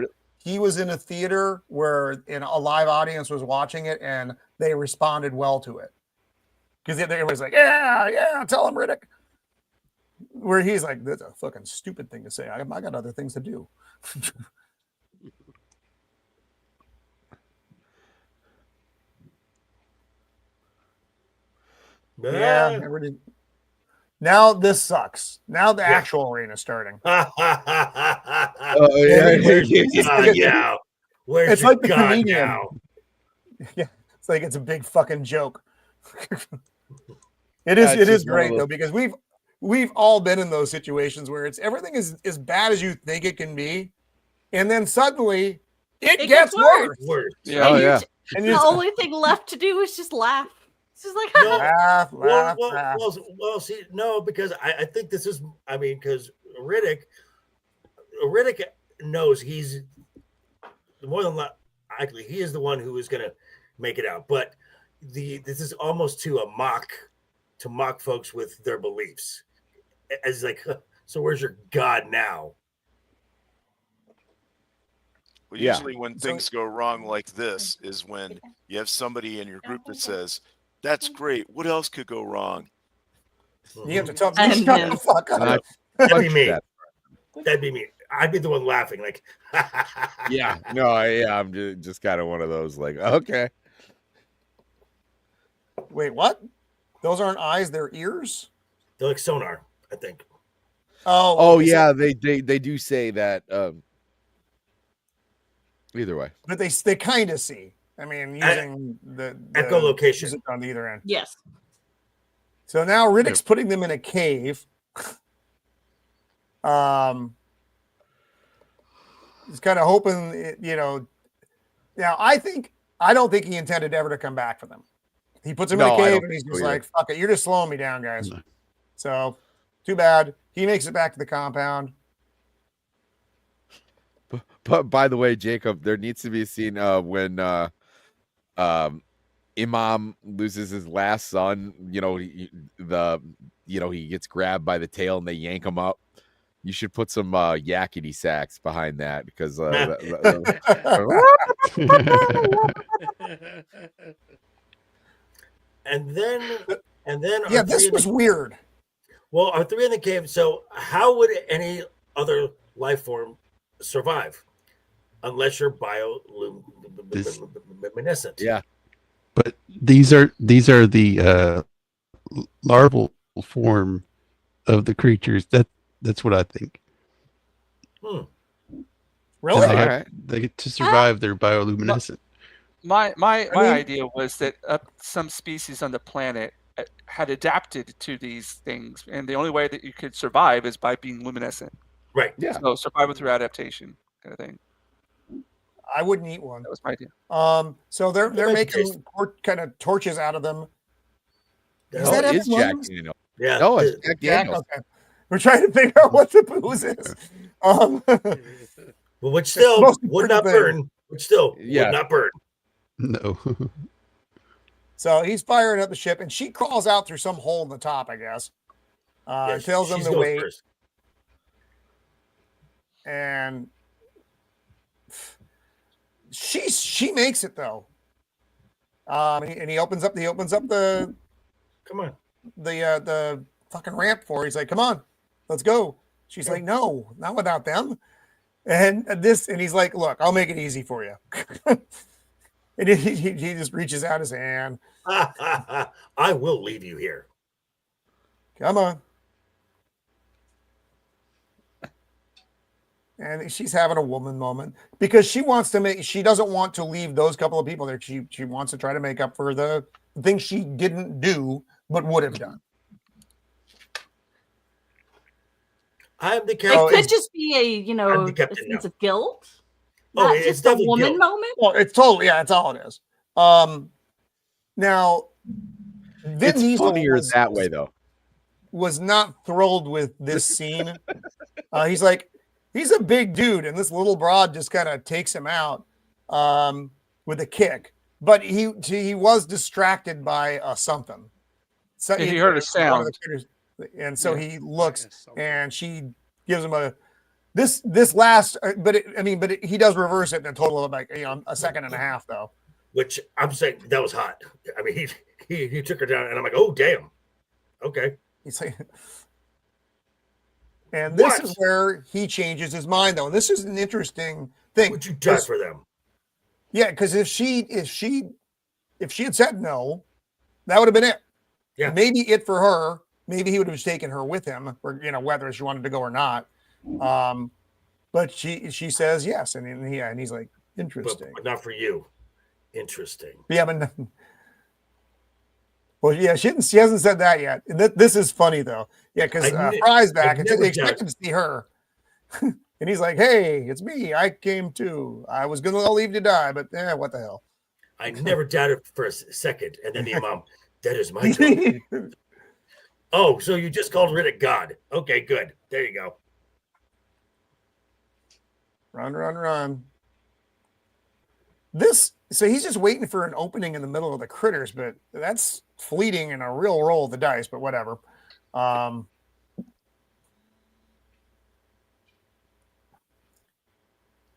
he was in a theater where a live audience was watching it and they responded well to it. Because it was like, yeah, tell him, Riddick. Where he's like, that's a fucking stupid thing to say. I got other things to do. Yeah. Now this sucks. Now the actual arena is starting. Yeah. Where's it's your like the God comedian. now? Yeah, it's like it's a big fucking joke. It is great though, because we've all been in those situations where everything is as bad as you think it can be, and then suddenly it gets worse. Yeah. And the only thing left to do is just laugh. It's just like laugh. Well, see, no, because I think this is, because Riddick knows he's more than likely he is the one who is going to make it out. But this is almost to mock folks with their beliefs, as like, so where's your God now? Well, usually when things go wrong like this is when you have somebody in your group that says, "That's great. What else could go wrong?" You have to tell them, shut the fuck up. That'd be me. That'd be me. I'd be the one laughing, like, I'm just kind of one of those, like, okay. Wait, what? Those aren't eyes, they're ears? They're like sonar, I think. Oh yeah, they do say that. Either way, but they kind of see. I mean, using the echolocation on the either end. Yes. So now Riddick's putting them in a cave. He's kind of hoping, Now I don't think he intended ever to come back for them. He puts them in a cave and he's just like, "Fuck it, you're just slowing me down, guys." No. So too bad. He makes it back to the compound. But by the way, Jacob, there needs to be a scene when Imam loses his last son. He gets grabbed by the tail and they yank him up. You should put some yakety sax behind that because and then yeah, this was weird. Well, our three in the cave. So how would any other life form survive unless you're bioluminescent? Yeah, but these are the larval form of the creatures. That's what I think. Really? They get to survive. They're bioluminescent. My idea was that some species on the planet had adapted to these things, and the only way that you could survive is by being luminescent. Right. Yeah. So survival through adaptation, kind of thing. I wouldn't eat one. That was my idea. So they're making kind of torches out of them. Is that Jack Daniels? Yeah. No, it's Jack Daniels. Okay. We're trying to figure out what the booze is. Well, which still would not burn. Which still would not burn. No. So he's firing up the ship, and she crawls out through some hole in the top, I guess. Tells them to wait. First. And she makes it though. And he opens up the come on. The fucking ramp for her. He's like, "Come on, let's go." She's like, "No, not without them." And he's like, "Look, I'll make it easy for you." And he just reaches out his hand. I will leave you here. Come on. And she's having a woman moment because she doesn't want to leave those couple of people there. She wants to try to make up for the things she didn't do, but would have done. I'm the captain. It could just be a sense of guilt. Oh, Not it's just a definitely woman guilt. moment. Well, it's totally, it's all it is. Now, Vin Diesel funnier that way though. Was not thrilled with this scene. He's like, he's a big dude, and this little broad just kind of takes him out with a kick. But he was distracted by something. So he heard a sound. And so he looks, and she gives him a This last, but he does reverse it in a total of like a second and a half though. Which I'm saying that was hot. I mean, he took her down, and I'm like, oh damn, okay. He's like, and this is where he changes his mind though. And this is an interesting thing. Would you die for them? Yeah, because if she had said no, that would have been it. Yeah, maybe it for her. Maybe he would have taken her with him, or whether she wanted to go or not. But she says yes, and he's like, interesting, but not for you. Interesting. Yeah, but well, yeah, she hasn't said that yet. This is funny though. Yeah, because Fry's back, and they expected to see her, and he's like, "Hey, it's me. I came too. I was gonna leave to die, but what the hell?" I never doubted for a second, and then the mom, that is my job. Oh, so you just called Riddick God? Okay, good. There you go. Run. So he's just waiting for an opening in the middle of the critters, but that's fleeting in a real roll of the dice, but whatever.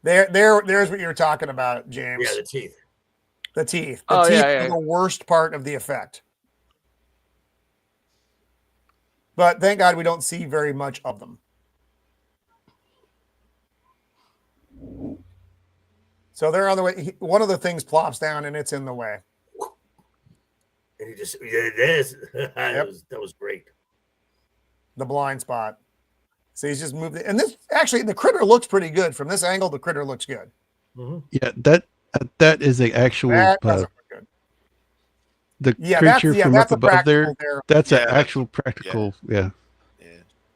There's what you're talking about, James. Yeah, the teeth. The teeth. The teeth are the worst part of the effect. But thank God we don't see very much of them. So they're on the way. One of the things plops down and it's in the way. And he just, that was great. The blind spot. So he's just moved it. And this, actually, the critter looks pretty good. From this angle, the critter looks good. Mm-hmm. Yeah, that is the actual... the creature from up above there, that's an actual practical, yeah.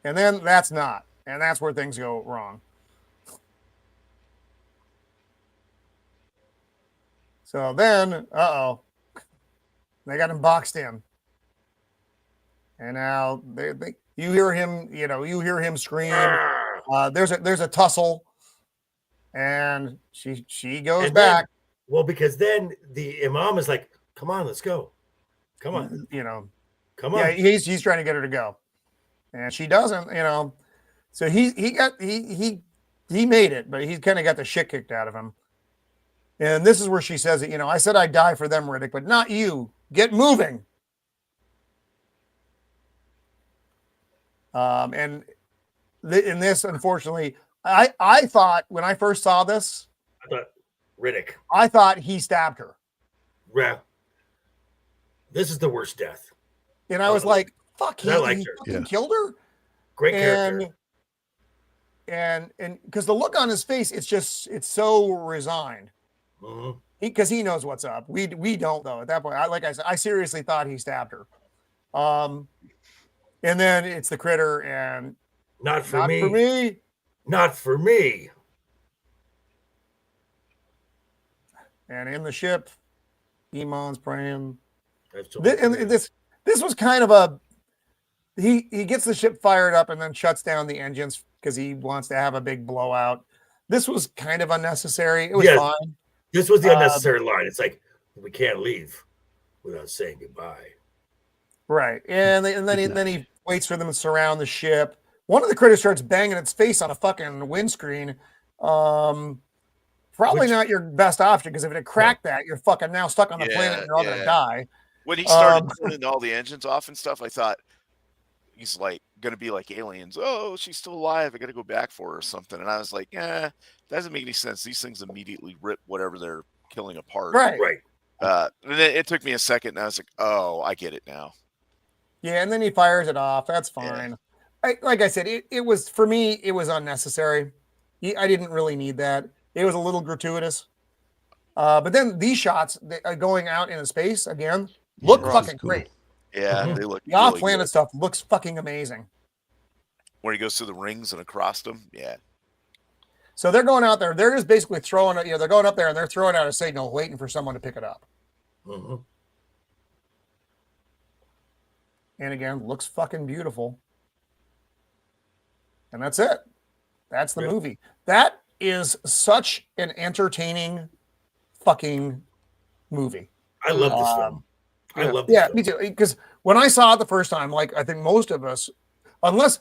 And then that's not. And that's where things go wrong. So then, they got him boxed in. And now you hear him scream. There's a tussle, and she goes back. Because then the imam is like, "Come on, let's go. Come on, come on." Yeah, he's trying to get her to go, and she doesn't. So he made it, but he's kind of got the shit kicked out of him. And this is where she says it. I said I'd die for them, Riddick, but not you. Get moving. And in this, unfortunately, I thought when I first saw this, I thought he stabbed her. Yeah. This is the worst death. And I was like, fuck, he fucking killed her? Great character. And because the look on his face, it's so resigned. Mm-hmm. Because he knows what's up. We don't, though. At that point, like I said, I seriously thought he stabbed her. And then it's the critter, and not for me. Not for me. And in the ship, Iman's praying. This was kind of he gets the ship fired up and then shuts down the engines because he wants to have a big blowout. This was kind of unnecessary. It was fine. This was the unnecessary line. It's like, we can't leave without saying goodbye. Right. And then he waits for them to surround the ship. One of the critters starts banging its face on a fucking windscreen. Probably not your best option, because if it had cracked that, you're fucking now stuck on the planet and you're all gonna die. When he started turning all the engines off and stuff, I thought he's like gonna be like aliens. Oh, she's still alive. I gotta go back for her or something. And I was like, that doesn't make any sense. These things immediately rip whatever they're killing apart. Right. And then it took me a second, and I was like, oh, I get it now. Yeah, and then he fires it off. That's fine. Like I said, it was, for me, it was unnecessary. I didn't really need that. It was a little gratuitous. But then these shots going out into space again look fucking great. Yeah, they look. The off-planet stuff looks fucking amazing. Where he goes through the rings and across them, So they're going out there. They're just basically throwing it. They're going up there and they're throwing out a signal, waiting for someone to pick it up. Mm-hmm. And again, looks fucking beautiful. And that's it. That's the movie. That is such an entertaining fucking movie. I love this film. I love this film. Me too. Because when I saw it the first time, like I think most of us, unless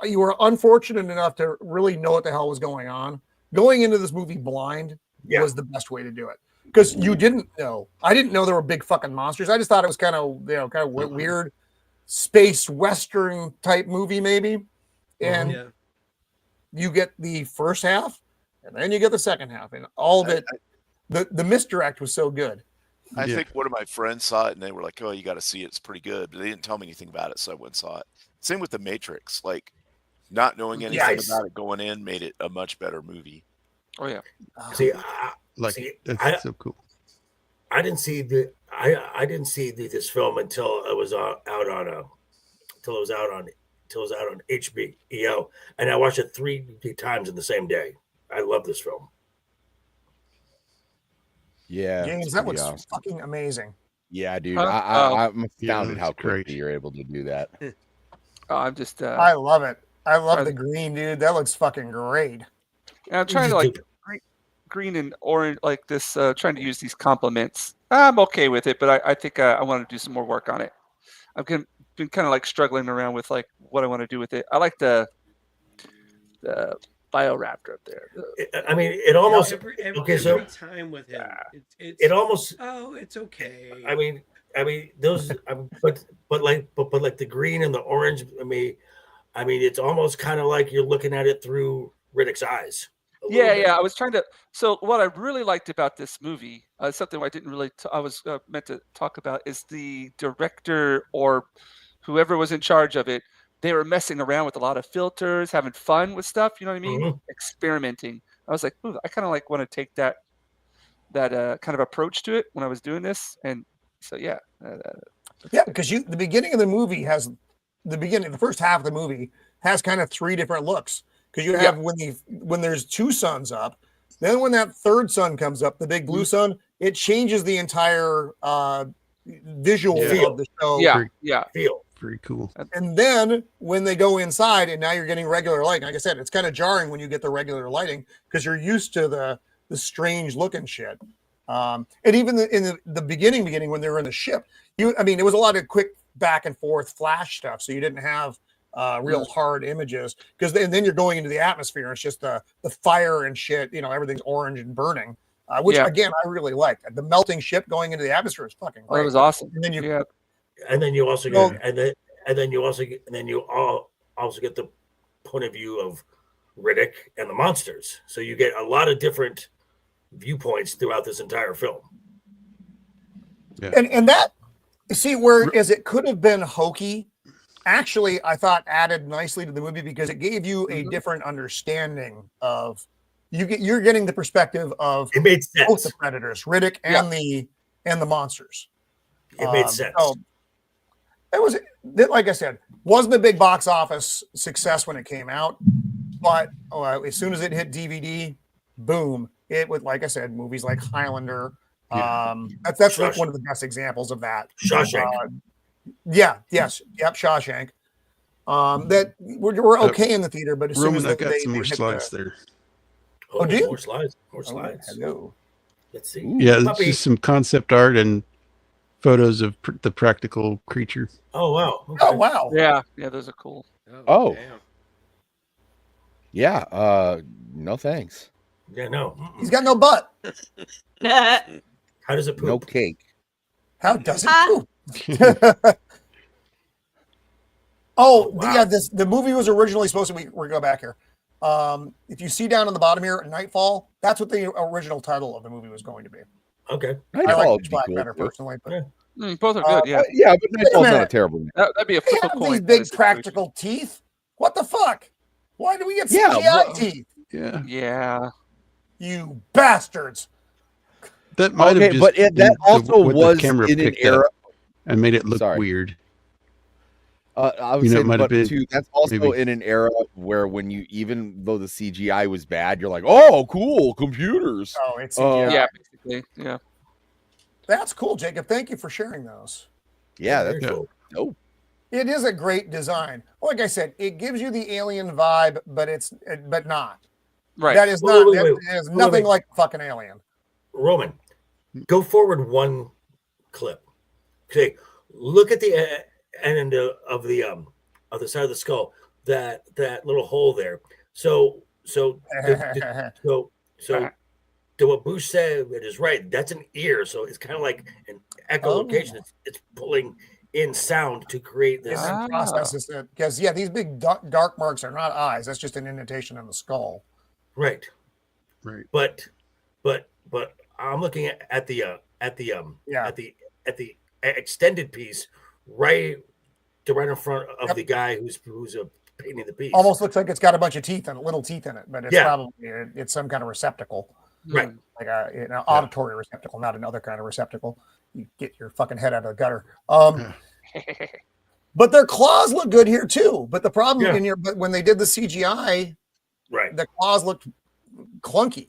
you were unfortunate enough to really know what the hell was going on. Going into this movie blind was the best way to do it, because you didn't know. I didn't know there were big fucking monsters. I just thought it was kind of weird space western type movie maybe, and you get the first half and then you get the second half, and all of it. The misdirect was so good. I think one of my friends saw it and they were like, "Oh, you got to see it. It's pretty good." But they didn't tell me anything about it, so I went and saw it. Same with The Matrix. Like, not knowing anything about it going in made it a much better movie. Oh yeah. That's so cool. I didn't see this film until it was out on HBO, and I watched it 3 times in the same day. I love this film. Yeah, James, that was fucking amazing. Yeah, dude. I'm astounded how quickly great. you're able to do that. I'm just. I love it. I love the green, dude. That looks fucking great. I'm trying to like green and orange, like this. Trying to use these complements. I'm okay with it, but I think I want to do some more work on it. I've been kind of like struggling around with like what I want to do with it. I like the Bioraptor up there. I mean, it almost every time with him, it almost. Oh, it's okay. I mean those, but like the green and the orange. I mean, it's almost kind of like you're looking at it through Riddick's eyes. Yeah. I was trying to. So what I really liked about this movie, something I didn't really. I was meant to talk about, is the director or whoever was in charge of it. They were messing around with a lot of filters, having fun with stuff. You know what I mean? Mm-hmm. Experimenting. I was like, ooh, I kind of like want to take that kind of approach to it when I was doing this. And so, yeah. Because the beginning of the movie has the first half of the movie has kind of 3 different looks. Because you have when there's 2 suns up, then when that third sun comes up, the big blue sun, it changes the entire visual feel of the show. Feel. Pretty cool. And then when they go inside and now you're getting regular lighting, like I said, it's kind of jarring when you get the regular lighting because you're used to the strange looking shit. And even in the beginning when they were in the ship, it was a lot of quick back and forth flash stuff. So you didn't have real hard images because then you're going into the atmosphere. And it's just the fire and shit, everything's orange and burning, which again, I really liked. The melting ship going into the atmosphere is fucking great. That was awesome. And then you also get the point of view of Riddick and the monsters. So you get a lot of different viewpoints throughout this entire film. Yeah. And that, see, whereas it could have been hokey, actually I thought added nicely to the movie because it gave you a different understanding of you're getting the perspective of it made sense. Both the predators, Riddick and the monsters. It made sense. So it was, like I said, wasn't a big box office success when it came out, but as soon as it hit DVD, boom! It would, like I said, movies like Highlander. That's like one of the best examples of that. Shawshank. Shawshank. That we're okay in the theater, but as soon as I got some more slides there. Oh, do you? More slides. Hello. Let's see. Yeah, it's just some concept art and photos of the practical creature. Oh wow! Okay. Oh wow! Yeah, those are cool. Oh. Yeah. No thanks. Yeah, no. He's got no butt. How does it poop? No cake. How does it poop? The movie was originally supposed to be. We're going back here. If you see down on the bottom here, Nightfall. That's what the original title of the movie was going to be. Okay. I like Pitch Black better personally, but both are good. But Nightfall's not a terrible one. That'd be a flip a coin. These big practical teeth. What the fuck? Why do we get CGI teeth? Yeah. You bastards. That might have just but that also was the camera in an picked era up and made it look weird. I was saying, might have been, too, that's also in an era where when even though the CGI was bad, you're like, oh, cool, computers. Oh, it's CGI. Basically, yeah. That's cool, Jacob. Thank you for sharing those. Yeah, that's cool. Oh. It is a great design. Like I said, it gives you the alien vibe, but not. Right. That is not. That is nothing like fucking Alien. Roman, go forward one clip. Okay, look at the end of the side of the skull. that little hole there. So what Bush said, it is right. That's an ear, so it's kind of like an echolocation. It's pulling in sound to create this processes it, because these big dark marks are not eyes. That's just an indentation in the skull. Right. But I'm looking at the extended piece right in front of the guy who's painting the piece. Almost looks like it's got a bunch of little teeth in it, but it's probably it's some kind of receptacle. Right. Like an auditory receptacle, not another kind of receptacle. You get your fucking head out of the gutter. But their claws look good here too. But the problem in here, but when they did the CGI, the claws looked clunky.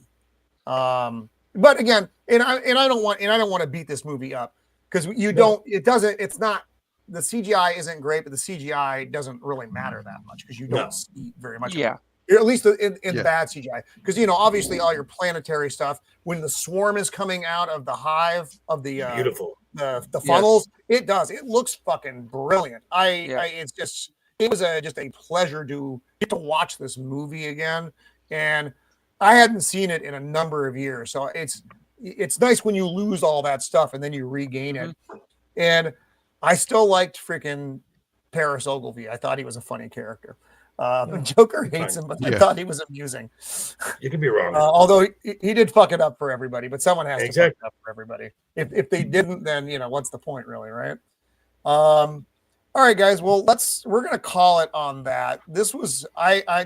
But again, and I don't want to beat this movie up, because it's not, the CGI isn't great, but the CGI doesn't really matter that much because you don't see very much. Yeah. At least in bad CGI, because obviously all your planetary stuff, when the swarm is coming out of the hive of the beautiful the funnels, it looks fucking brilliant. It was just a pleasure to get to watch this movie again, and I hadn't seen it in a number of years, so it's nice when you lose all that stuff and then you regain it. And I still liked freaking Paris Ogilvy. I thought he was a funny character. Joker hates him, but I thought he was amusing. You could be wrong. Although he did fuck it up for everybody, but someone has to fuck it up for everybody. If they didn't, then what's the point, really, right? All right, guys. Well, we're gonna call it on that. This was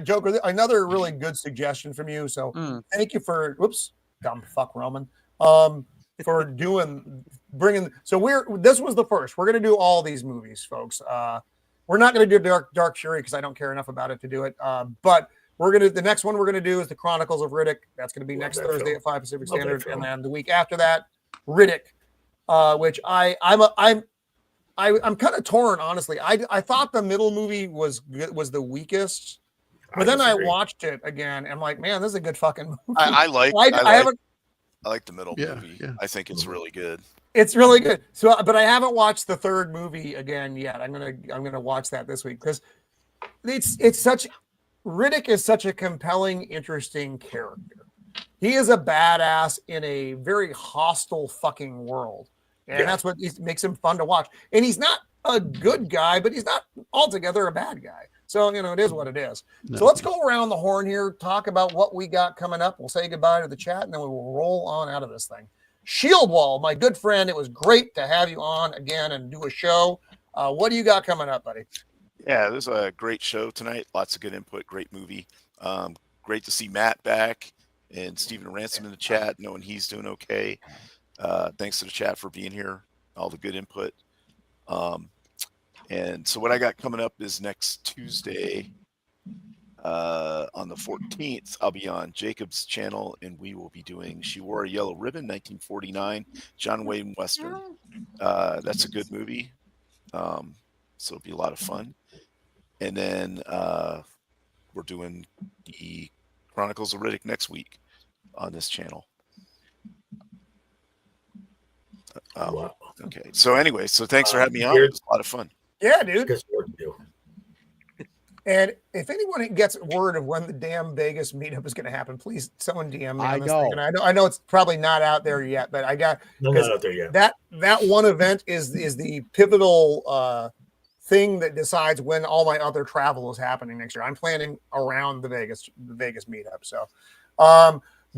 Joker, another really good suggestion from you. So thank you for dumb fuck Roman. For bringing. So this was the first. We're gonna do all these movies, folks. We're not going to do Dark Fury because I don't care enough about it to do it. But the next one we're going to do is the Chronicles of Riddick. That's going to be next Thursday at 5 Pacific Standard, and then the week after that, Riddick, which I'm kind of torn, honestly. I thought the middle movie was the weakest, but then I watched it again, and I'm like, man, this is a good fucking movie. I like the middle movie. Yeah. I think it's really good. It's really good. So, but I haven't watched the third movie again yet. I'm gonna watch that this week, because Riddick is such a compelling, interesting character. He is a badass in a very hostile fucking world, and that's what makes him fun to watch. And he's not a good guy, but he's not altogether a bad guy. So it is what it is. No. So let's go around the horn here, talk about what we got coming up. We'll say goodbye to the chat, and then we will roll on out of this thing. Shieldwall, my good friend, it was great to have you on again and do a show. What do you got coming up, buddy? Yeah, this is a great show tonight. Lots of good input. Great movie. Great to see Matt back and Stephen Ransom in the chat, knowing he's doing okay. Thanks to the chat for being here. All the good input. And so what I got coming up is next Tuesday, on the 14th, I'll be on Jacob's channel, and we will be doing She Wore a Yellow Ribbon, 1949, John Wayne Western. That's a good movie. So it'll be a lot of fun. And then we're doing the Chronicles of Riddick next week on this channel. Wow. Okay. So anyway, thanks for having me on. It was a lot of fun. Yeah, dude. And if anyone gets word of when the damn Vegas meetup is going to happen, please someone DM me on this thing. And I know it's probably not out there yet, but I got not out there yet. That one event is the pivotal thing that decides when all my other travel is happening next year. I'm planning around the Vegas meetup. So,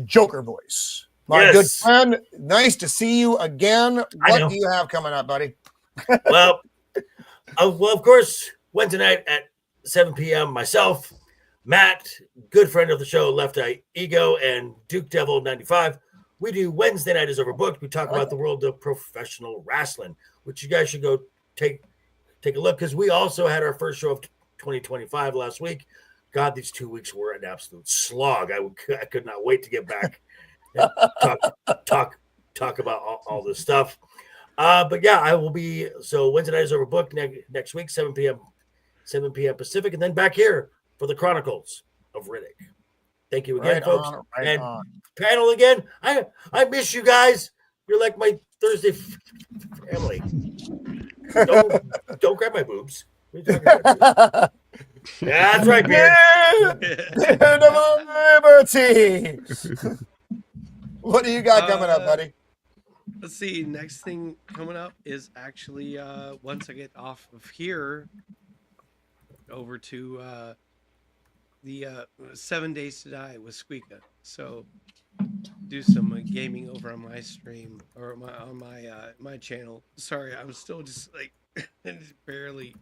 Joker voice, my good friend, nice to see you again. What do you have coming up, buddy? Well, of course, Wednesday night at 7 p.m. myself, Matt, good friend of the show, Left Eye Ego, and Duke Devil 95. We do Wednesday Night is Overbooked. We talk about the world of professional wrestling, which you guys should go take a look, because we also had our first show of 2025 last week. God, these 2 weeks were an absolute slog. I could not wait to get back and talk about all this stuff. But yeah, I will be. So Wednesday Night is Overbooked next week, 7 p.m. Pacific, and then back here for the Chronicles of Riddick. Thank you again, folks. Panel again. I miss you guys. You're like my Thursday family. Don't grab my boobs. What are you talking about? Yeah, that's right, Beard. Beard of Liberty. What do you got coming up, buddy? Let's see. Next thing coming up is actually once I get off of here, over to the 7 Days to Die with Squeaka. So do some gaming over on my stream or my channel. Sorry, I'm still just like barely.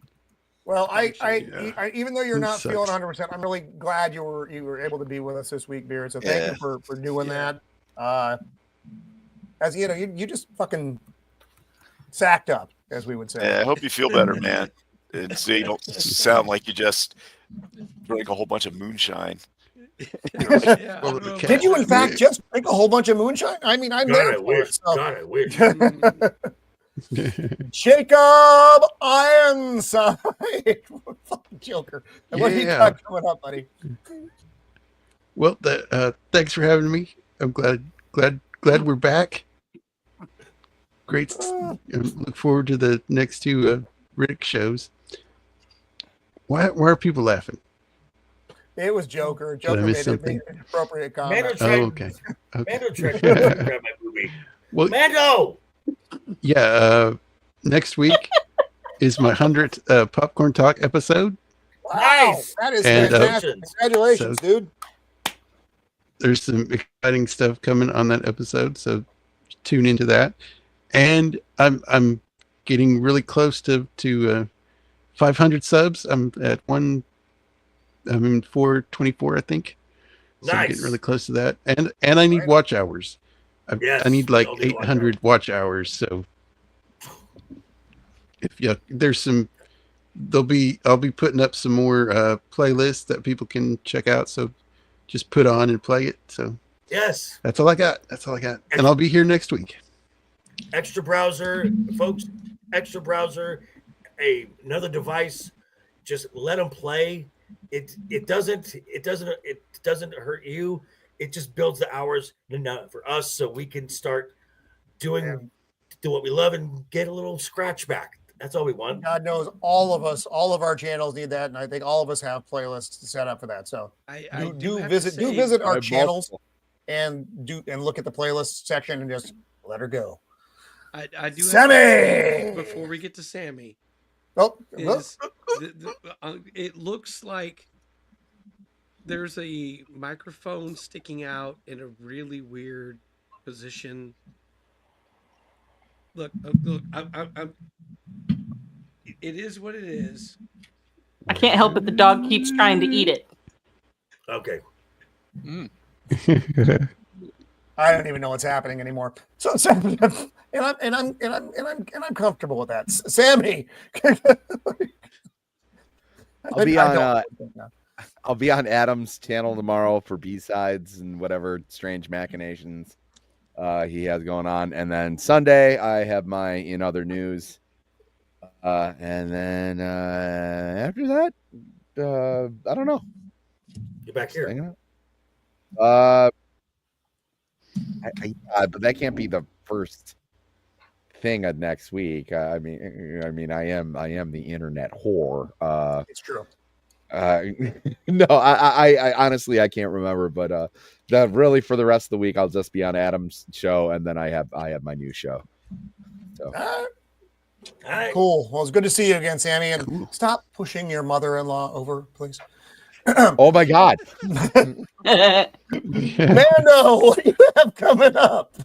Well, I functioning. even though you're That not feeling sucks. 100%, I'm really glad you were able to be with us this week, Beard. So thank you for doing Yeah. that. As you know, you just fucking sacked up, as we would say. Yeah, I hope you feel better, man. And so you don't sound like you just drank a whole bunch of moonshine. Yeah, Well, I don't know. Did you, in fact, just drink a whole bunch of moonshine? I mean, I'm God, there I for wish. it. So. God, I wish. Jacob Ironside. Fucking Joker. And what do you Yeah. got coming up, buddy? Well, thanks for having me. I'm glad we're back. Great. Look forward to the next two Rick shows. Why are people laughing? It was Joker. Did I Joker miss made something? an appropriate Mando comment. tried, Okay. Mando tried to grab my movie. Well, Mando! yeah. Next week is my 100th Popcorn Talk episode. Wow, Nice. that is And, fantastic. Congratulations, so- dude. There's some exciting stuff coming on that episode, so tune into that. And I'm getting really close to 500 subs. I'm at 424, I think. So I'm Nice. getting really close to that. And I need Right. watch hours. Yes, I need like we all need watch 800 watch hours. So if there's some, I'll be putting up some more playlists that people can check out. So just put on and play it. So Yes. that's all I got. And I'll be here next week. Extra browser, folks. Extra browser, another device. Just let them play. It doesn't hurt you. It just builds the hours for us, so we can start do what we love and get a little scratch back. That's all we want. God knows all of our channels need that, and I think all of us have playlists set up for that. So do visit our channels and look at the playlist section and just let her go. I do. Sammy! Before we get to Sammy, Oh, it looks like there's a microphone sticking out in a really weird position. Look, I'm it is what it is. I can't help it. The dog keeps trying to eat it. Okay. I don't even know what's happening anymore. So, and I'm comfortable with that. Sammy, I'll be on Adam's channel tomorrow for B-sides and whatever strange machinations he has going on. And then Sunday I have my In Other News. And then after that, I don't know. You're back here. But that can't be the first thing of next week. I mean, I am the internet whore. It's true. No, I honestly I can't remember, but really for the rest of the week I'll just be on Adam's show, and then I have my new show. So All right. Cool. Well, it's good to see you again, Sammy. And stop pushing your mother-in-law over, please. Oh my God, Mando, what do you have coming up?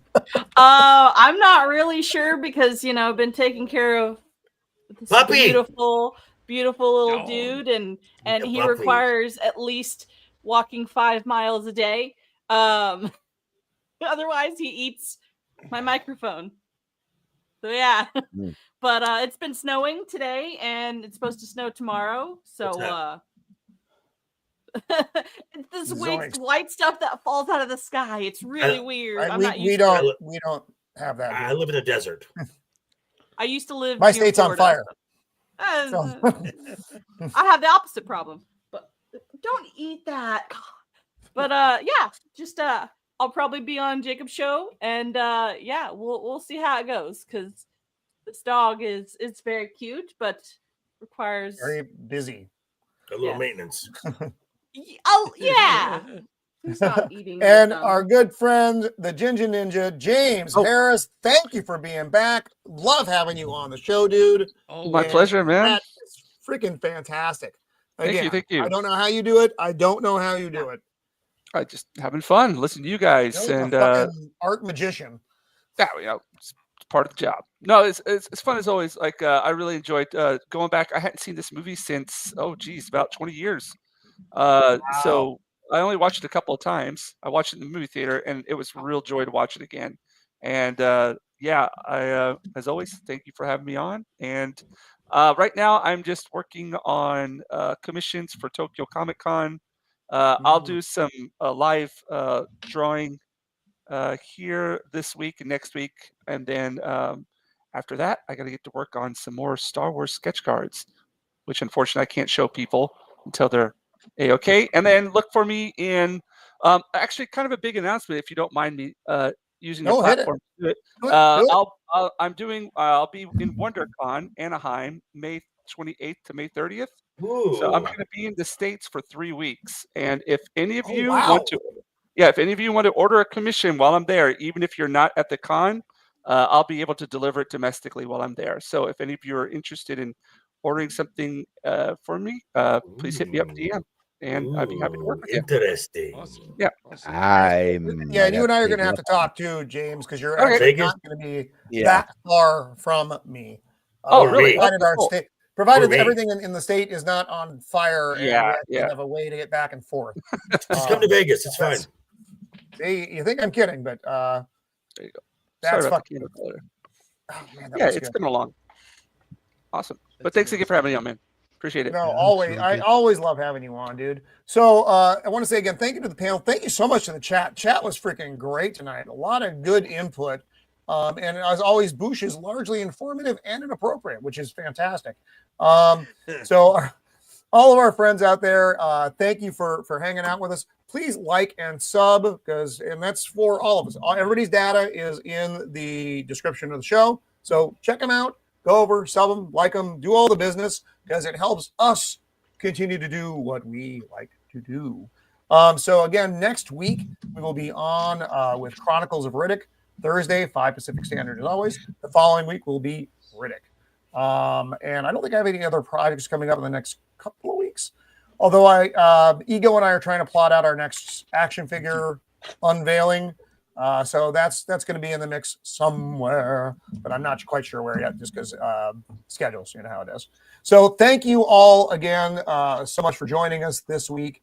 I'm not really sure because I've been taking care of this Puppy! beautiful little dude, and he puppy. requires at least walking 5 miles a day. Otherwise, he eats my microphone. So yeah, but it's been snowing today, and it's supposed to snow tomorrow. So it's this white stuff that falls out of the sky. It's really weird. I'm not used to it. We don't have that. I live in the desert. I used to live. My near state's on Florida. fire. I have the opposite problem, but don't eat that. But yeah, just I'll probably be on Jacob's show, and yeah, we'll see how it goes, because this dog is very cute, but requires Very busy. A little Yeah. maintenance. Oh yeah. Who's not eating? And our good friend, the Jinja Ninja, James Oh. Harris. Thank you for being back. Love having you on the show, dude. My pleasure, man. That is freaking fantastic. Thank you, Again, thank you. I don't know how you do it. I don't know how you do it. I just having fun, listening to you guys, You're and a fucking art magician. yeah, you know, it's part of the job. No, it's fun as always. Like I really enjoyed going back. I hadn't seen this movie since about 20 years. So I only watched it a couple of times. I watched it in the movie theater, and it was a real joy to watch it again. And yeah, I as always, thank you for having me on. And right now, I'm just working on commissions for Tokyo Comic Con. I'll do some live drawing here this week and next week, and then after that, I got to get to work on some more Star Wars sketch cards, which unfortunately I can't show people until they're a-okay. And then look for me in actually kind of a big announcement, if you don't mind me using the platform to do it. I'll be in WonderCon Anaheim, May 28th to May 30th. Ooh. So I'm going to be in the States for 3 weeks, and if any of you want to. Yeah, if any of you want to order a commission while I'm there, even if you're not at the con, I'll be able to deliver it domestically while I'm there. So if any of you are interested in ordering something for me, please hit me up DM, and I'd be happy to work with you. Interesting. Awesome. Yeah. Awesome. Yeah, and you and I are going to have to talk too, James, because you're Okay. actually not going to be that far from me. Oh, really? Provided, Oh, cool. provided everything in the state is not on fire, and we Yeah, actually have a way to get back and forth. Just come to Vegas. It's fine. See, you think I'm kidding, but there you go. that's Sorry about the fucking. candle color. Oh, man, Yeah, was it's good. been along. Awesome. But thanks again for having me on, man. Appreciate it. No, Yeah, always. that's I really good. always love having you on, dude. So I want to say again, thank you to the panel. Thank you so much to the chat. Chat was freaking great tonight. A lot of good input. And as always, Boosh is largely informative and inappropriate, which is fantastic. So all of our friends out there, thank you for hanging out with us. Please like and sub, and that's for all of us. Everybody's data is in the description of the show. So check them out. Go over, sub them, like them, do all the business, because it helps us continue to do what we like to do. So again, next week we will be on with Chronicles of Riddick, Thursday, 5 Pacific Standard as always. The following week will be Riddick. And I don't think I have any other projects coming up in the next couple of weeks. Although Ego and I are trying to plot out our next action figure unveiling. So that's going to be in the mix somewhere, but I'm not quite sure where yet, just because schedules, you know how it is. So thank you all again so much for joining us this week.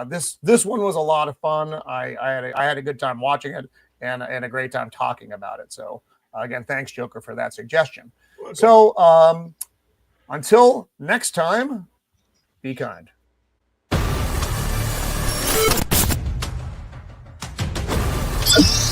This one was a lot of fun. I had a good time watching it and a great time talking about it. So again, thanks, Joker, for that suggestion. So until next time, be kind. You